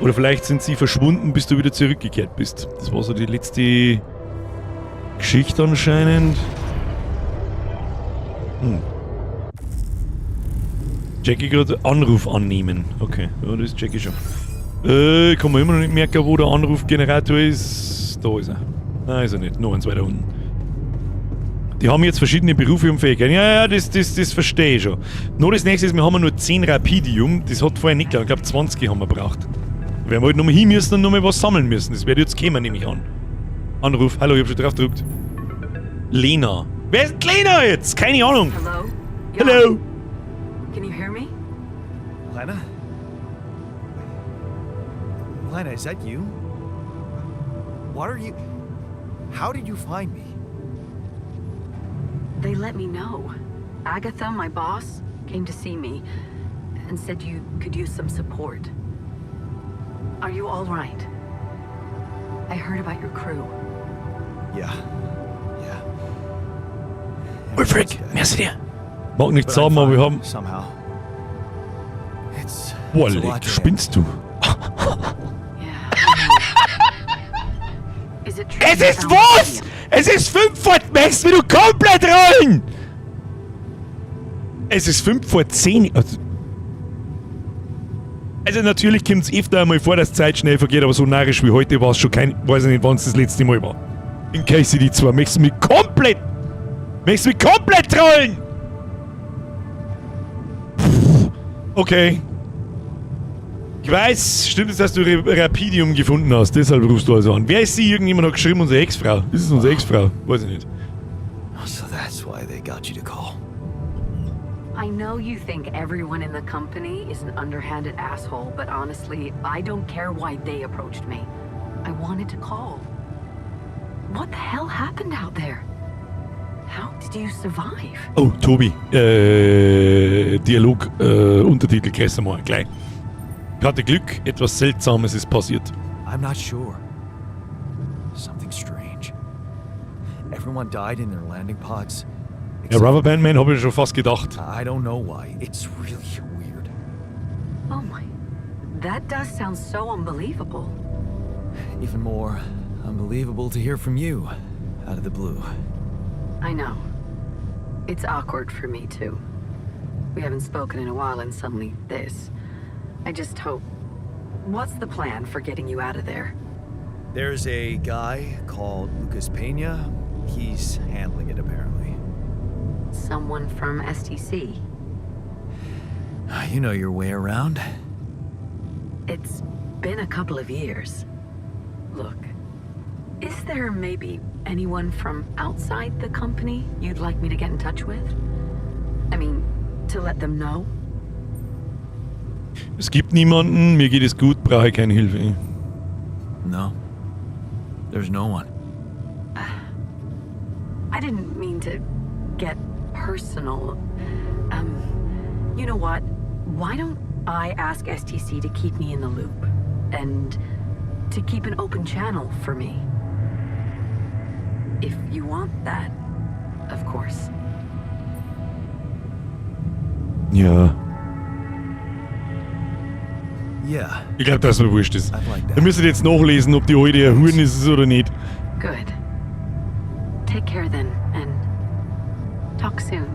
Oder vielleicht sind sie verschwunden, bis du wieder zurückgekehrt bist. Das war so die letzte Geschichte anscheinend. Jackie gerade Anruf annehmen. Okay, ja, das ist Jackie schon. Kann man immer noch nicht merken, wo der Anrufgenerator ist. Da ist er. Nein, ist er nicht. Noch eins weiter unten. Die haben jetzt verschiedene Berufe und Fähigkeiten. Ja, das verstehe ich schon. Noch das nächste ist, wir haben nur 10 Rapidium. Das hat vorher nicht geklappt. Ich glaube, 20 haben wir braucht. Wir werden halt nochmal hin müssen und nochmal was sammeln müssen. Das wird jetzt kommen, nehme ich an. Anruf. Hallo, ich hab schon drauf gedrückt. Lena. Wer ist Lena jetzt? Keine Ahnung. Hello? Hello. Can you hear me? Lena? Lena, is that you? What are you... How did you find me? They let me know. Agatha, my boss, came to see me and said you could use some support. Are you all right? I heard about your crew. Yeah. Ulfric, merci dir. Mag nichts sagen, aber wir haben... Somehow. It's Boah, a Leck, lot to spinnst du? Yeah. Is it true? Es you ist found was? William? Es ist 5 vor... Merkst du, wie du komplett rollen? Es ist 5 vor 10. Also natürlich kommt es öfter einmal vor, dass die Zeit schnell vergeht, aber so narrisch wie heute war es schon kein... Weiß ich nicht, wann es das letzte Mal war. In KCD2. Möchtest du mich komplett trollen? Okay. Ich weiß, stimmt es, dass du Rapidium gefunden hast, deshalb rufst du also an. Wer ist sie? Irgendjemand hat geschrieben, unsere Ex-Frau. Das ist unsere Ex-Frau. Weiß ich nicht. So that's why they got you to call. I know you think everyone in the company is an underhanded asshole, but honestly, I don't care why they approached me. I wanted to call. What the hell happened out there? How did you survive? Oh, Tobi, Dialog, Untertitel, kriegst du mal gleich. Ich hatte Glück, etwas Seltsames ist passiert. I'm not sure. Something strange. Everyone died in their landing pods. Ja, Rubberband Man habe ich schon fast gedacht. I don't know why. It's really weird. Oh my. That does sound so unbelievable. Even more unbelievable to hear from you out of the blue. I know. It's awkward for me too. We haven't spoken in a while and suddenly this. I just hope... What's the plan for getting you out of there? There's a guy called Lucas Pena. He's handling it apparently. Someone from STC. You know your way around. It's been a couple of years. Look, is there maybe anyone from outside the company you'd like me to get in touch with? I mean, to let them know? Es gibt niemanden, mir geht es gut, brauche keine Hilfe. No. There's no one. I didn't mean to get personal. You know what? Why don't I ask STC to keep me in the loop? And to keep an open channel for me? If you want that, of course. Ja. Yeah. Ich glaube, dass mir wurscht ist. I'd like Wir that. müssen jetzt nachlesen, ob die alte ein Huren ist oder nicht. Good. Take care then, and talk soon.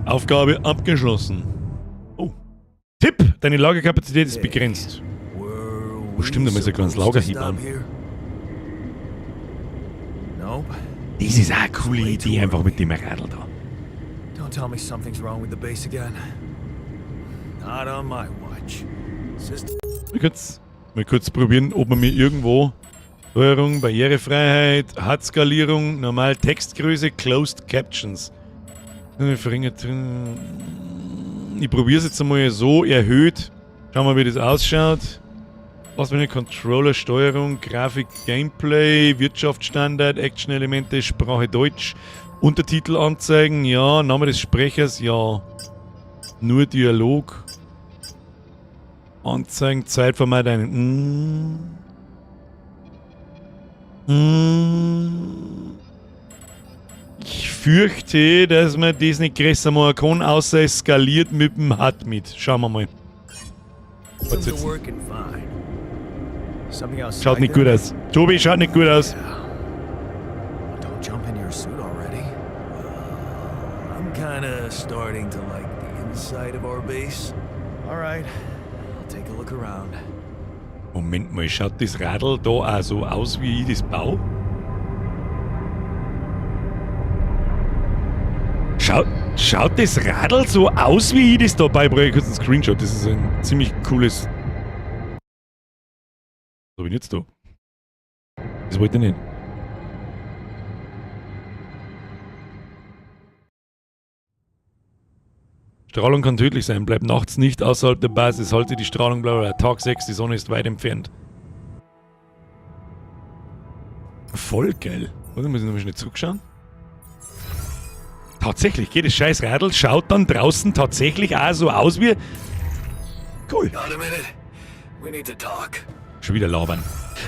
Aufgabe abgeschlossen. Oh. Tipp! Deine Lagerkapazität ist begrenzt. Were stimmt, da muss ein kleines supposed to Lagerhieb stop an. here? Nope. Das ist auch eine coole Idee, einfach mit dem Radl da. Don't tell me something's wrong with the base again. Not on my watch. System. Mal kurz probieren, ob man mir irgendwo Steuerung, Barrierefreiheit, HUD-Skalierung, normal Textgröße, Closed Captions. Ich probiere es jetzt einmal so, erhöht. Schauen wir, wie das ausschaut. Was für eine Controller, Steuerung, Grafik, Gameplay, Wirtschaftsstandard, Action-Elemente, Sprache Deutsch, Untertitel anzeigen, ja, Name des Sprechers, ja. Nur Dialog. Anzeigen, Zeitformat ein. Ich fürchte, dass man das nicht größer machen kann, außer es skaliert mit dem HUD mit. Schauen wir mal. Systems are working fine. Something else. Schaut nicht gut aus. Tobi, schaut nicht gut aus. Don't jump in your suit already. I'm kinda starting to like the inside of our base. Alright, I'll take a look around. Moment mal, schaut das Radl da auch so aus, wie ich das baue? Schaut das Radl so aus, wie ich das da beibringe? Kurz einen Screenshot, das ist ein ziemlich cooles... Was hab ich jetzt da? Das wollte ich nicht. Strahlung kann tödlich sein, bleibt nachts nicht außerhalb der Basis, halte die Strahlung blau. Tag 6, die Sonne ist weit entfernt. Voll geil. Warte, muss ich noch mal schnell zurückschauen? Tatsächlich, geht das scheiß Radl, schaut dann draußen tatsächlich auch so aus wie... Cool. Got a minute. We need to talk. Schon wieder labern.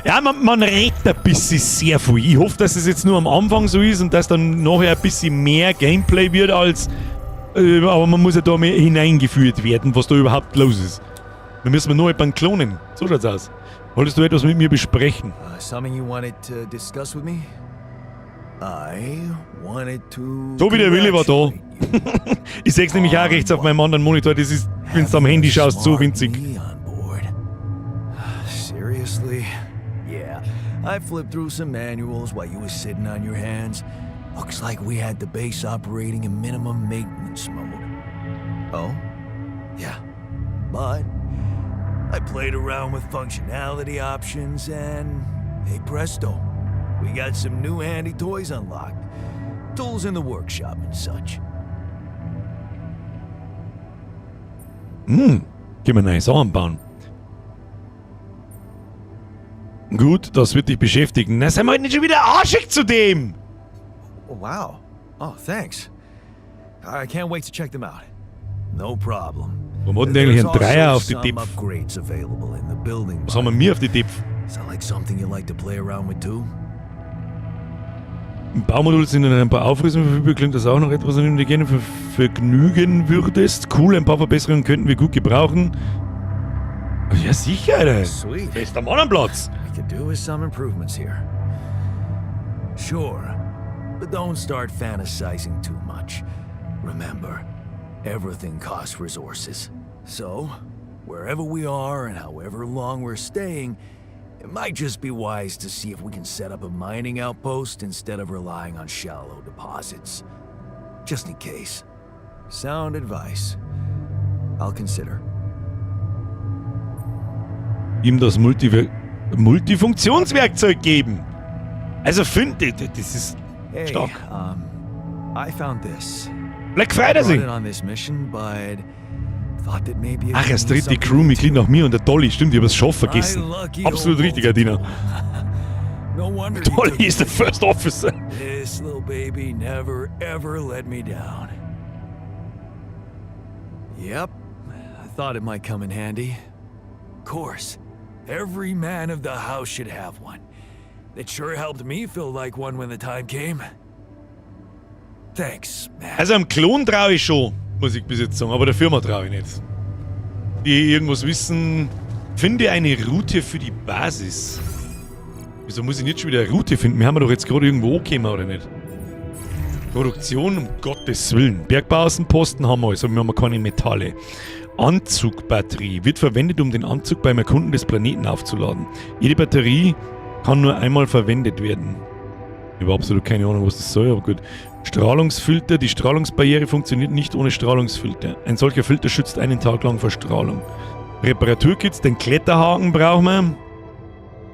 Ja, man redet ein bisschen sehr viel. Ich hoffe, dass es jetzt nur am Anfang so ist und dass dann nachher ein bisschen mehr Gameplay wird als... aber man muss ja da mehr hineingeführt werden, was da überhaupt los ist. Dann müssen wir nur jemanden klonen. So schaut's aus. Wolltest du etwas mit mir besprechen? Something you wanted to discuss with me? I wanted to. So wie der Wille war da. congratulate you. Ich seh's nämlich auch rechts auf meinem anderen Monitor. Das ist, wenn du am Handy schaust, so winzig. Me on board. Seriously? Yeah. I flipped through some manuals while you were sitting on your hands. Looks like we had the base operating in minimum maintenance mode. Oh? Yeah. But I played around with functionality options and hey presto, we got some new handy toys unlocked. Tools in the workshop and such. Können wir neue Sachen bauen. Gut, das wird dich beschäftigen. Na, sei mal nicht schon wieder arschig zu dem! Oh, wow. Oh, thanks. I can't wait to check them out. No problem. Warum hat denn eigentlich ein Dreier auf die some Tipp? upgrades available in the building. Was haben wir mir auf die Tipp? Sound like something you like to play around with too? Im Baumodul sind dann ein paar Aufrüstungen verfügbar. Klingt das auch noch etwas, an dem du gerne vergnügen würdest? Cool, ein paar Verbesserungen könnten wir gut gebrauchen. Ja, sicher, Alter. Sweet. Bester Mann am Platz. We could do with some improvements here. Sure, but don't start fantasizing too much. Remember, everything costs resources. So, wherever we are and however long we're staying, it might just be wise to see if we can set up a mining outpost instead of relying on shallow deposits. Just in case. Sound advice. I'll consider. Ihm das Multifunktionswerkzeug geben. Also finde, das ist Hey, stark. I found this. Black Friday Brought it sing. on this mission, but thought that maybe it Ach, could das be dritte something Crewmitglied to- nach mir und der Dolly. Stimmt, ich habe das schon vergessen. My lucky Absolut old richtig, Adina. No wonder he Dolly took ist der me. First Officer. This little baby never ever let me down. Yep, I thought it might come in handy. Of course, every man of the house should have one. It sure helped me feel like one when the time came. Thanks, man. Also am Klon traue ich schon, muss ich bis jetzt sagen, aber der Firma traue ich nicht. Die irgendwas wissen, finde eine Route für die Basis. Wieso muss ich nicht schon wieder eine Route finden? Wir haben doch jetzt gerade irgendwo angekommen, oder nicht? Produktion, um Gottes Willen. Bergbauaußenposten haben wir alles, aber wir haben keine Metalle. Anzugbatterie wird verwendet, um den Anzug beim Erkunden des Planeten aufzuladen. Jede Batterie kann nur einmal verwendet werden. Ich habe absolut keine Ahnung, was das soll, aber gut. Strahlungsfilter. Die Strahlungsbarriere funktioniert nicht ohne Strahlungsfilter. Ein solcher Filter schützt einen Tag lang vor Strahlung. Reparaturkits, den Kletterhaken brauchen wir.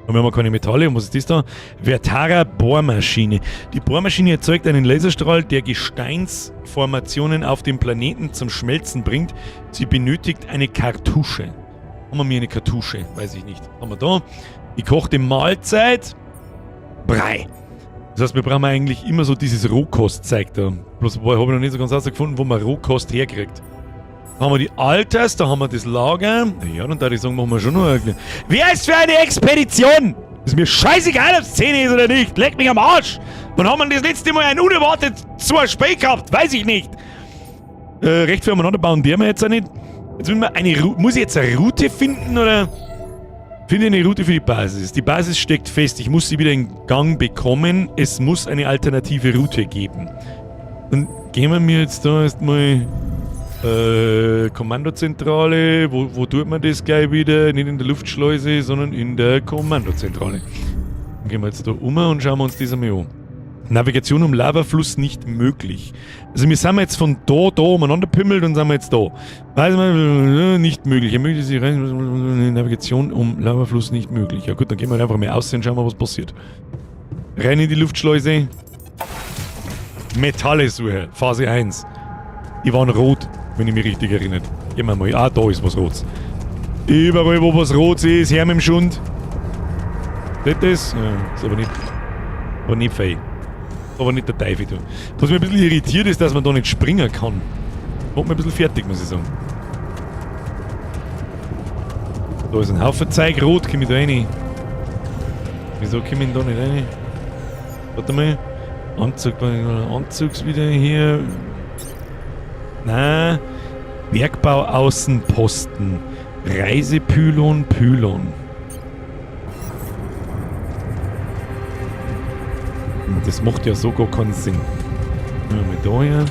Aber wir haben keine Metalle. Und was ist das da? Vertara Bohrmaschine. Die Bohrmaschine erzeugt einen Laserstrahl, der Gesteinsformationen auf dem Planeten zum Schmelzen bringt. Sie benötigt eine Kartusche. Haben wir mir eine Kartusche? Weiß ich nicht. Haben wir da. Die kochte Mahlzeit. Brei. Das heißt, wir brauchen eigentlich immer so dieses Rohkost-Zeug da. Bloß habe ich noch nicht so ganz herausgefunden, wo man Rohkost herkriegt. Da haben wir die Alters, da haben wir das Lager. Ja, dann würde ich sagen, machen wir schon noch eine. Wer ist für eine Expedition? Ist mir scheißegal, ob es 10 ist oder nicht. Leck mich am Arsch. Wann haben wir das letzte Mal ein unerwartet so ein Spiel gehabt? Weiß ich nicht. Recht viel umeinander bauen der wir jetzt auch nicht. Jetzt müssen wir eine muss ich jetzt eine Route finden oder? Finde eine Route für die Basis. Die Basis steckt fest. Ich muss sie wieder in Gang bekommen. Es muss eine alternative Route geben. Dann gehen wir mir jetzt da erstmal Kommandozentrale. Wo tut man das gleich wieder? Nicht in der Luftschleuse, sondern in der Kommandozentrale. Dann gehen wir jetzt da und schauen wir uns das einmal an. Navigation um Lavafluss nicht möglich. Also wir sind jetzt von da umeinander pimmelt und sind wir jetzt da. Weiß man, nicht möglich. Ermöglicht sich rein, Navigation um Lavafluss nicht möglich. Ja gut, dann gehen wir einfach mal aus und schauen wir, was passiert. Rein in die Luftschleuse. Metalle suche, Phase 1. Die waren rot, wenn ich mich richtig erinnere. Gehen wir mal. Ah, da ist was Rotes. Überall, wo was Rotes ist, her mit dem Schund. Seht das? Ja, ist aber nicht fein. Aber nicht der Teufel, du. Was mich ein bisschen irritiert ist, dass man da nicht springen kann. Macht mich ein bisschen fertig, muss ich sagen. Da ist ein Haufen Zeug rot, komm ich da rein. Wieso komme ich da nicht rein? Warte mal. Anzugs wieder hier. Nein. Bergbauaußenposten. Reisepylon, Pylon. Das macht ja so gar keinen Sinn. Nehmen wir mal da her.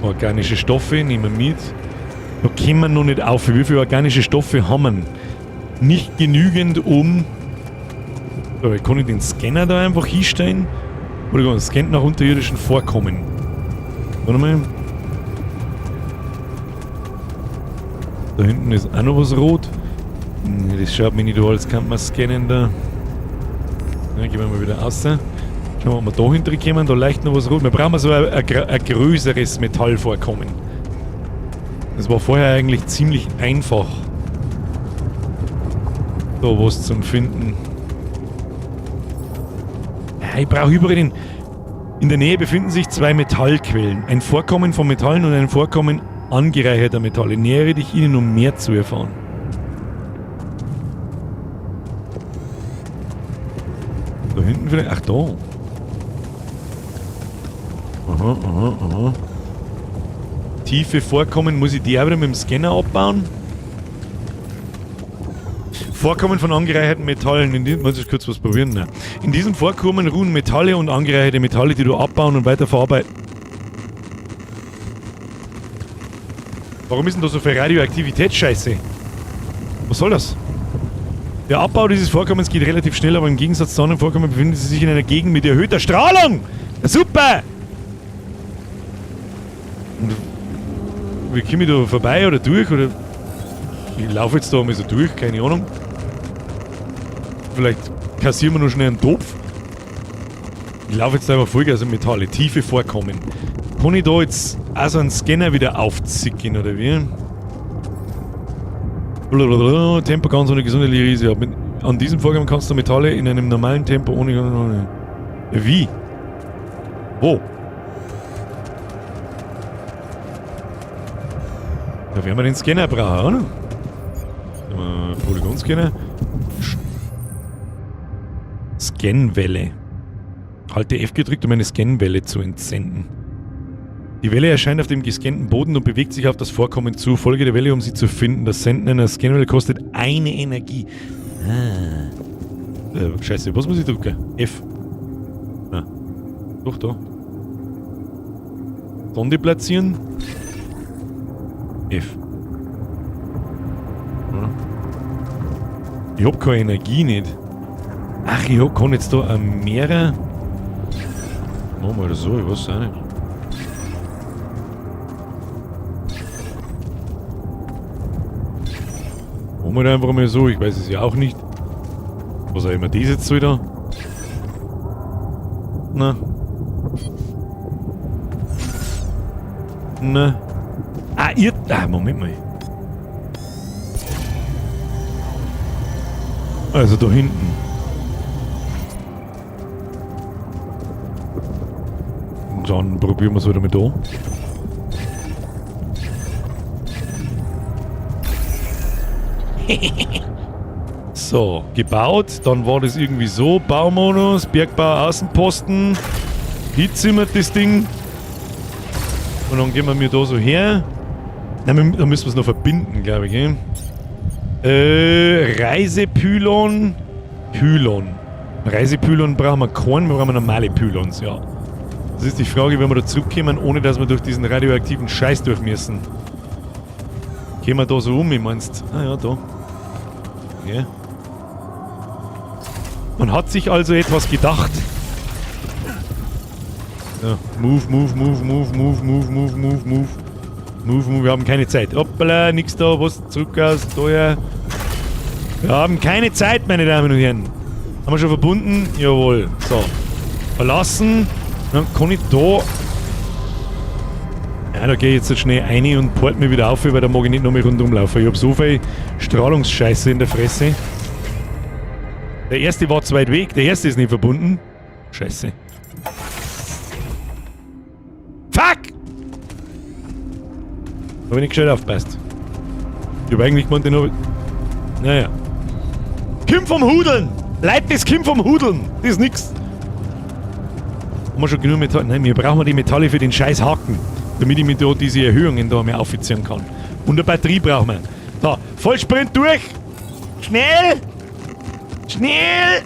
Organische Stoffe nehmen wir mit. Da kommen wir noch nicht auf. Wie viele organische Stoffe haben wir? Nicht genügend, um... So, kann ich den Scanner da einfach hinstellen? Oder kann ich scannt nach unterirdischen Vorkommen? Warte mal. Da hinten ist auch noch was rot. Das schaut mir nicht an, als kann man scannen da. Ja, gehen wir mal wieder raus. Schauen wir, ob wir da hinten kommen. Da leicht noch was rot. Wir brauchen so ein größeres Metallvorkommen. Das war vorher eigentlich ziemlich einfach, da was zum Finden. Ja, ich brauche überall in der Nähe befinden sich 2 Metallquellen. Ein Vorkommen von Metallen und ein Vorkommen angereicherter Metalle. Nähere dich ihnen, um mehr zu erfahren. Da hinten vielleicht... Ach, da. Aha, aha, aha. Tiefe Vorkommen, muss ich die auch wieder mit dem Scanner abbauen? Vorkommen von angereicherten Metallen. Muss ich kurz was probieren? Nein. In diesem Vorkommen ruhen Metalle und angereicherte Metalle, die du abbauen und weiter verarbeiten. Warum ist denn da so viel Radioaktivitätsscheiße? Was soll das? Der Abbau dieses Vorkommens geht relativ schnell, aber im Gegensatz zu anderen Vorkommen befinden sie sich in einer Gegend mit erhöhter Strahlung. Ja, super! Und wie komme ich da vorbei oder durch? Oder ich laufe jetzt da mal so durch, keine Ahnung. Vielleicht kassieren wir noch schnell einen Topf. Ich laufe jetzt einfach Vollgas in Metalle, tiefe Vorkommen. Kann ich da jetzt also einen Scanner wieder aufzicken, oder wie? Blablabla, Tempo ganz ohne gesundheitliche Risiko. An diesem Vorkommen kannst du Metalle in einem normalen Tempo ohne... Wie? Wo? Da werden wir den Scanner brauchen, oder? Polygonscanner. Scanwelle. Halte F gedrückt, um eine Scanwelle zu entsenden. Die Welle erscheint auf dem gescannten Boden und bewegt sich auf das Vorkommen zu. Folge der Welle, um sie zu finden. Das Senden einer Scanwelle kostet eine Energie. Scheiße, was muss ich drücken? F. Ah. Doch, da. Sonde platzieren. F. Ja. Ich hab keine Energie nicht. Ach, ich kann jetzt da mehrere... Machen wir das so, ich weiß auch nicht. Machen wir da einfach mal so, ich weiß es ja auch nicht. Was auch immer das jetzt soll da? Na. Na. Moment mal. Also da hinten. Dann probieren wir es wieder mit da. So, gebaut. Dann war das irgendwie so. Baumodus, Bergbau, Außenposten. Hitzimmert das Ding. Und dann gehen wir mir da so her. Nein, da müssen wir es noch verbinden, glaube ich. Reisepylon. Pylon. Reisepylon brauchen wir keinen, wir brauchen normale Pylons, ja. Das ist die Frage, wenn wir da zurückkommen, ohne dass wir durch diesen radioaktiven Scheiß durch müssen. Gehen wir da so um, ich meinst? Ah ja, da. Ja. Man hat sich also etwas gedacht. Ja, move. Wir haben keine Zeit. Hoppala, nix da, was zurück aus, da her. Wir haben keine Zeit, meine Damen und Herren. Haben wir schon verbunden? Jawohl. So. Verlassen. Dann kann ich da... Ja, da gehe ich jetzt so schnell rein und port mich wieder auf, weil da mag ich nicht noch mehr rundum laufen. Ich habe so viel Strahlungsscheiße in der Fresse. Der erste war zu weit weg, der erste ist nicht verbunden. Scheiße. Fuck! Habe ich nicht gescheit aufgepasst. Ich habe eigentlich gemeint, den habe ich... Naja. Kim vom Hudeln! Leute, das Kim vom Hudeln! Das ist nix. Haben wir schon genug Metalle? Nein, wir brauchen die Metalle für den scheiß Haken. Damit ich mir da diese Erhöhungen da mehr auffizieren kann. Und eine Batterie brauchen wir. So, Vollsprint durch! Schnell! Schnell!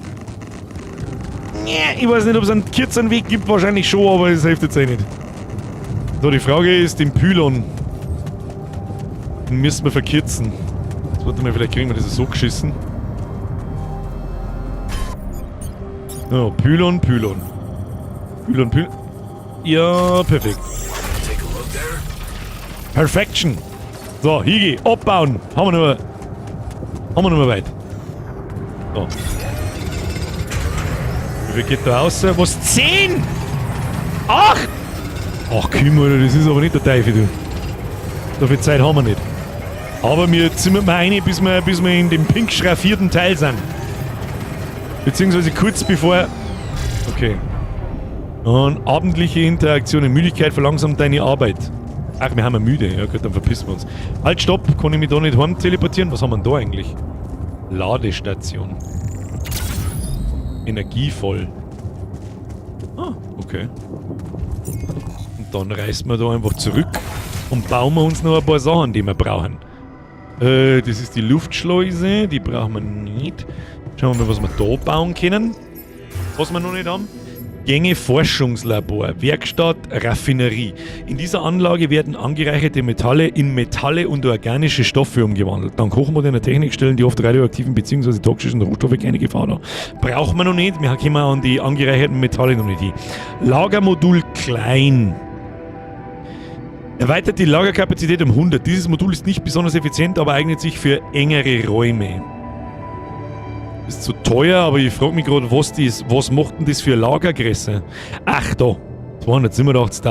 Ich weiß nicht, ob es einen kürzeren Weg gibt, wahrscheinlich schon, aber das hilft jetzt eh nicht. So, die Frage ist, den Pylon. Den müssen wir verkürzen. Jetzt warte mal, vielleicht kriegen wir das so geschissen. Ja, Pylon. Ja, perfekt. Perfection. So, Higi, abbauen. Haben wir noch mal weit. So. viel geht da raus? Was? 10? 8? Ach, Kim, Alter, das ist aber nicht der Teufel, du. So viel Zeit haben wir nicht. Aber wir zimmern mal rein, bis wir in dem pink schraffierten Teil sind. Beziehungsweise kurz bevor... Okay. Und abendliche Interaktionen. Müdigkeit verlangsamt deine Arbeit. Ach, wir haben ja müde. Ja gut, dann verpissen wir uns. Halt, stopp. Kann ich mich da nicht heim teleportieren? Was haben wir denn da eigentlich? Ladestation. Energievoll. Ah, okay. Und dann reisen wir da einfach zurück und bauen wir uns noch ein paar Sachen, die wir brauchen. Das ist die Luftschleuse. Die brauchen wir nicht. Schauen wir mal, was wir da bauen können. Was wir noch nicht haben. Gänge Forschungslabor, Werkstatt, Raffinerie. In dieser Anlage werden angereicherte Metalle in Metalle und organische Stoffe umgewandelt. Dank hochmoderner Technik stellen die oft radioaktiven bzw. toxischen Rohstoffe keine Gefahr dar. Brauchen wir noch nicht, wir kommen an die angereicherten Metalle noch nicht hin. Lagermodul klein. Erweitert die Lagerkapazität um 100. Dieses Modul ist nicht besonders effizient, aber eignet sich für engere Räume. Ist zu teuer, aber ich frage mich gerade, was macht denn das für Lagergröße? Ach da, 287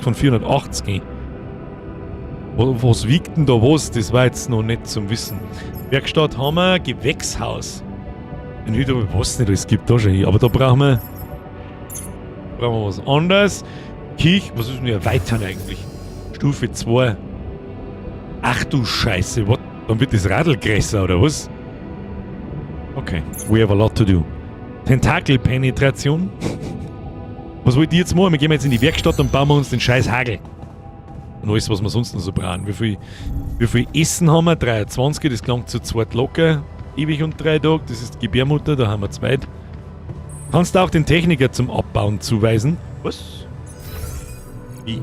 von 480. Was wiegt denn da was? Das war jetzt noch nicht zum Wissen. Werkstatt haben wir, Gewächshaus. Ein Hüter, ich weiß nicht, es gibt da schon hier, aber da brauchen wir was anderes. Was ist denn hier erweitern eigentlich? Stufe 2. Ach du Scheiße, what? Dann wird das Radl größer, oder was? Okay, we have a lot to do. Tentakelpenetration. Was wollt ihr jetzt machen? Wir gehen jetzt in die Werkstatt und bauen wir uns den scheiß Hagel. Und alles, was wir sonst noch so brauchen. Wie viel Essen haben wir? 23, das klingt zu zweit locker. Ewig und 3 Tage, das ist die Gebärmutter, da haben wir 2. Kannst du auch den Techniker zum Abbauen zuweisen? Was? Wie?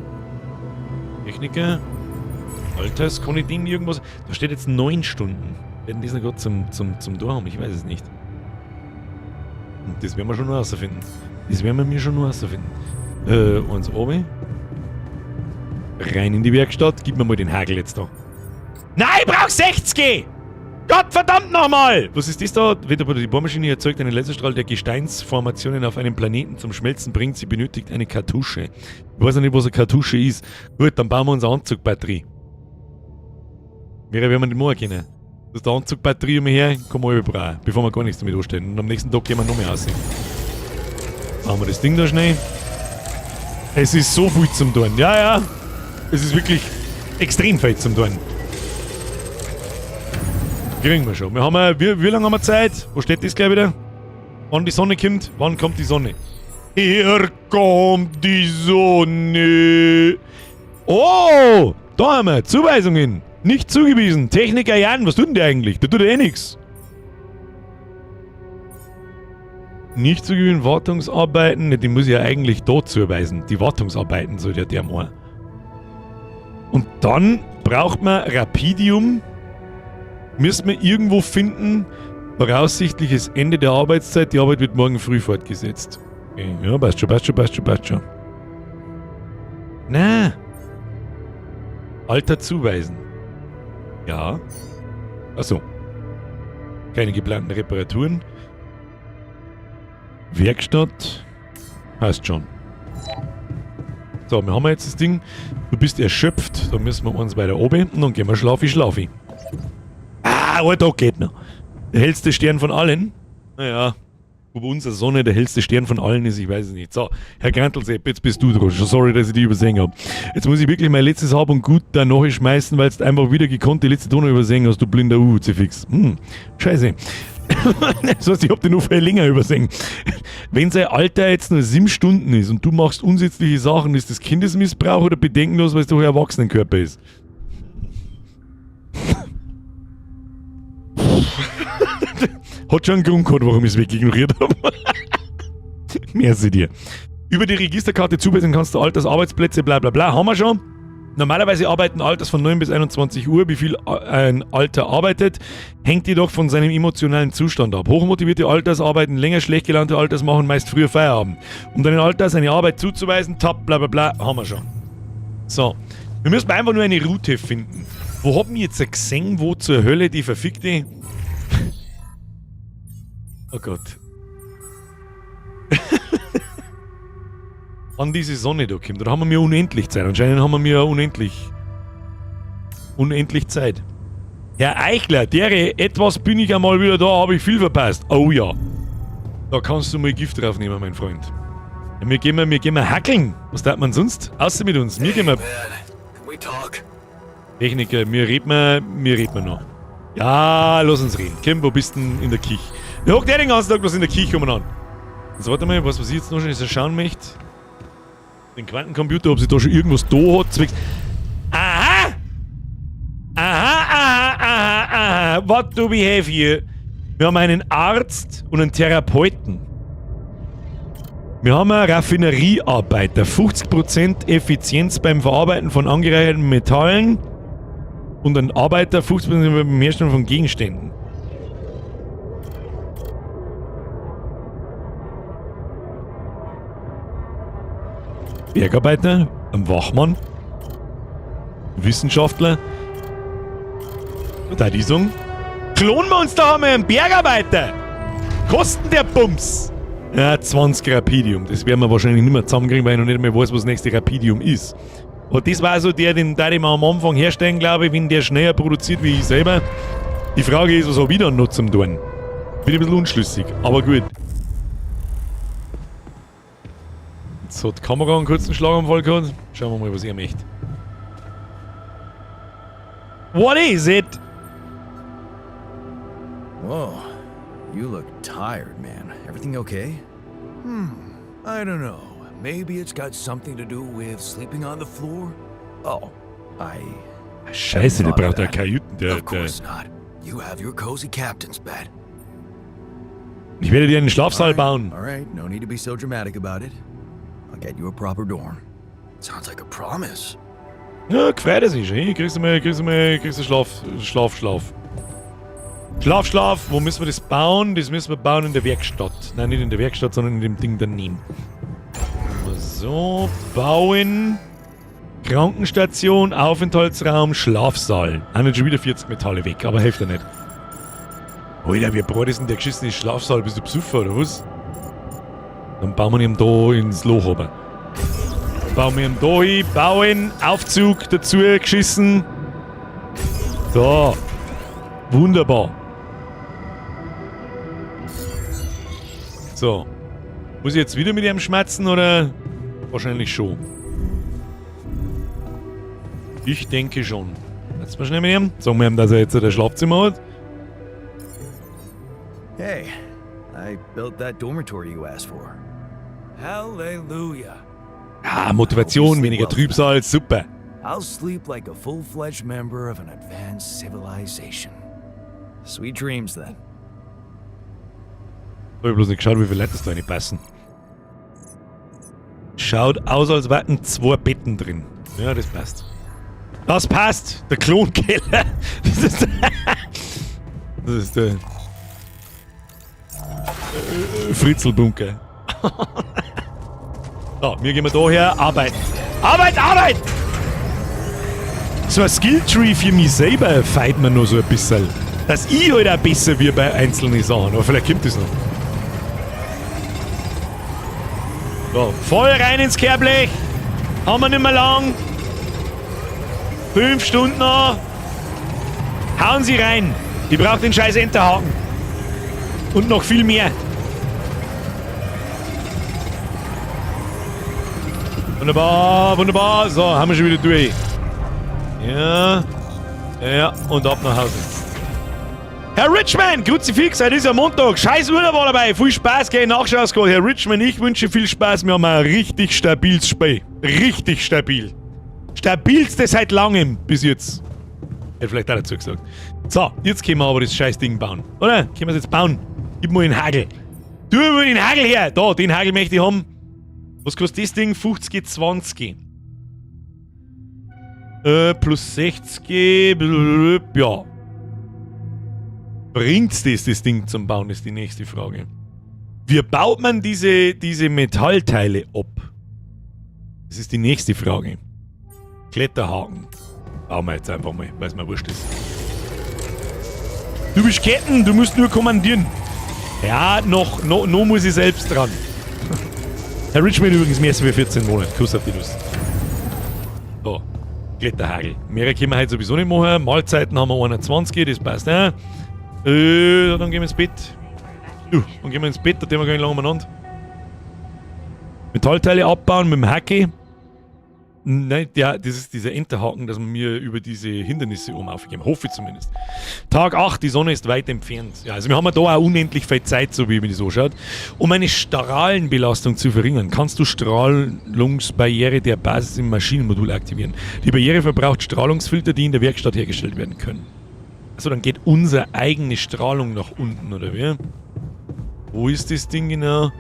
Techniker? Alters, kann ich dem irgendwas... Da steht jetzt 9 Stunden. Werden das noch gerade zum Tor haben? Ich weiß es nicht. Und das werden wir schon noch herausfinden. Eins oben. Rein in die Werkstatt. Gib mir mal den Hagel jetzt da. Nein, ich brauch 60! Gott verdammt nochmal! Was ist das da? Die Bohrmaschine erzeugt einen Laserstrahl, der Gesteinsformationen auf einem Planeten zum Schmelzen bringt. Sie benötigt eine Kartusche. Ich weiß nicht, was eine Kartusche ist. Gut, dann bauen wir uns eine Anzugbatterie. Wäre, wenn wir die machen können. Das ist die Anzugbatterie um her, kann man überbrauchen, bevor wir gar nichts damit anstellen. Und am nächsten Tag gehen wir noch mehr aussehen. Machen wir das Ding da schnell. Es ist so viel zum tun. Ja, ja. Es ist wirklich extrem viel zum tun. Kriegen wir schon. Wir haben wie lange haben wir Zeit? Wo steht das gleich wieder? Wann die Sonne kommt? Wann kommt die Sonne? Hier kommt die Sonne. Oh! Da haben wir Zuweisungen. Nicht zugewiesen. Techniker Jan, was tut denn der eigentlich? Der tut ja eh nix. Nicht zugewiesen, Wartungsarbeiten. Die muss ich ja eigentlich da zuweisen. Die Wartungsarbeiten soll der machen. Und dann braucht man Rapidium. Müssen wir irgendwo finden. Voraussichtliches Ende der Arbeitszeit. Die Arbeit wird morgen früh fortgesetzt. Okay. Ja, passt schon. Na. Alter zuweisen. Ja. Achso. Keine geplanten Reparaturen. Werkstatt. Passt schon. So, wir haben jetzt das Ding. Du bist erschöpft. Da müssen wir uns weiter oben und dann gehen wir schlafi. Ah, ein Tag geht noch. Der hellste Stern von allen. Naja. Ob unsere Sonne der hellste Stern von allen ist, ich weiß es nicht. So, Herr Grantelsepp, jetzt bist du dran. Sorry, dass ich die übersehen habe. Jetzt muss ich wirklich mein letztes Hab und Gut da nachschmeißen, weil du einfach wieder gekonnt die letzte Donau übersehen hast, du blinder Kruzifix. Scheiße. Das heißt, ich hab den noch viel länger übersehen. Wenn sein Alter jetzt nur 7 Stunden ist und du machst unsittliche Sachen, ist das Kindesmissbrauch oder bedenkenlos, weil es doch ein Erwachsenenkörper ist? Hat schon einen Grund gehabt, warum ich es wegignoriert habe. Merci dir. Über die Registerkarte zuweisen kannst du Alters, Arbeitsplätze, bla bla bla. Haben wir schon. Normalerweise arbeiten Alters von 9 bis 21 Uhr. Wie viel ein Alter arbeitet, hängt jedoch von seinem emotionalen Zustand ab. Hochmotivierte Alters arbeiten länger, schlecht gelaunte Alters machen meist früher Feierabend. Um deinen Alters seine Arbeit zuzuweisen, top, bla bla bla, haben wir schon. So. Wir müssen einfach nur eine Route finden. Wo haben wir jetzt gesehen, wo zur Hölle die verfickte... Oh Gott. Wann diese Sonne da kommt. Da haben wir unendlich Zeit. Anscheinend haben wir unendlich Zeit. Herr Eichler, etwas bin ich einmal wieder da, habe ich viel verpasst. Oh ja. Da kannst du mal Gift draufnehmen, mein Freund. Ja, wir gehen hackeln. Was darf man sonst? Außer mit uns. Wir gehen mal. Techniker, wir reden noch. Ja, lass uns reden. Kim, wo bist du denn in der Kirche? Wer hockt der den ganzen Tag was in der Kirche an? Jetzt warte mal, was ich jetzt noch schon schauen möchte. Den Quantencomputer, ob sie da schon irgendwas da hat. Zwecks. Aha! Aha. What do we have here? Wir haben einen Arzt und einen Therapeuten. Wir haben einen Raffineriearbeiter. 50% Effizienz beim Verarbeiten von angereicherten Metallen. Und ein Arbeiter 50% beim Herstellen von Gegenständen. Bergarbeiter, ein Wachmann, Wissenschaftler. Da die sagen, klonen wir uns da einmal einen Bergarbeiter. Kosten der Bums. Ja, 20 Rapidium. Das werden wir wahrscheinlich nicht mehr zusammenkriegen, weil ich noch nicht mehr weiß, was das nächste Rapidium ist. Und das war so den wir am Anfang herstellen, glaube ich, wenn der schneller produziert wie ich selber. Die Frage ist, was habe ich dann noch zum tun? Bin ein bisschen unschlüssig, aber gut. Jetzt hat die Kamera einen kurzen Schlaganfall gehabt. Schauen wir mal, was ihr möchte. What is it? Whoa, you look tired, man. Everything okay? I don't know. Maybe it's got something to do with sleeping on the floor? Oh, Scheiße, der braucht ja Kajüten. Of course not. You have your cozy captain's bed. Ich werde dir einen Schlafsaal bauen. All right, no need to be so dramatic about it. I'll get you a proper dorm. Sounds like a promise. Ja, gefällt es sich. Hey, kriegst du Schlaf. Wo müssen wir das bauen? Das müssen wir bauen in der Werkstatt. Nein, nicht in der Werkstatt, sondern in dem Ding daneben. So, bauen. Krankenstation, Aufenthaltsraum, Schlafsaal. Haben jetzt schon wieder 40 Metalle weg, aber hilft ja nicht. Alter, wie breit ist denn der geschissene Schlafsaal? Bist du Psuffer oder was? Dann bauen wir ihn da ins Loch runter. Bauen wir ihn da hin, bauen, Aufzug dazu geschissen. So. Wunderbar. So. Muss ich jetzt wieder mit ihm schmerzen oder? Wahrscheinlich schon. Ich denke schon. Jetzt mal schnell mit ihm. Sagen wir ihm, dass er jetzt ein Schlafzimmer hat. Hey, I built that dormitory you asked for. Hallelujah. Ah, Motivation, weniger Trübsal, super. I'll sleep like a full-fledged member of an advanced civilization. Sweet dreams, then. Ich hab bloß nicht geschaut, wie viele Leute da reinpassen. Schaut aus, als wären 2 Betten drin. Ja, das passt. Das passt! Der Klonkeller! Das ist der Fritzelbunker. So, wir gehen da her, arbeiten. Arbeit! So ein Skilltree für mich selber feiert mir noch so ein bisschen. Dass ich halt auch besser wie bei einzelnen Sachen. Aber vielleicht kommt das noch. So, voll rein ins Kehrblech. Haben wir nicht mehr lang. 5 Stunden noch. Hauen Sie rein. Ich brauche den scheiß Enterhaken. Und noch viel mehr. Wunderbar. So, haben wir schon wieder durch. Ja, und ab nach Hause. Herr Richman, Kruzifix, heute ist ja Montag. Scheiß Urlaub war dabei. Viel Spaß, geh nachschauen. Herr Richman, ich wünsche viel Spaß. Wir haben ein richtig stabiles Spiel. Richtig stabil. Stabilste seit langem bis jetzt. Hätte vielleicht auch dazu gesagt. So, jetzt können wir aber das scheiß Ding bauen. Oder? Können wir es jetzt bauen? Gib mal den Hagel. Tu mir den Hagel her. Da, den Hagel möchte ich haben. Was kostet das Ding? 50, 20. Plus 60. Ja. Bringt's das Ding zum Bauen, ist die nächste Frage. Wie baut man diese Metallteile ab? Das ist die nächste Frage. Kletterhaken. Bauen wir jetzt einfach mal, weil es mir wurscht ist. Du bist Ketten, du musst nur kommandieren. Ja, noch muss ich selbst dran. Herr Richmond übrigens mehr als für 14 Monate. Kuss auf die Nuss. So, Kletterhagel. Mehr können wir heute sowieso nicht machen. Mahlzeiten haben wir 21, das passt, ne? Dann gehen wir ins Bett. Dann gehen wir ins Bett, da gehen wir gar nicht lange umeinander. Metallteile abbauen mit dem Hacke. Nein, ja, das ist dieser Enterhaken, dass wir mir über diese Hindernisse aufgeben. Hoffe ich zumindest. Tag 8, die Sonne ist weit entfernt. Ja, also wir haben da auch unendlich viel Zeit, so wie mir das anschaut. Um eine Strahlenbelastung zu verringern, kannst du Strahlungsbarriere der Basis im Maschinenmodul aktivieren. Die Barriere verbraucht Strahlungsfilter, die in der Werkstatt hergestellt werden können. Also dann geht unsere eigene Strahlung nach unten, oder wie? Wo ist das Ding genau?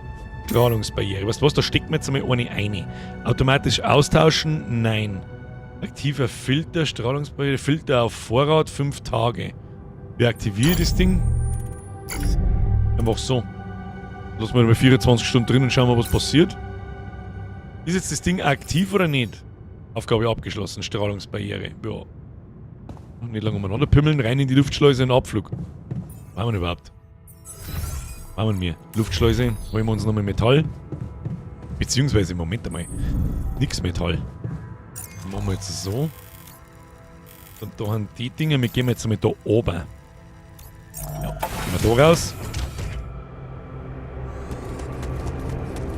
Strahlungsbarriere. Weißt du was, da steckt mir jetzt einmal eine. Automatisch austauschen? Nein. Aktiver Filter, Strahlungsbarriere, Filter auf Vorrat, 5 Tage. Wie aktiviere ich das Ding? Einfach so. Lassen wir mal 24 Stunden drin und schauen mal, was passiert. Ist jetzt das Ding aktiv oder nicht? Aufgabe abgeschlossen, Strahlungsbarriere. Ja. Nicht lange umeinander pimmeln, rein in die Luftschleuse und Abflug. Was machen wir überhaupt? Machen wir Luftschleuse, holen wir uns nochmal Metall. Beziehungsweise, Moment einmal, nix Metall. Dann machen wir jetzt so. Und da haben die Dinge, wir gehen jetzt einmal da oben. Ja, gehen wir da raus.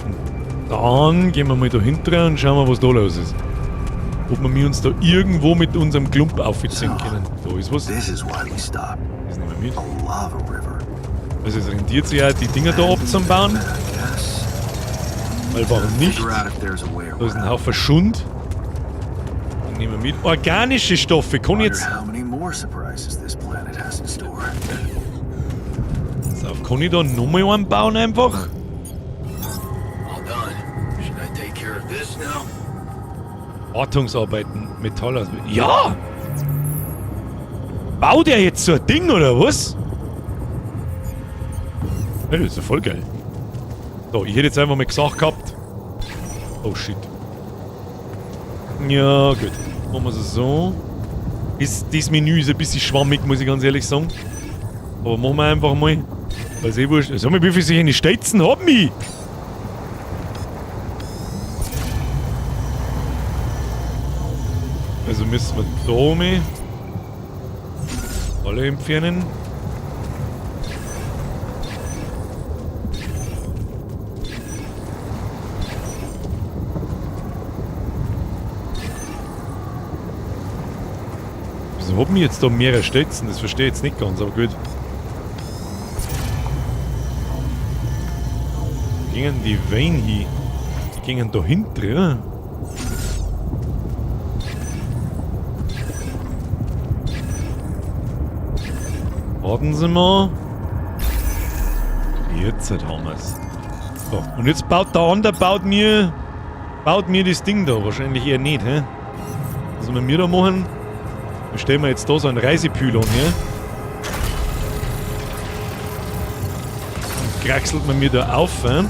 Und dann gehen wir mal da hinten und schauen wir, was da los ist. Ob wir uns da irgendwo mit unserem Klump aufziehen können. Da ist was. Das nehmen wir mit. Also es rentiert sich ja, die Dinger da abzubauen. Weil warum nicht? Da ist ein Haufen Schund. Dann nehmen wir mit. Organische Stoffe. Kann ich jetzt... So, kann ich da nochmal einen bauen einfach? Wartungsarbeiten, Metall... Ja! Baut der jetzt so ein Ding oder was? Ja, das ist ja voll geil. So, ich hätte jetzt einfach mal gesagt gehabt. Oh shit. Ja, gut. Machen wir es so. Das Menü ist ein bisschen schwammig, muss ich ganz ehrlich sagen. Aber machen wir einfach mal. Weil es eh wurscht. Sag mal, wie viel sich in die Steizen haben mich? Also müssen wir da mal alle entfernen. Wieso haben wir jetzt da mehrere Stützen? Das verstehe ich jetzt nicht ganz, aber gut. Wo gingen die Wein hin? Die gingen da hinten, ja? Warten Sie mal. Jetzt haben wir es. So, und jetzt baut der andere, baut mir das Ding da. Wahrscheinlich eher nicht, hä? Was sollen wir da machen? Dann stellen wir jetzt da so einen Reisepylon her. Und kraxelt man mir da auf, hä?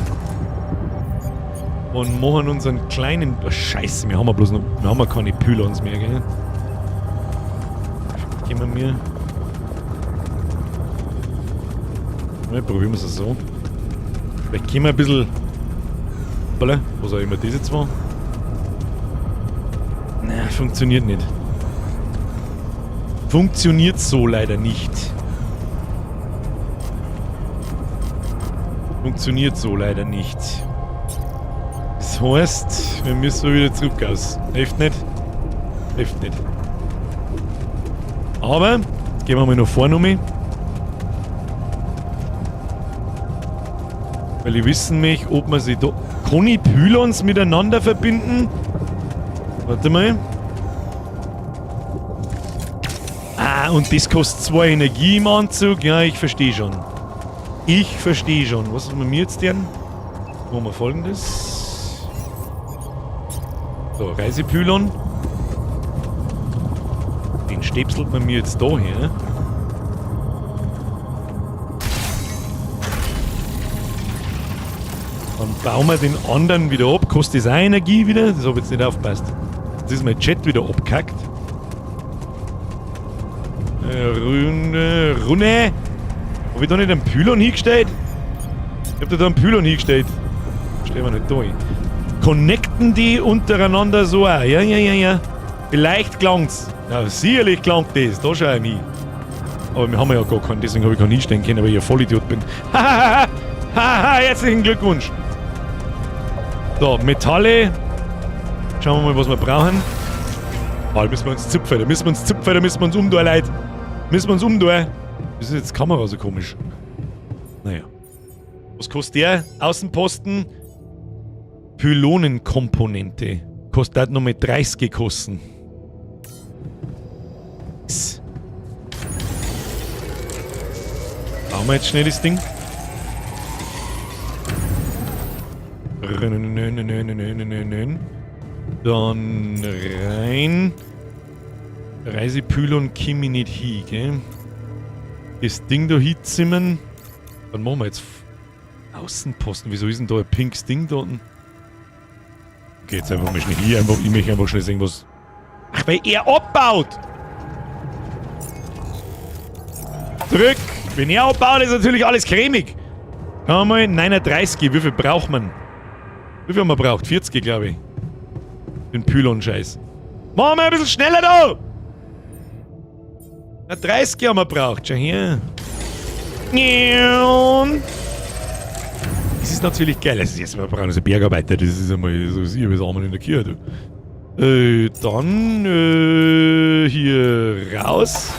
Und machen unseren kleinen... Oh, Scheiße, wir haben ja keine Pylons mehr, gell? Gehen wir mir... Ja, probieren wir es so. Vielleicht gehen wir ein bisschen... Was auch immer das jetzt war. Na, funktioniert nicht. Funktioniert so leider nicht. Funktioniert so leider nicht. Das heißt, wir müssen wieder zurück aus. Hilft nicht. Hilft nicht. Aber, jetzt gehen wir mal nach vorne um. Weil ich wissen möchte, ob man sich da... Kann ich Pylons miteinander verbinden? Warte mal. Ah, und das kostet 2 Energie im Anzug? Ja, ich verstehe schon. Ich verstehe schon. Was haben wir jetzt denn? Machen wir Folgendes. So, Reisepylon. Den stäbselt man mir jetzt da her. Dann bauen wir den anderen wieder ab. Kostet das auch Energie wieder? Das habe ich jetzt nicht aufgepasst. Jetzt ist mein Chat wieder abgehackt. Runde. Habe ich da nicht einen Pylon hingestellt? Ich habe da einen Pylon hingestellt. Stellen wir nicht da hin. connecten die untereinander so auch. Ja. Vielleicht klang's. Ja, sicherlich klang das. Da schau ich mich. Aber wir haben ja gar keinen, deswegen habe ich keinen hinstellen können, weil ich ein Vollidiot bin. Hahaha, herzlichen Glückwunsch. So, Metalle. Schauen wir mal, was wir brauchen. Da müssen wir uns zupfen, da müssen wir uns umtun, Leute. Müssen wir uns umtun. Das ist jetzt die Kamera so komisch. Naja. Was kostet der? Außenposten. Pylonenkomponente. Kostet noch mit 30 gekostet. Bauen wir jetzt schnell das Ding. Dann rein. Reisepylon komme ich nicht hin, gell? Das Ding da hinzimmern. Dann machen wir jetzt Außenposten. Wieso ist denn da ein pinkes Ding da unten? Okay, jetzt einfach mal schnell hier. Ich möchte einfach schnell sehen, was... Ach, weil er abbaut! Zurück! Wenn er abbaut, ist natürlich alles cremig. Einmal 39. Wie viel braucht man? Wie viel haben wir braucht? 40, glaube ich. Den Pylon-Scheiß. Machen wir ein bisschen schneller da! Na, 30 haben wir braucht. Schau her. Das ist natürlich geil. Das ist jetzt mal brauchen so Bergarbeiter. Das ist einmal so wie das Armen in der Kirche. Dann hier raus.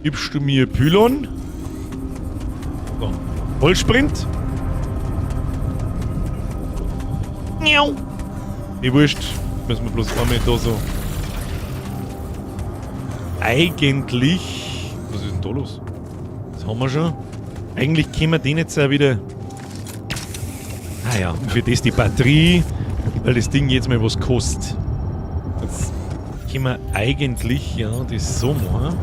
Gibst du mir Pylon? So. Vollsprint. Die Wurscht. Müssen wir bloß einmal da so. Eigentlich. Was ist denn da los? Das haben wir schon. Eigentlich können wir den jetzt auch wieder. Ah ja, für das die Batterie. Weil das Ding jetzt mal was kostet. Jetzt können wir eigentlich, ja, das so machen.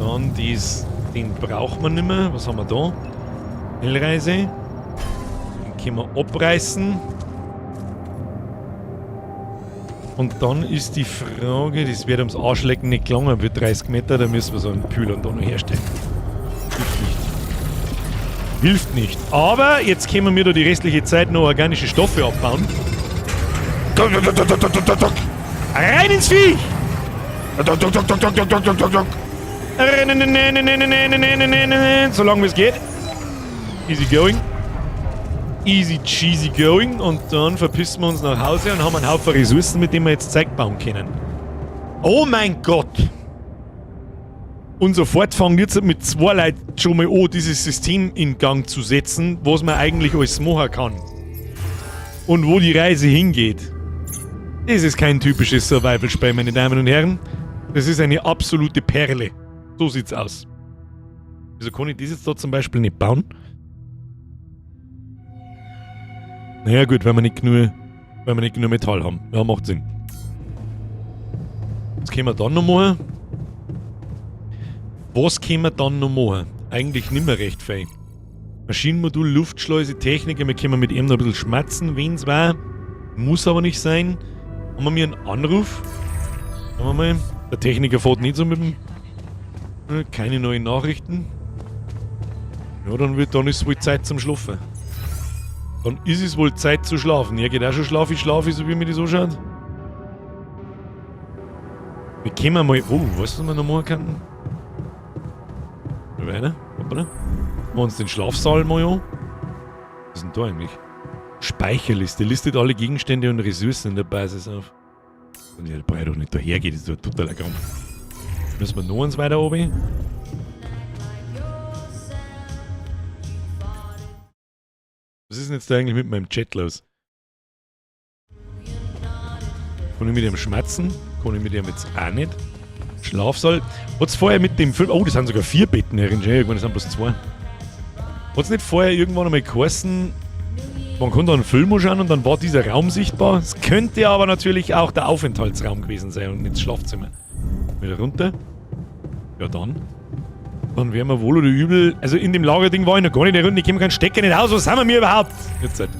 Dann den braucht man nicht mehr. Was haben wir da? Hellreise. Den können wir abreißen. Und dann ist die Frage, das wird ums Arschlecken nicht gelangen für 30 Meter, da müssen wir so einen Pylon da noch herstellen. Hilft nicht. Aber jetzt können wir da die restliche Zeit noch organische Stoffe abbauen. Rein ins Viech! Solange wie es geht. Easy going. Easy cheesy going. Und dann verpissen wir uns nach Hause und haben einen Haufen Ressourcen, mit denen wir jetzt Zeug bauen können. Oh mein Gott! Und sofort fangen jetzt mit 2 Leuten schon mal an, dieses System in Gang zu setzen, was man eigentlich alles machen kann. Und wo die Reise hingeht. Das ist kein typisches Survival-Spiel, meine Damen und Herren. Das ist eine absolute Perle. So sieht's aus. Wieso kann ich das jetzt da zum Beispiel nicht bauen? Naja gut, weil wir nicht genug Metall haben. Ja, macht Sinn. Was können wir dann noch machen? Was können wir dann noch machen? Eigentlich nicht mehr recht viel. Maschinenmodul, Luftschleuse, Techniker, wir können mit ihm noch ein bisschen schmatzen, wen's war. Muss aber nicht sein. Haben wir mir einen Anruf? Schauen wir mal. Der Techniker fährt nicht so mit dem... Keine neuen Nachrichten. Ja, dann ist es wohl Zeit zum Schlafen. Dann ist es wohl Zeit zu schlafen. Ja, geht auch schon schlafe, so wie mir das anschaut. Wir können mal... Oh, weißt du, was wir noch machen könnten? Weiter. Hoppala. Machen wir uns den Schlafsaal mal an. Was ist denn da eigentlich? Speicherliste. Listet alle Gegenstände und Ressourcen in der Basis auf. Und ja, der braucht doch nicht daher geht, das ist doch totaler Krampf. Müssen wir noch eins weiter oben. Was ist denn jetzt da eigentlich mit meinem Chat los? Kann ich mit dem schmatzen? Kann ich mit dem jetzt auch nicht? Schlafsaal. Hat's vorher mit dem Film... Oh, das sind sogar 4 Betten herin. Irgendwann sind bloß 2. Hat's nicht vorher irgendwann einmal geheißen, man konnte einen Film anschauen und dann war dieser Raum sichtbar? Es könnte aber natürlich auch der Aufenthaltsraum gewesen sein und nicht das Schlafzimmer. Wieder runter. Ja dann. Dann wären wir wohl oder übel... Also in dem Lagerding war ich noch gar nicht drin. Ich komme keinen Stecker nicht aus. Was haben wir überhaupt? Jetzt halt.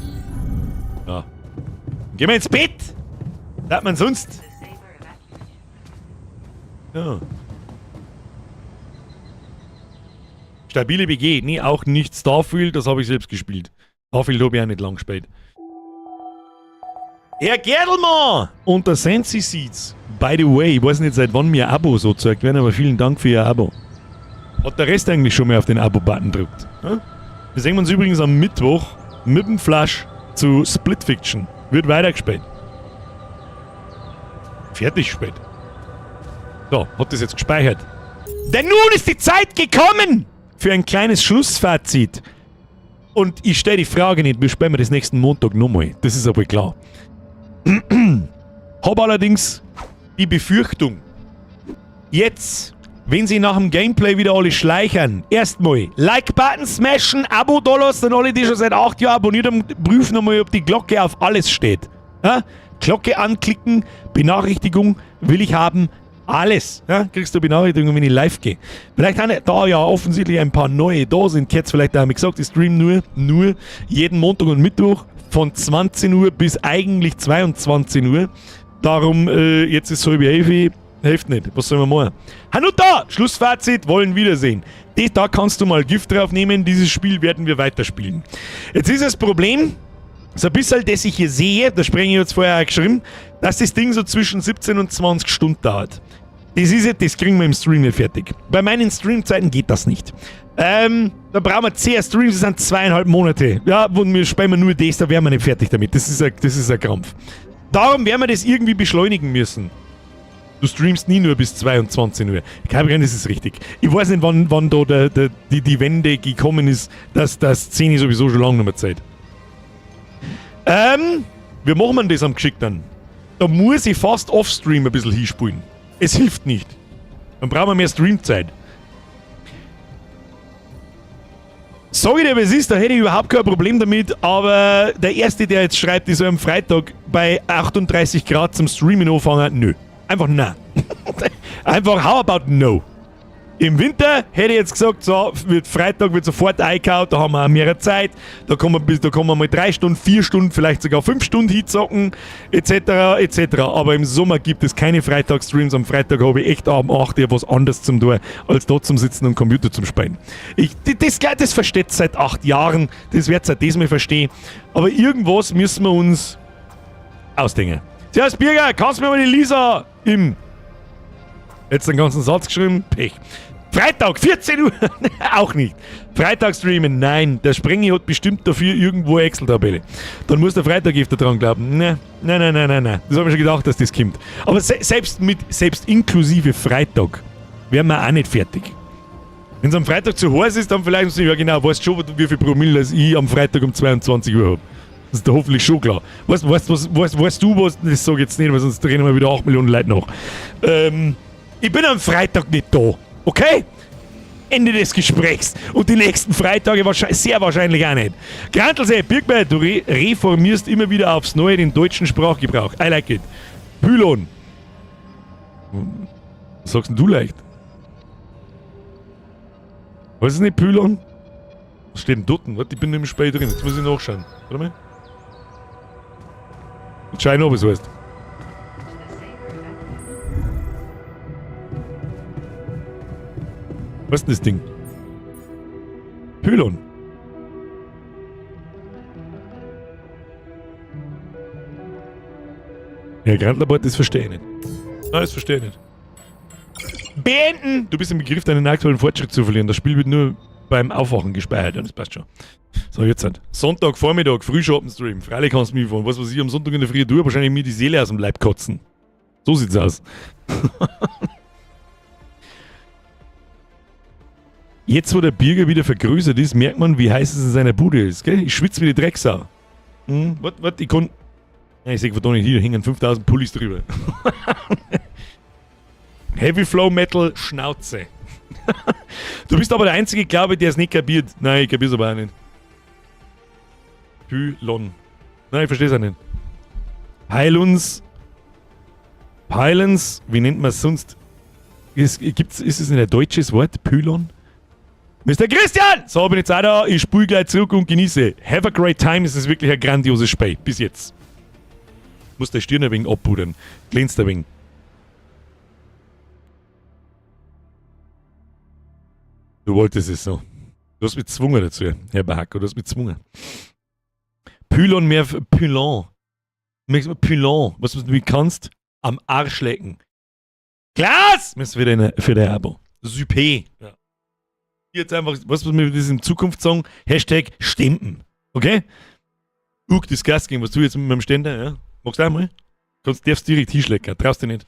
Ja. Dann gehen wir ins Bett. Was sagt man sonst? Ja. Stabile BG. Nee, auch nicht Starfield, das habe ich selbst gespielt. Starfield habe ich auch nicht lang gespielt. Herr Gerdelmann unter Sensi Seeds. By the way, ich weiß nicht, seit wann mir ein Abo so zeigt werden, aber vielen Dank für Ihr Abo. Hat der Rest eigentlich schon mal auf den Abo-Button gedrückt? Ja? Wir sehen uns übrigens am Mittwoch mit dem Flash zu Split Fiction. Wird weitergespielt. Fertig gespielt. So, hat das jetzt gespeichert. Denn nun ist die Zeit gekommen für ein kleines Schlussfazit. Und ich stelle die Frage nicht, wir spielen das nächsten Montag nochmal. Das ist aber klar. Hab allerdings die Befürchtung, jetzt, wenn sie nach dem Gameplay wieder alle schleichern, erstmal Like-Button smashen, Abo da lassen, alle, die schon seit 8 Jahren abonniert haben, prüfen nochmal, ob die Glocke auf alles steht. Ja? Glocke anklicken, Benachrichtigung will ich haben, alles. Ja? Kriegst du Benachrichtigungen, wenn ich live gehe. Vielleicht auch nicht, da ja offensichtlich ein paar neue da sind, jetzt vielleicht haben wir gesagt, ich stream nur jeden Montag und Mittwoch von 20 Uhr bis eigentlich 22 Uhr. Darum, jetzt ist es halb 11, hilft nicht. Was sollen wir machen? Hanuta! Schlussfazit, wollen wiedersehen. Da kannst du mal Gift drauf nehmen, dieses Spiel werden wir weiterspielen. Jetzt ist das Problem, so ein bisschen, das ich hier sehe, da spreche ich jetzt vorher auch geschrieben, dass das Ding so zwischen 17 und 20 Stunden dauert. Das kriegen wir im Stream nicht fertig. Bei meinen Streamzeiten geht das nicht. Da brauchen wir 10 Streams, das sind 2,5 Monate. Ja, und wir spielen nur das, da wären wir nicht fertig damit. Das ist ein Krampf. Darum werden wir das irgendwie beschleunigen müssen. Du streamst nie nur bis 22 Uhr. Gabriel, das ist richtig. Ich weiß nicht, wann da die Wende gekommen ist, dass das 10 sowieso schon lange nicht mehr Zeit. Wie machen wir das am geschickten? Da muss ich fast offstream ein bisschen hinspielen. Es hilft nicht. Dann brauchen wir mehr Streamzeit. Sag ich dir, was ist, da hätte ich überhaupt kein Problem damit, aber der Erste, der jetzt schreibt, ich soll am Freitag bei 38 Grad zum Streamen anfangen, nö. Einfach nein. Einfach how about no? Im Winter hätte ich jetzt gesagt, so, Freitag wird sofort eingehauen, da haben wir auch mehr Zeit, da kann man mal 3 Stunden, 4 Stunden, vielleicht sogar 5 Stunden hinzocken, etc., etc. Aber im Sommer gibt es keine Freitagsstreams, am Freitag habe ich echt am 8 Uhr was anderes zum tun, als dort zum Sitzen und Computer zum Spielen. Das versteht seit 8 Jahren, das wird seit diesem Mal verstehen, aber irgendwas müssen wir uns ausdenken. Servus Birger, kannst du mir mal die Lisa Jetzt den ganzen Satz geschrieben, Pech. Freitag, 14 Uhr, auch nicht. Freitag streamen, nein. Der Sprengi hat bestimmt dafür irgendwo eine Excel-Tabelle. Dann muss der Freitag öfter dran glauben. Nein. Das habe ich schon gedacht, dass das kommt. Aber selbst inklusive Freitag wären wir auch nicht fertig. Wenn es am Freitag zu heiß ist, dann vielleicht, ja genau, weißt schon, wie viel Promille ich am Freitag um 22 Uhr habe. Das ist da hoffentlich schon klar. Weißt du was, das sage ich jetzt nicht, weil sonst drehen wir wieder 8 Millionen Leute nach. Ich bin am Freitag nicht da, okay? Ende des Gesprächs. Und die nächsten Freitage sehr wahrscheinlich auch nicht. Grantelsee, Birkberg, du reformierst immer wieder aufs Neue den deutschen Sprachgebrauch. I like it. Pylon. Was sagst denn du leicht? Was ist nicht Pylon? Was steht denn dort? Warte, ich bin im Spiel drin. Jetzt muss ich nachschauen. Warte mal. Jetzt schau ich noch, was es heißt. Was ist denn das Ding? Pylon. Ja, Grandlabort, das verstehe ich nicht. Nein, das verstehe ich nicht. Beenden! Du bist im Begriff, deinen aktuellen Fortschritt zu verlieren. Das Spiel wird nur beim Aufwachen gespeichert. Ja, das passt schon. So, jetzt halt. Sonntag, Vormittag, Frühschoppen-Stream. Freilich kannst du mich fahren. Was ich am Sonntag in der Früh tue, wahrscheinlich mir die Seele aus dem Leib kotzen. So sieht's aus. Jetzt, wo der Birger wieder vergrößert ist, merkt man, wie heiß es in seiner Bude ist, gell? Ich schwitze wie die Drecksau. Warte, ich kann... Ja, ich sehe von da nicht hier, da hängen 5000 Pullis drüber. Heavy Flow Metal Schnauze. Du bist aber der Einzige, glaube ich, der es nicht kapiert. Nein, ich kapiere es aber auch nicht. Pylon. Nein, ich verstehe es auch nicht. Pylons, wie nennt man es sonst? Ist es nicht ein deutsches Wort? Pylon? Mr. Christian! So, bin jetzt auch da. Ich spule gleich zurück und genieße. Have a great time. Es ist wirklich ein grandioses Spiel. Bis jetzt. Muss der Stirn ein wenig abpudern. Glänzt ein wenig. Du wolltest es so. Du hast mich gezwungen dazu, Herr Bahako, du hast mich gezwungen. Pylon mehr Pylon. Pylon, was du nicht kannst, am Arsch lecken. Klaas! Das ist für den Abo. Super. Ja. Jetzt einfach, was wir das in Zukunft sagen, Hashtag Stempen. Okay? Das Gas gehen, was du jetzt mit meinem Ständer, ja? Magst du einmal? Darfst direkt hinschlecken, traust du nicht.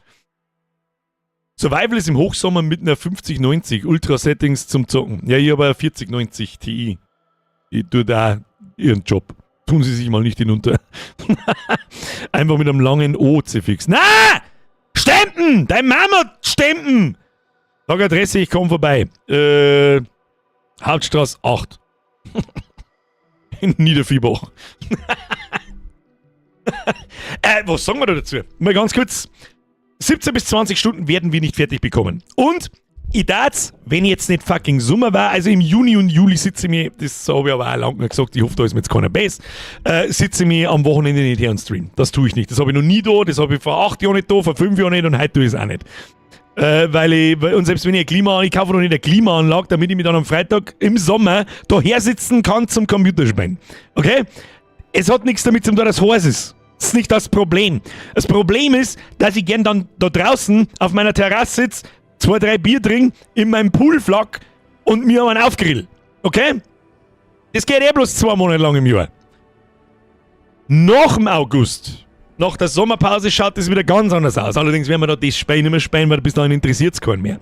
Survival ist im Hochsommer mit einer 5090 Ultra-Settings zum Zocken. Ja, ich habe eine 4090 Ti. Ich tue da ihren Job. Tun Sie sich mal nicht hinunter. Einfach mit einem langen O-Zifix. Na! Stempen! Dein Mama stempen! Sag Adresse, ich komme vorbei. Hauptstraße 8. In Niederviehbach. Was sagen wir da dazu? Mal ganz kurz. 17 bis 20 Stunden werden wir nicht fertig bekommen. Und ich darf's, wenn jetzt nicht fucking Sommer war, also im Juni und Juli sitze ich mir, das habe ich aber auch lange gesagt, ich hoffe, da ist mir jetzt keiner Bass, sitze ich mir am Wochenende nicht her und stream. Das tue ich nicht. Das habe ich noch nie da, das habe ich vor 8 Jahren nicht da, vor 5 Jahren nicht und heute tue ich es auch nicht. Und selbst wenn ich ich kaufe noch nicht eine Klimaanlage, damit ich mich dann am Freitag im Sommer daher sitzen kann zum Computerspielen. Okay? Es hat nichts damit zu tun, dass es heiß ist. Das ist nicht das Problem. Das Problem ist, dass ich gern dann da draußen auf meiner Terrasse sitze, 2, 3 Bier trinke, in meinem Pool flack und mir einen aufgrill. Okay? Das geht bloß 2 Monate lang im Jahr. Nach dem August, nach der Sommerpause, schaut das wieder ganz anders aus. Allerdings werden wir da das Spiel nicht mehr spielen, weil bis dahin interessiert es keinen mehr.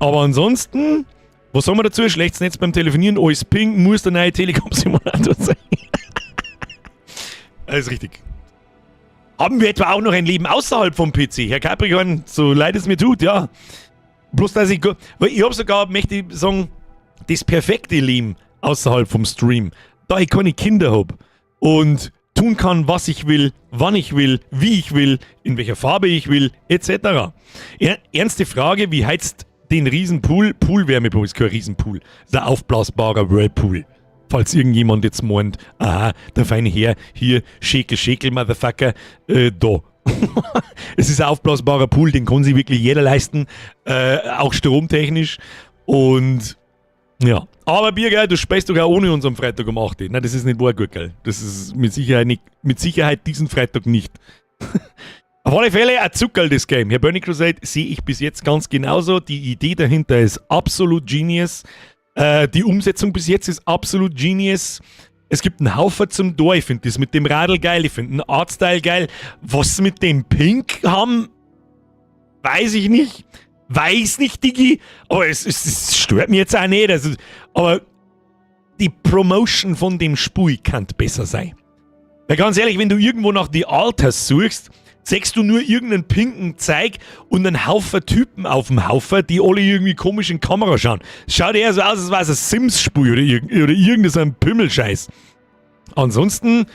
Aber ansonsten, was sagen wir dazu? Schlechtes Netz beim Telefonieren, alles ping, muss der neue Telekom-Simulator sein. Alles richtig. Haben wir etwa auch noch ein Leben außerhalb vom PC? Herr Capricorn, so leid es mir tut, ja. Bloß, dass ich habe sogar, möchte ich sagen, das perfekte Leben außerhalb vom Stream. Da ich keine Kinder habe und tun kann, was ich will, wann ich will, wie ich will, in welcher Farbe ich will, etc. Ernste Frage, wie heizt den Riesenpool? Poolwärmepumpe ist kein Riesenpool. Das ist ein aufblasbarer Whirlpool. Falls irgendjemand jetzt meint, aha, der feine Herr, hier, Schäkel, Motherfucker, da. Es ist ein aufblasbarer Pool, den kann sich wirklich jeder leisten, auch stromtechnisch. Und ja, aber Birger, du spielst doch auch ohne uns am Freitag um 8 Uhr. Nein, das ist nicht wahr, gut, gell? Das ist mit Sicherheit diesen Freitag nicht. Auf alle Fälle ein Zuckerl, das Game. Herr Burning Crusade sehe ich bis jetzt ganz genauso. Die Idee dahinter ist absolut genius. Die Umsetzung bis jetzt ist absolut genius. Es gibt einen Haufen zum Tor. Ich finde das mit dem Radl geil. Ich finde den Artstyle geil. Was sie mit dem Pink haben, weiß ich nicht. Weiß nicht, Digi. Aber es stört mich jetzt auch nicht. Also, aber die Promotion von dem Spiel kann besser sein. Weil ganz ehrlich, wenn du irgendwo nach die Alters suchst, siehst du nur irgendeinen pinken Zeig und einen Haufen Typen auf dem Haufen, die alle irgendwie komisch in die Kamera schauen. Schaut eher so aus, als wäre es ein Sims-Spiel oder irgendein Pümmelscheiß. Ansonsten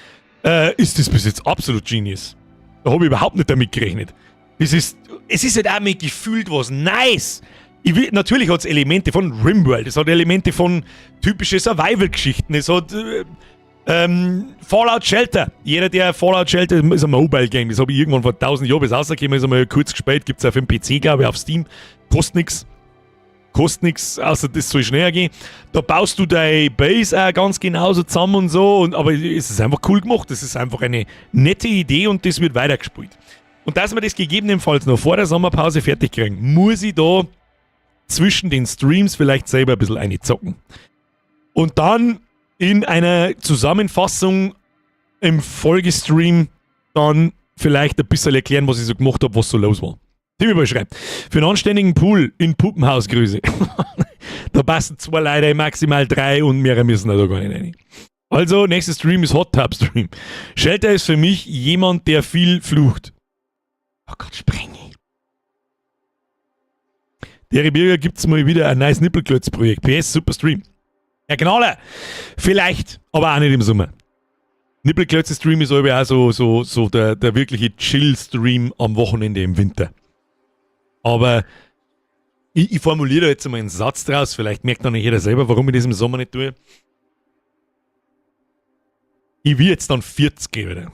ist das bis jetzt absolut genius. Da habe ich überhaupt nicht damit gerechnet. Es ist halt auch mit gefühlt was nice. Natürlich hat es Elemente von Rimworld, es hat Elemente von typischen Survival-Geschichten, es hat Fallout Shelter. Jeder, der Fallout Shelter ist ein Mobile-Game. Das habe ich irgendwann vor 1000 Jahren bis rausgekommen, ist einmal kurz gespielt. Gibt es auf dem PC, glaube ich, auf Steam. Kostet nichts, außer das soll schneller gehen. Da baust du deine Base auch ganz genauso zusammen und so. Aber es ist einfach cool gemacht. Das ist einfach eine nette Idee und das wird weitergespielt. Und dass wir das gegebenenfalls noch vor der Sommerpause fertig kriegen, muss ich da zwischen den Streams vielleicht selber ein bisschen einzocken. Und dann in einer Zusammenfassung im Folgestream dann vielleicht ein bisschen erklären, was ich so gemacht habe, was so los war. Tim schreibt, für einen anständigen Pool in Puppenhausgröße. Da passen 2 Leute, maximal 3 und mehrere müssen da gar nicht rein. Also, nächster Stream ist Hot Tub Stream. Shelter ist für mich jemand, der viel flucht. Oh Gott, spreng ich. Der Bürger gibt's mal wieder ein nice Nippelklötz-Projekt. PS, super Stream. Ja, Knaller. Vielleicht, aber auch nicht im Sommer. Nippelklötze-Stream ist aber auch so der wirkliche Chill-Stream am Wochenende im Winter. Aber ich formuliere da jetzt mal einen Satz draus, vielleicht merkt dann nicht jeder selber, warum ich das im Sommer nicht tue. Ich will jetzt dann 40 wieder.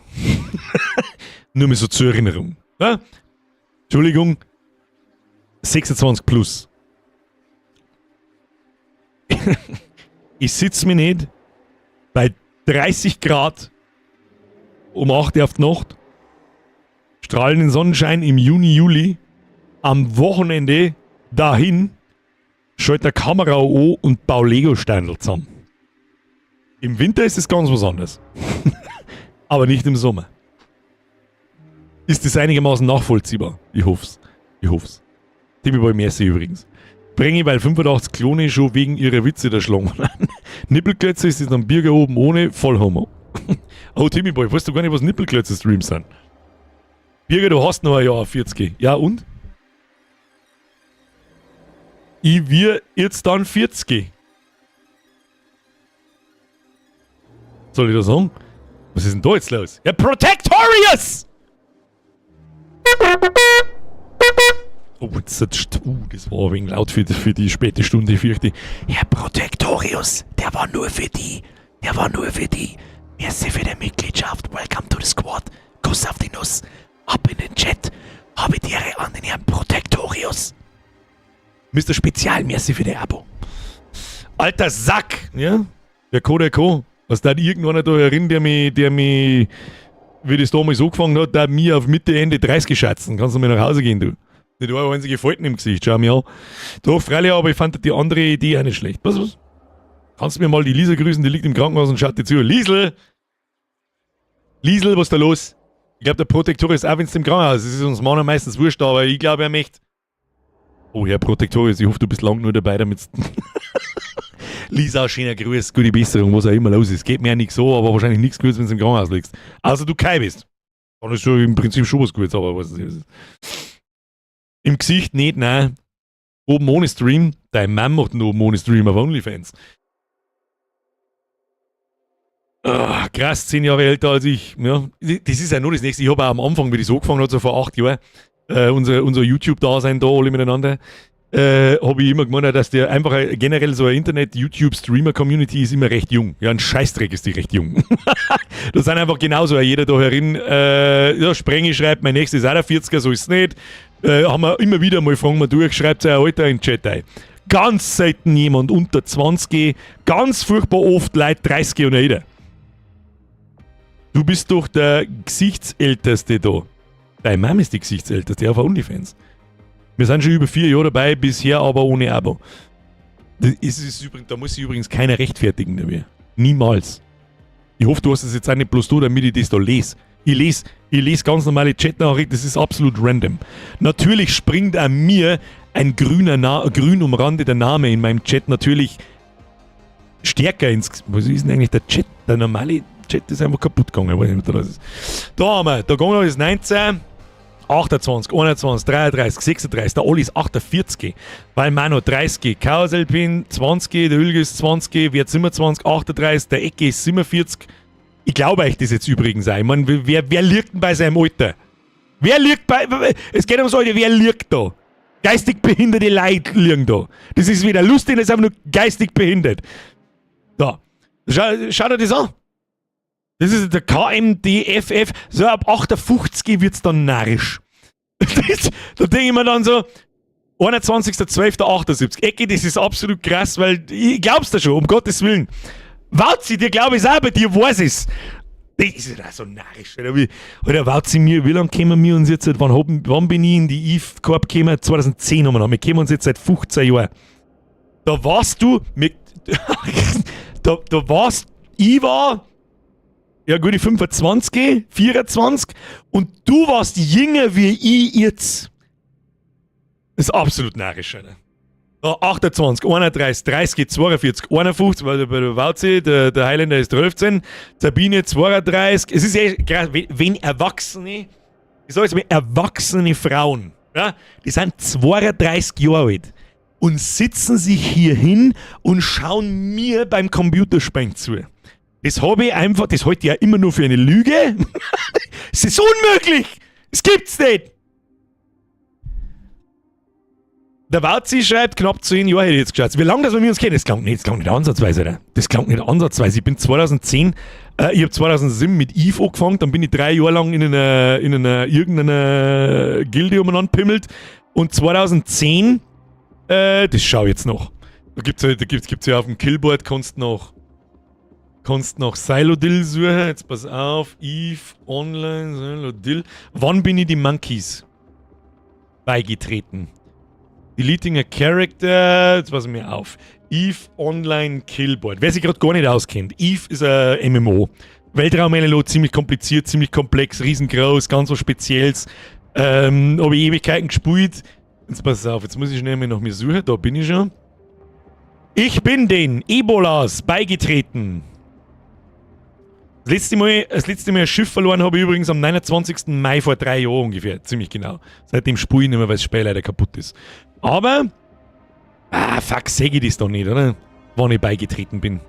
Nur mal so zur Erinnerung. Ja? Entschuldigung, 26 plus. ich sitze mich nicht bei 30 Grad um 8 Uhr auf die Nacht, strahlenden Sonnenschein im Juni, Juli, am Wochenende dahin, schalte eine Kamera an und baue Lego-Steine zusammen. Im Winter ist es ganz was anderes. Aber nicht im Sommer. Ist das einigermaßen nachvollziehbar? Ich hoff's. Ich hoff's. Timmy Boy Messi übrigens. Bringe, weil 85 Klone schon wegen ihrer Witze der Schlangen. Nippelklötze ist dann Bürger oben ohne, voll Homo. Oh, Timmy Boy, weißt du gar nicht, was Nippelklötze-Streams sind? Bürger, du hast noch ein Jahr 40. Ja und? Ich wir jetzt dann 40. Soll ich das sagen? Was ist denn da jetzt los? Ja, Protectorious! Oh, das war ein wenig laut für die späte Stunde, fürchte ich. Herr Protectorius, der war nur für die. Der war nur für die. Merci für die Mitgliedschaft. Welcome to the Squad. Kuss auf die Nuss. Ab in den Chat. Habe die Ehre an den Herrn Protectorius. Mr. Spezial, merci für die Abo. Alter Sack, ja? Der Co. Was da irgendwann da herin, der mich, wie das damals angefangen hat, der mir auf Mitte, Ende 30 schätzen. Kannst du mir nach Hause gehen, du? Nicht eine einzige Falten im Gesicht, schau mir an. Doch, freilich, aber ich fand die andere Idee auch nicht schlecht. Was? Kannst du mir mal die Liesel grüßen, die liegt im Krankenhaus und schaut dir zu. Liesel, was ist da los? Ich glaube, der Protektorius, auch wenn es im Krankenhaus ist, ist uns Mann meistens wurscht, aber ich glaube, er möchte. Oh, Herr Protektorius, ich hoffe, du bist lang nur dabei, damit. Lisa, schöner Gruß, gute Besserung, was auch immer los ist. Geht mir ja nicht so, aber wahrscheinlich nichts Gutes, wenn du im Krankenhaus liegst. Also du Kai bist. Dann ist schon im Prinzip schon was Gutes, aber was ist. Im Gesicht nicht, nein. Oben ohne Stream. Dein Mann macht einen oben ohne Stream auf OnlyFans. Krass, 10 Jahre älter als ich. Ja, das ist ja nur das Nächste. Ich habe auch am Anfang, wie das angefangen hat, so vor 8 Jahren, unser YouTube-Dasein da alle miteinander, habe ich immer gemeint, dass der einfach generell so eine Internet-YouTube-Streamer-Community ist immer recht jung. Ja, ein Scheißdreck ist die recht jung. Da sind einfach genauso jeder da herin. Ja, Sprengi schreibt, mein nächstes ist auch der 40er, so ist es nicht. Haben wir immer wieder mal, fragen wir durch, schreibt sein Alter in den Chat ein. Ganz selten jemand unter 20, ganz furchtbar oft Leute 30 und älter. Du bist doch der Gesichtsälteste da. Deine Mom ist die Gesichtsälteste auf OnlyFans. Wir sind schon über 4 Jahre dabei, bisher aber ohne Abo. Da muss sich übrigens keiner rechtfertigen dafür. Niemals. Ich hoffe, du hast es jetzt auch nicht bloß du, damit ich das da lese. Ich lese ganz normale Chatnachrichten, das ist absolut random. Natürlich springt an mir ein grün umrandeter Name in meinem Chat natürlich stärker ins... Was ist denn eigentlich der Chat? Der normale Chat ist einfach kaputt gegangen. Ich weiß nicht, was das ist. Da haben wir, der Gongler ist 19, 28, 21, 33, 36, der Olli ist 48, weil Mano 30, Kauselpin 20, der Hülge ist 20, Wert 27, 38, der Ecke ist 47. Ich glaube euch das jetzt übrigens auch. Ich meine, wer liegt denn bei seinem Alter? Wer liegt bei... Es geht ums Alter, wer liegt da? Geistig behinderte Leute liegen da. Das ist weder lustig, das ist einfach nur geistig behindert. Da. Schau dir das an. Das ist der KMDFF. So ab 58 wird es dann narrisch. Da denke ich mir dann so, 21.12.78. Ecke, das ist absolut krass, weil ich glaub's da schon, um Gottes Willen. Wauzi, dir glaube ich auch, bei dir weiß es. Das ist ja so narrisch. Oder Wauzi, wie lange kennen wir uns jetzt? Wann bin ich in die Eve-Corp gekommen? 2010 haben wir noch. Wir kennen uns jetzt seit 15 Jahren. Da warst du, da warst, ich war, ja gut, 25, 24 und du warst jünger wie ich jetzt. Das ist absolut narrisch, Alter. 28, 31, 30, 42, 51, weil bei der Wauzi, der Highlander ist 13, Sabine 32. Es ist echt krass, wenn Erwachsene, ich sag jetzt mal, erwachsene Frauen, ja, die sind 32 Jahre alt und sitzen sich hier hin und schauen mir beim Computerspielen zu. Das habe ich einfach, das halte ich ja immer nur für eine Lüge. Es ist unmöglich! Es gibt's nicht! Der Wauzi schreibt, knapp 10 Jahre hätte ich jetzt geschaut. Wie lange dass wir uns kennen? Das klang nicht ansatzweise, oder? Das klang nicht ansatzweise. Ich bin 2010, ich habe 2007 mit Eve angefangen, dann bin ich 3 Jahre lang in irgendeiner Gilde umeinander pimmelt und 2010, das schau ich jetzt noch. Da gibt's ja auf dem Killboard, kannst noch Silodil suchen. Jetzt pass auf. Eve, Online, Silodil. Wann bin ich die Monkeys beigetreten? Deleting a Character. Jetzt pass mir auf. Eve Online Killboard. Wer sich gerade gar nicht auskennt. Eve ist ein MMO. Weltraum-MMO, ziemlich kompliziert, ziemlich komplex, riesengroß, ganz was Spezielles. Habe ich Ewigkeiten gespielt. Jetzt pass auf, jetzt muss ich schnell mal nach mir suchen. Da bin ich schon. Ich bin den Ebolas beigetreten. Das letzte Mal ein Schiff verloren habe ich übrigens am 29. Mai vor 3 Jahren ungefähr. Ziemlich genau. Seitdem spiele ich nicht mehr, weil das Spiel leider kaputt ist. Aber, fuck, sag ich das doch nicht, oder? Wann ich beigetreten bin.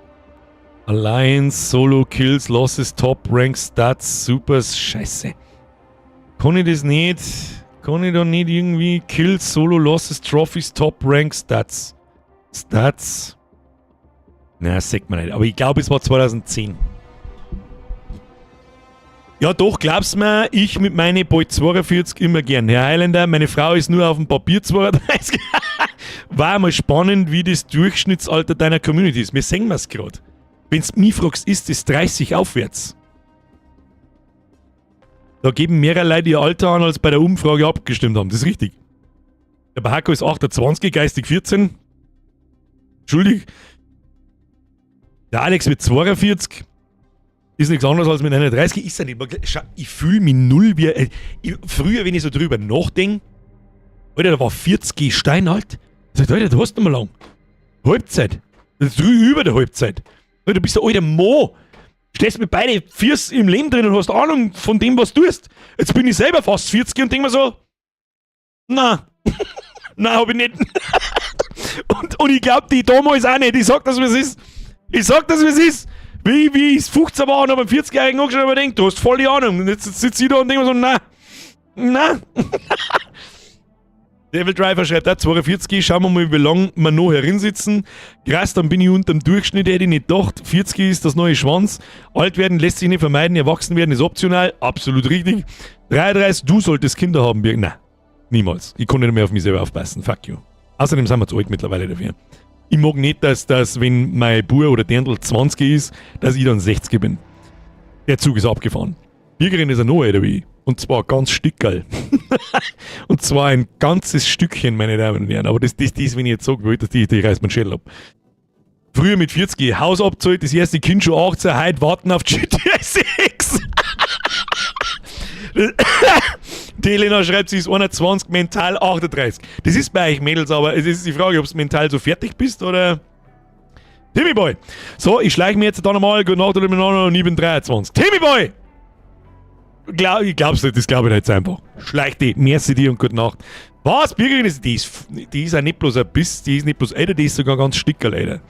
Alliance, Solo, Kills, Losses, Top, Rank, Stats, Supers, scheiße. Kann ich das nicht? Kann ich da nicht irgendwie Kills, Solo, Losses, Trophies, Top, Rank, Stats? Stats? Na, das sagt man nicht. Aber ich glaube, es war 2010. Ja doch, glaub's mir, ich mit meinen bald 42 immer gern. Herr Highlander, meine Frau ist nur auf dem Papier 32. War mal spannend, wie das Durchschnittsalter deiner Community ist. Wir sehen es gerade. Wenn du mich fragst, ist es 30 aufwärts. Da geben mehr Leute ihr Alter an, als bei der Umfrage abgestimmt haben. Das ist richtig. Der Bahako ist 28, geistig 14. Entschuldig. Der Alex mit 42. Ist nichts anderes als mit 31. Ist er nicht. Schau, ich fühle mich null wie... früher, wenn ich so drüber nachdenke, Alter, da war 40 steinalt. Sagt, Alter, du hast noch mal lang. Halbzeit. Das ist über der Halbzeit. Alter, du bist ein alter Mo. Stehst mit beide Füße im Leben drin und hast Ahnung von dem, was du tust. Jetzt bin ich selber fast 40 und denke mir so, na, nein, hab ich nicht. und ich glaube, die damals auch nicht. Ich sag das, wie es ist. Wie ich 15 war und habe einen 40-Jährigen angeschaut und mir gedacht, du hast voll die Ahnung. Und jetzt sitze ich da und denke mir so, na. Devil Driver schreibt auch 42, schauen wir mal, wie lange wir noch herinsitzen. Krass, dann bin ich unter dem Durchschnitt, hätte ich nicht gedacht. 40 ist das neue Schwanz. Alt werden lässt sich nicht vermeiden, erwachsen werden ist optional. Absolut richtig. 33, du solltest Kinder haben, Birg. Nein, niemals. Ich konnte nicht mehr auf mich selber aufpassen. Fuck you. Außerdem sind wir zu alt mittlerweile dafür. Ich mag nicht, dass wenn mein Bub oder Dirndl 20 ist, dass ich dann 60 bin. Der Zug ist abgefahren. Birgerin ist ein noch älter wie ich. Und zwar ganz stückerl. Und zwar ein ganzes Stückchen, meine Damen und Herren. Aber das wenn ich jetzt sage, die reißt mein Schädel ab. Früher mit 40 Haus abzahlt, das erste Kind schon 18, heute warten auf GTA 6. Die Elena schreibt, sie ist 21, mental 38. Das ist bei euch Mädels, aber es ist die Frage, ob du mental so fertig bist oder... Timmy Boy! So, ich schleiche mir jetzt da nochmal, gute Nacht und ich bin 23. Timmy Boy! Ich glaub's nicht, das glaube ich jetzt einfach. Schleich die, merci dir und gute Nacht. Was? Birgit ist, die ist ja nicht bloß ein Biss, die ist nicht bloß älter, die ist sogar ganz stickerl, Alter.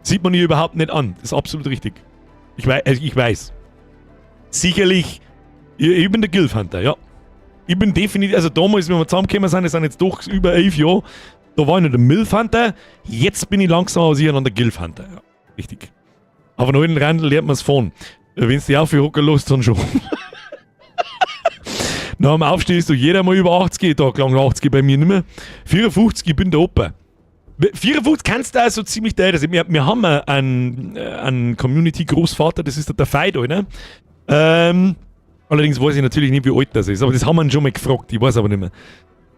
Sieht man ihr überhaupt nicht an. Das ist absolut richtig. Ich weiß. Sicherlich, ich bin der Gilf-Hunter, ja. Ich bin definitiv, also damals, wenn wir zusammengekommen sind, das sind jetzt doch über 11 Jahre, da war ich noch der Milf-Hunter, jetzt bin ich langsam aus ihr an der Gilf-Hunter, ja. Richtig. Aber noch in den Randl lernt man es von. Wenn es die Aufhocker lässt, dann schon. Nach dem Aufstehen ist doch jeder mal über 80, da klang 80 bei mir nicht mehr. 54, ich bin der Opa. 54 kannst du auch so ziemlich der sein. Wir haben einen Community-Großvater, das ist der Veit, oder? Allerdings weiß ich natürlich nicht, wie alt das ist, aber das haben wir ihn schon mal gefragt, ich weiß aber nicht mehr.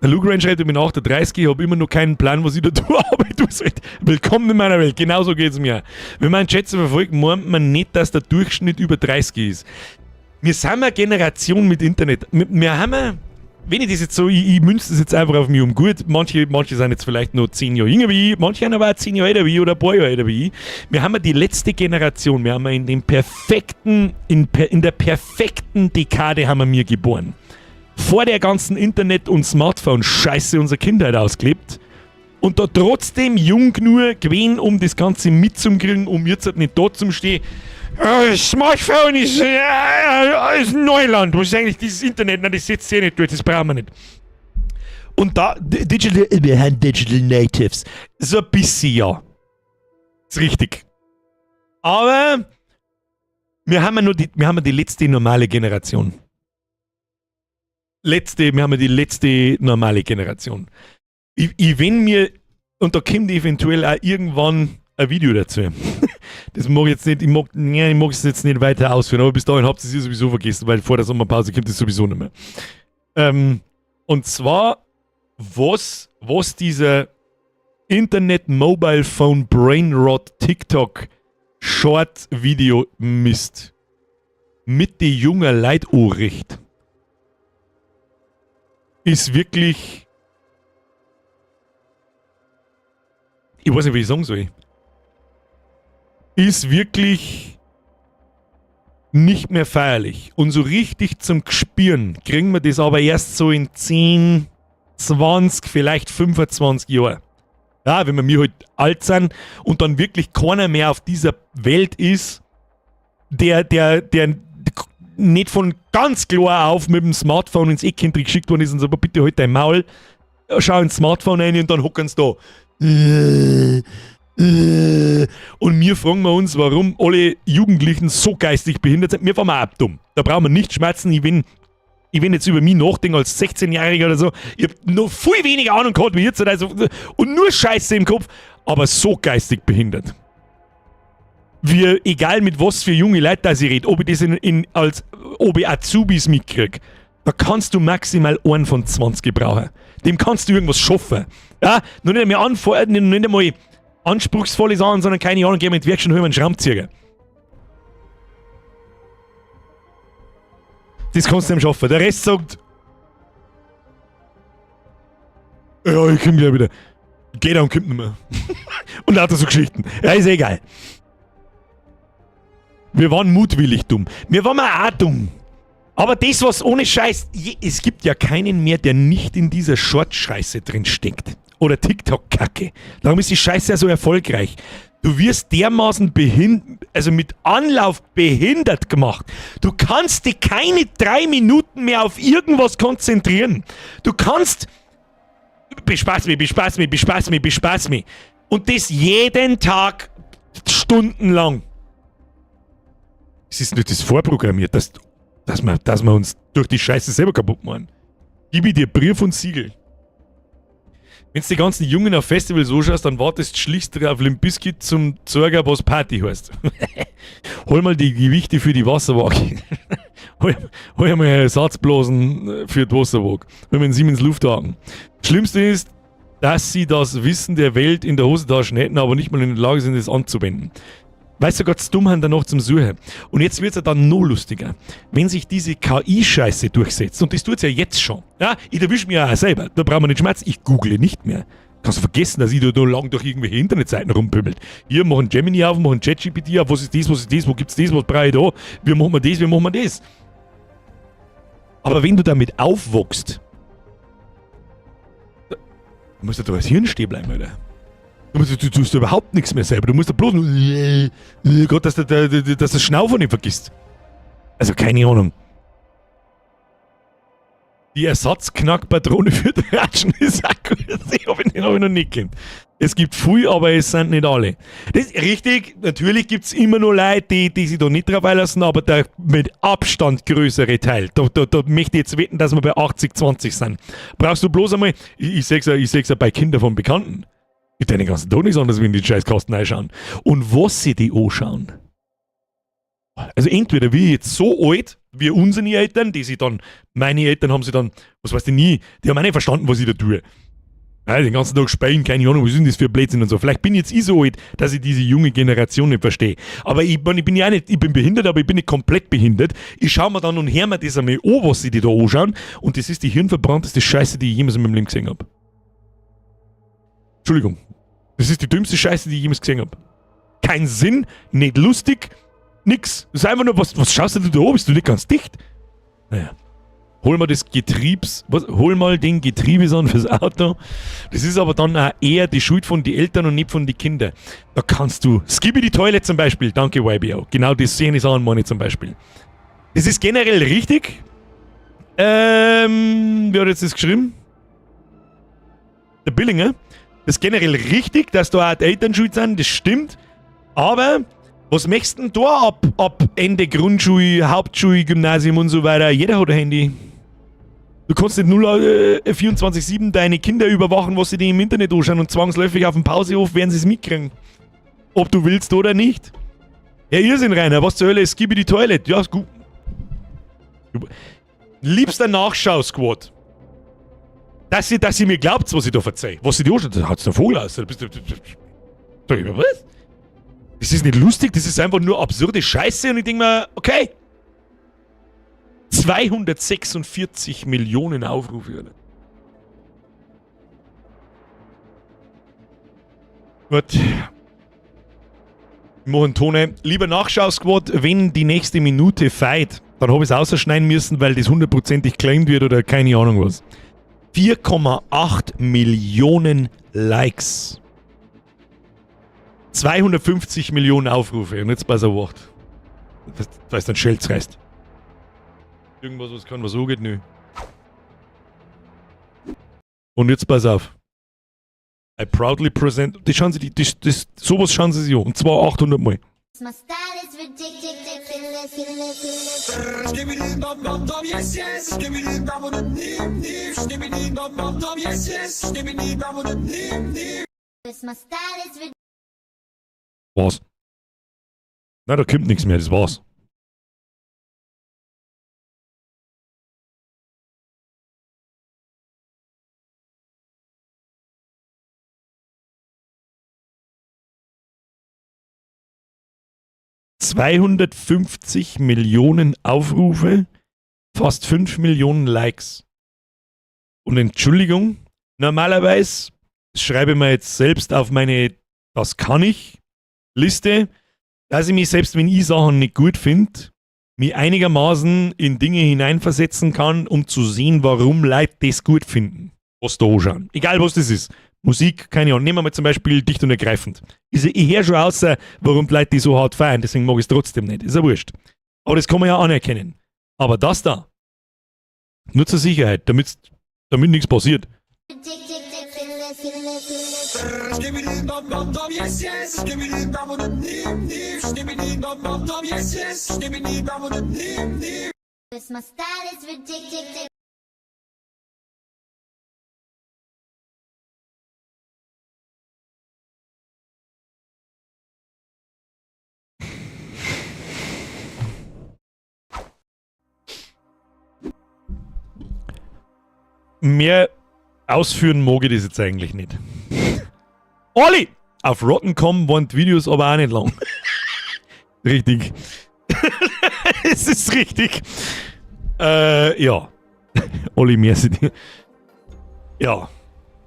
Der Luke Range schreibt, ich bin 38, ich habe immer noch keinen Plan, was ich da tue, aber ich tue es halt. Willkommen in meiner Welt, genauso geht es mir. Wenn man einen Chat verfolgt, meint man nicht, dass der Durchschnitt über 30 ist. Wir sind eine Generation mit Internet. Wir haben, wenn ich das jetzt so, ich münze das jetzt einfach auf mich um. Gut, manche sind jetzt vielleicht noch 10 Jahre jünger wie ich, manche haben aber auch 10 Jahre älter wie ich oder ein paar Jahre älter wie ich. Wir haben die letzte Generation, wir haben in der perfekten Dekade haben wir mir geboren. Vor der ganzen Internet- und Smartphone-Scheiße unsere Kindheit ausgelebt und da trotzdem jung nur gewesen, um das Ganze mitzukriegen, um jetzt halt nicht dort zu stehen. Smartphone ist Neuland, was ist eigentlich dieses Internet? Nein, das setzt sich nicht durch, das brauchen wir nicht. Und da, wir haben Digital Natives. So ein bisschen, ja. Ist richtig. Aber wir haben die letzte normale Generation. Wir haben die letzte normale Generation. Wenn mir Und da kommt eventuell auch irgendwann ein Video dazu. Das mag ich jetzt nicht, ich mag es jetzt nicht weiter ausführen, aber bis dahin habt ihr es sowieso vergessen, weil vor der Sommerpause kommt es sowieso nicht mehr. Und zwar, was dieser Internet Mobile Phone Brainrot TikTok Short Video misst. Mit die jungen Leute anricht. Ist wirklich. Ich weiß nicht, wie ich sagen soll. Ist wirklich nicht mehr feierlich. Und so richtig zum Gespüren kriegen wir das aber erst so in 10, 20, vielleicht 25 Jahren. Ja, wenn wir halt alt sind und dann wirklich keiner mehr auf dieser Welt ist, der nicht von ganz klar auf mit dem Smartphone ins Eck geschickt worden ist und sagt, bitte halt dein Maul, schau ins Smartphone rein und dann hocken sie da. Und wir fragen uns, warum alle Jugendlichen so geistig behindert sind. Wir waren auch dumm. Da brauchen wir nicht schmerzen. Ich bin jetzt über mich nachdenken als 16-Jähriger oder so. Ich hab noch viel weniger Ahnung gehabt wie jetzt. Also, und nur Scheiße im Kopf, aber so geistig behindert. Egal mit was für junge Leute da ich rede, ob ich das ob ich Azubis mitkriege, da kannst du maximal einen von 20 gebrauchen. Dem kannst du irgendwas schaffen. Ja, noch nicht einmal anspruchsvolle Sachen, sondern keine Ahnung, gehen wir in die Werkstatt und holen wir einen Schraubenzieher. Das kannst du ihm schaffen. Der Rest sagt, ja, ich komm gleich wieder. Geht und kommt nicht mehr. Und lauter so Geschichten. Ja, ist egal. Wir waren mutwillig dumm. Wir waren auch dumm. Aber das, was ohne Scheiß, es gibt ja keinen mehr, der nicht in dieser Short-Scheiße drin steckt. Oder TikTok-Kacke. Darum ist die Scheiße ja so erfolgreich. Du wirst dermaßen mit Anlauf behindert gemacht. Du kannst dich keine 3 Minuten mehr auf irgendwas konzentrieren. Du kannst bespaß mich. Und das jeden Tag stundenlang. Es ist nicht das vorprogrammiert, dass wir uns durch die Scheiße selber kaputt machen. Gib ich dir Brief und Siegel. Wenn du die ganzen Jungen auf Festivals anschaust, dann wartest du schlicht auf Limp Bizkit zum Zorger, was Party heißt. Hol mal die Gewichte für die Wasserwaage. hol mal Ersatzblasen für die Wasserwaage. Hol mal einen Siemens Lufthaken. Das Schlimmste ist, dass sie das Wissen der Welt in der Hosentasche hätten, aber nicht mal in der Lage sind, es anzuwenden. Weißt du, Gott's dumm haben danach zum Suchen. Und jetzt wird es ja dann noch lustiger. Wenn sich diese KI-Scheiße durchsetzt, und das tut es ja jetzt schon. Ja, ich erwische mich ja auch selber. Da brauchen wir nicht Schmerz. Ich google nicht mehr. Kannst du vergessen, dass ich da lang durch irgendwelche Internetseiten rumpümmelt. Hier, machen Gemini auf, machen ChatGPT auf. Was ist das, wo gibt's das, was brauche ich da? Wie machen wir das? Aber wenn du damit aufwachst, dann musst du da als Hirn stehen bleiben, Alter. Du tust überhaupt nichts mehr selber. Du musst da bloß nur Gott, dass du das Schnaufen nicht vergisst. Also keine Ahnung. Die Ersatzknackpatrone für Tratschen ist auch gut. Den habe ich noch nicht kennt. Es gibt viel, aber es sind nicht alle. Das ist richtig, natürlich gibt es immer noch Leute, die sich da nicht drauf einlassen, aber der mit Abstand größere Teil. Da möchte ich jetzt wetten, dass wir bei 80-20 sind. Brauchst du bloß einmal, ich sag's ja bei Kindern von Bekannten. Ich den ganzen Tag nichts anderes, wie in die Scheißkasten reinschauen. Und was sie die anschauen. Also entweder wir jetzt so alt, wie unsere Eltern, meine Eltern haben sie dann, was weiß ich nie, die haben auch nicht verstanden, was ich da tue. Ja, den ganzen Tag spielen, keine Ahnung, was ist denn das für ein Blödsinn und so. Vielleicht bin jetzt ich so alt, dass ich diese junge Generation nicht verstehe. Aber ich bin ja auch nicht, ich bin behindert, aber ich bin nicht komplett behindert. Ich schaue mir dann und höre mir das einmal an, was sie die da anschauen. Und das ist die hirnverbrannteste Scheiße, die ich jemals in meinem Leben gesehen habe. Entschuldigung. Das ist die dümmste Scheiße, die ich jemals gesehen habe. Kein Sinn, nicht lustig, nix. Das ist einfach nur, was schaust du da an? Bist du nicht ganz dicht? Naja. Hol mal den Getriebesand fürs Auto. Das ist aber dann auch eher die Schuld von den Eltern und nicht von den Kindern. Da kannst du, Skibidi Toilet zum Beispiel, danke YBO. Genau das sehen ich an, meine zum Beispiel. Das ist generell richtig. Wer hat jetzt das geschrieben? Der Billinger. Das ist generell richtig, dass da auch die Eltern schuld sind, das stimmt. Aber was möchtest du denn da ab Ende Grundschule, Hauptschule, Gymnasium und so weiter? Jeder hat ein Handy. Du kannst nicht 24/7 deine Kinder überwachen, was sie dir im Internet anschauen und zwangsläufig auf dem Pausehof werden sie es mitkriegen. Ob du willst oder nicht. Ja, Irrsinn, Rainer, was zur Hölle ist Skibidi Toilet? Ja, ist gut. Liebster Nachschau-Squad. Dass ihr mir glaubt, was ich da verzeihe. Was ich dir anschaut, da hat's der Vogel aus. Da bist du. Was? Das ist nicht lustig, das ist einfach nur absurde Scheiße und ich denke mir, okay. 246 Millionen Aufrufe, Alter. Gut. Ich mache einen Ton. Lieber Nachschau-Squad, wenn die nächste Minute feit, dann habe ich es ausschneiden müssen, weil das 100%ig claimed wird oder keine Ahnung was. 4,8 Millionen Likes. 250 Millionen Aufrufe. Und jetzt pass auf, Wacht. Da ist ein Schelz reißt. Irgendwas, was kann, was so geht, nö. Und jetzt pass auf. I proudly present. Das schauen Sie, sowas schauen Sie sich an. Und zwar 800 Mal. Was? Na, da kommt nichts mehr, das war's. ...250 Millionen Aufrufe, fast 5 Millionen Likes. Und Entschuldigung, normalerweise schreibe ich mir jetzt selbst auf meine "Das kann ich" Liste, dass ich mich selbst, wenn ich Sachen nicht gut finde, mich einigermaßen in Dinge hineinversetzen kann, um zu sehen, warum Leute das gut finden, was da anschauen. Egal was das ist. Musik, keine Ahnung. Nehmen wir mal zum Beispiel Dicht und Ergreifend. Ich höre schon aus, warum die Leute die so hart feiern, deswegen mag ich es trotzdem nicht. Ist ja wurscht. Aber das kann man ja anerkennen. Aber das da, nur zur Sicherheit, damit nichts passiert. Mehr ausführen mag ich das jetzt eigentlich nicht. Olli! Auf Rotten.com waren die Videos aber auch nicht lang. Richtig. Es ist richtig. Ja. Olli, merci dir. Ja.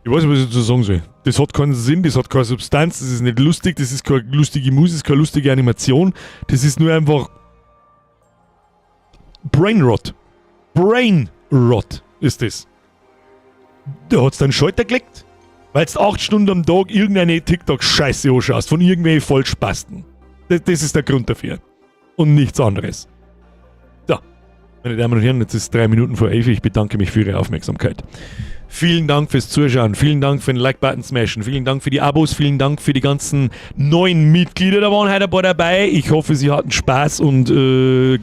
Ich weiß nicht, was ich dazu sagen soll. Das hat keinen Sinn, das hat keine Substanz, das ist nicht lustig, das ist keine lustige Musik, das ist keine lustige Animation. Das ist nur einfach Brainrot. Brainrot ist das. Da hat's dann Schalter gelegt, weil du 8 Stunden am Tag irgendeine TikTok-Scheiße anschaust von irgendwelchen Vollspasten. Das ist der Grund dafür. Und nichts anderes. So, meine Damen und Herren, jetzt ist 3 Minuten vor 11. Ich bedanke mich für Ihre Aufmerksamkeit. Vielen Dank fürs Zuschauen, vielen Dank für den Like-Button smashen, vielen Dank für die Abos, vielen Dank für die ganzen neuen Mitglieder, da waren heute ein paar dabei. Ich hoffe, Sie hatten Spaß und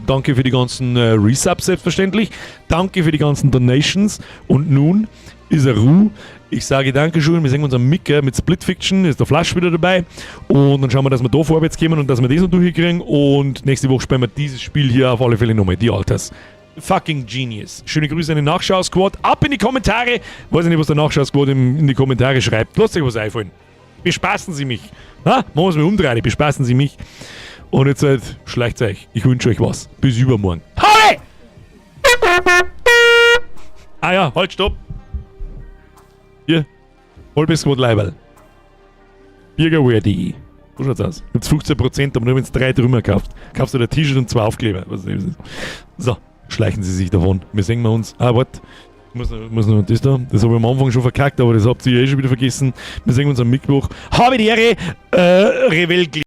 danke für die ganzen Resubs selbstverständlich. Danke für die ganzen Donations und nun ist er Ruhe. Ich sage Dankeschön, wir sehen uns am Micker mit Split Fiction, ist der Flash wieder dabei und dann schauen wir, dass wir da vorwärts kommen und dass wir das noch durchkriegen und nächste Woche spielen wir dieses Spiel hier auf alle Fälle nochmal, die Alters. Fucking genius. Schöne Grüße an den Nachschau-Squad. Ab in die Kommentare. Weiß nicht, was der Nachschau-Squad in die Kommentare schreibt. Lasst euch was einfallen. Bespaßen Sie mich. Ha? Machen wir es mal umdrehen. Bespaßen Sie mich. Und jetzt schleicht euch. Ich wünsche euch was. Bis übermorgen. Hey! Ah ja, halt, stopp. Hier. Vollbesquad Leiberl. Bürgerwehr.de. So schaut's aus. Jetzt 15%, aber nur wenn es 3 drüber kauft. Kaufst du ein T-Shirt und 2 Aufkleber. Was ist das? So, schleichen Sie sich davon. Wir sehen uns. Ah, warte. Muss noch das da. Das habe ich am Anfang schon verkackt, aber das habt ihr schon wieder vergessen. Wir sehen uns am Mittwoch. Habe die Ehre, Revell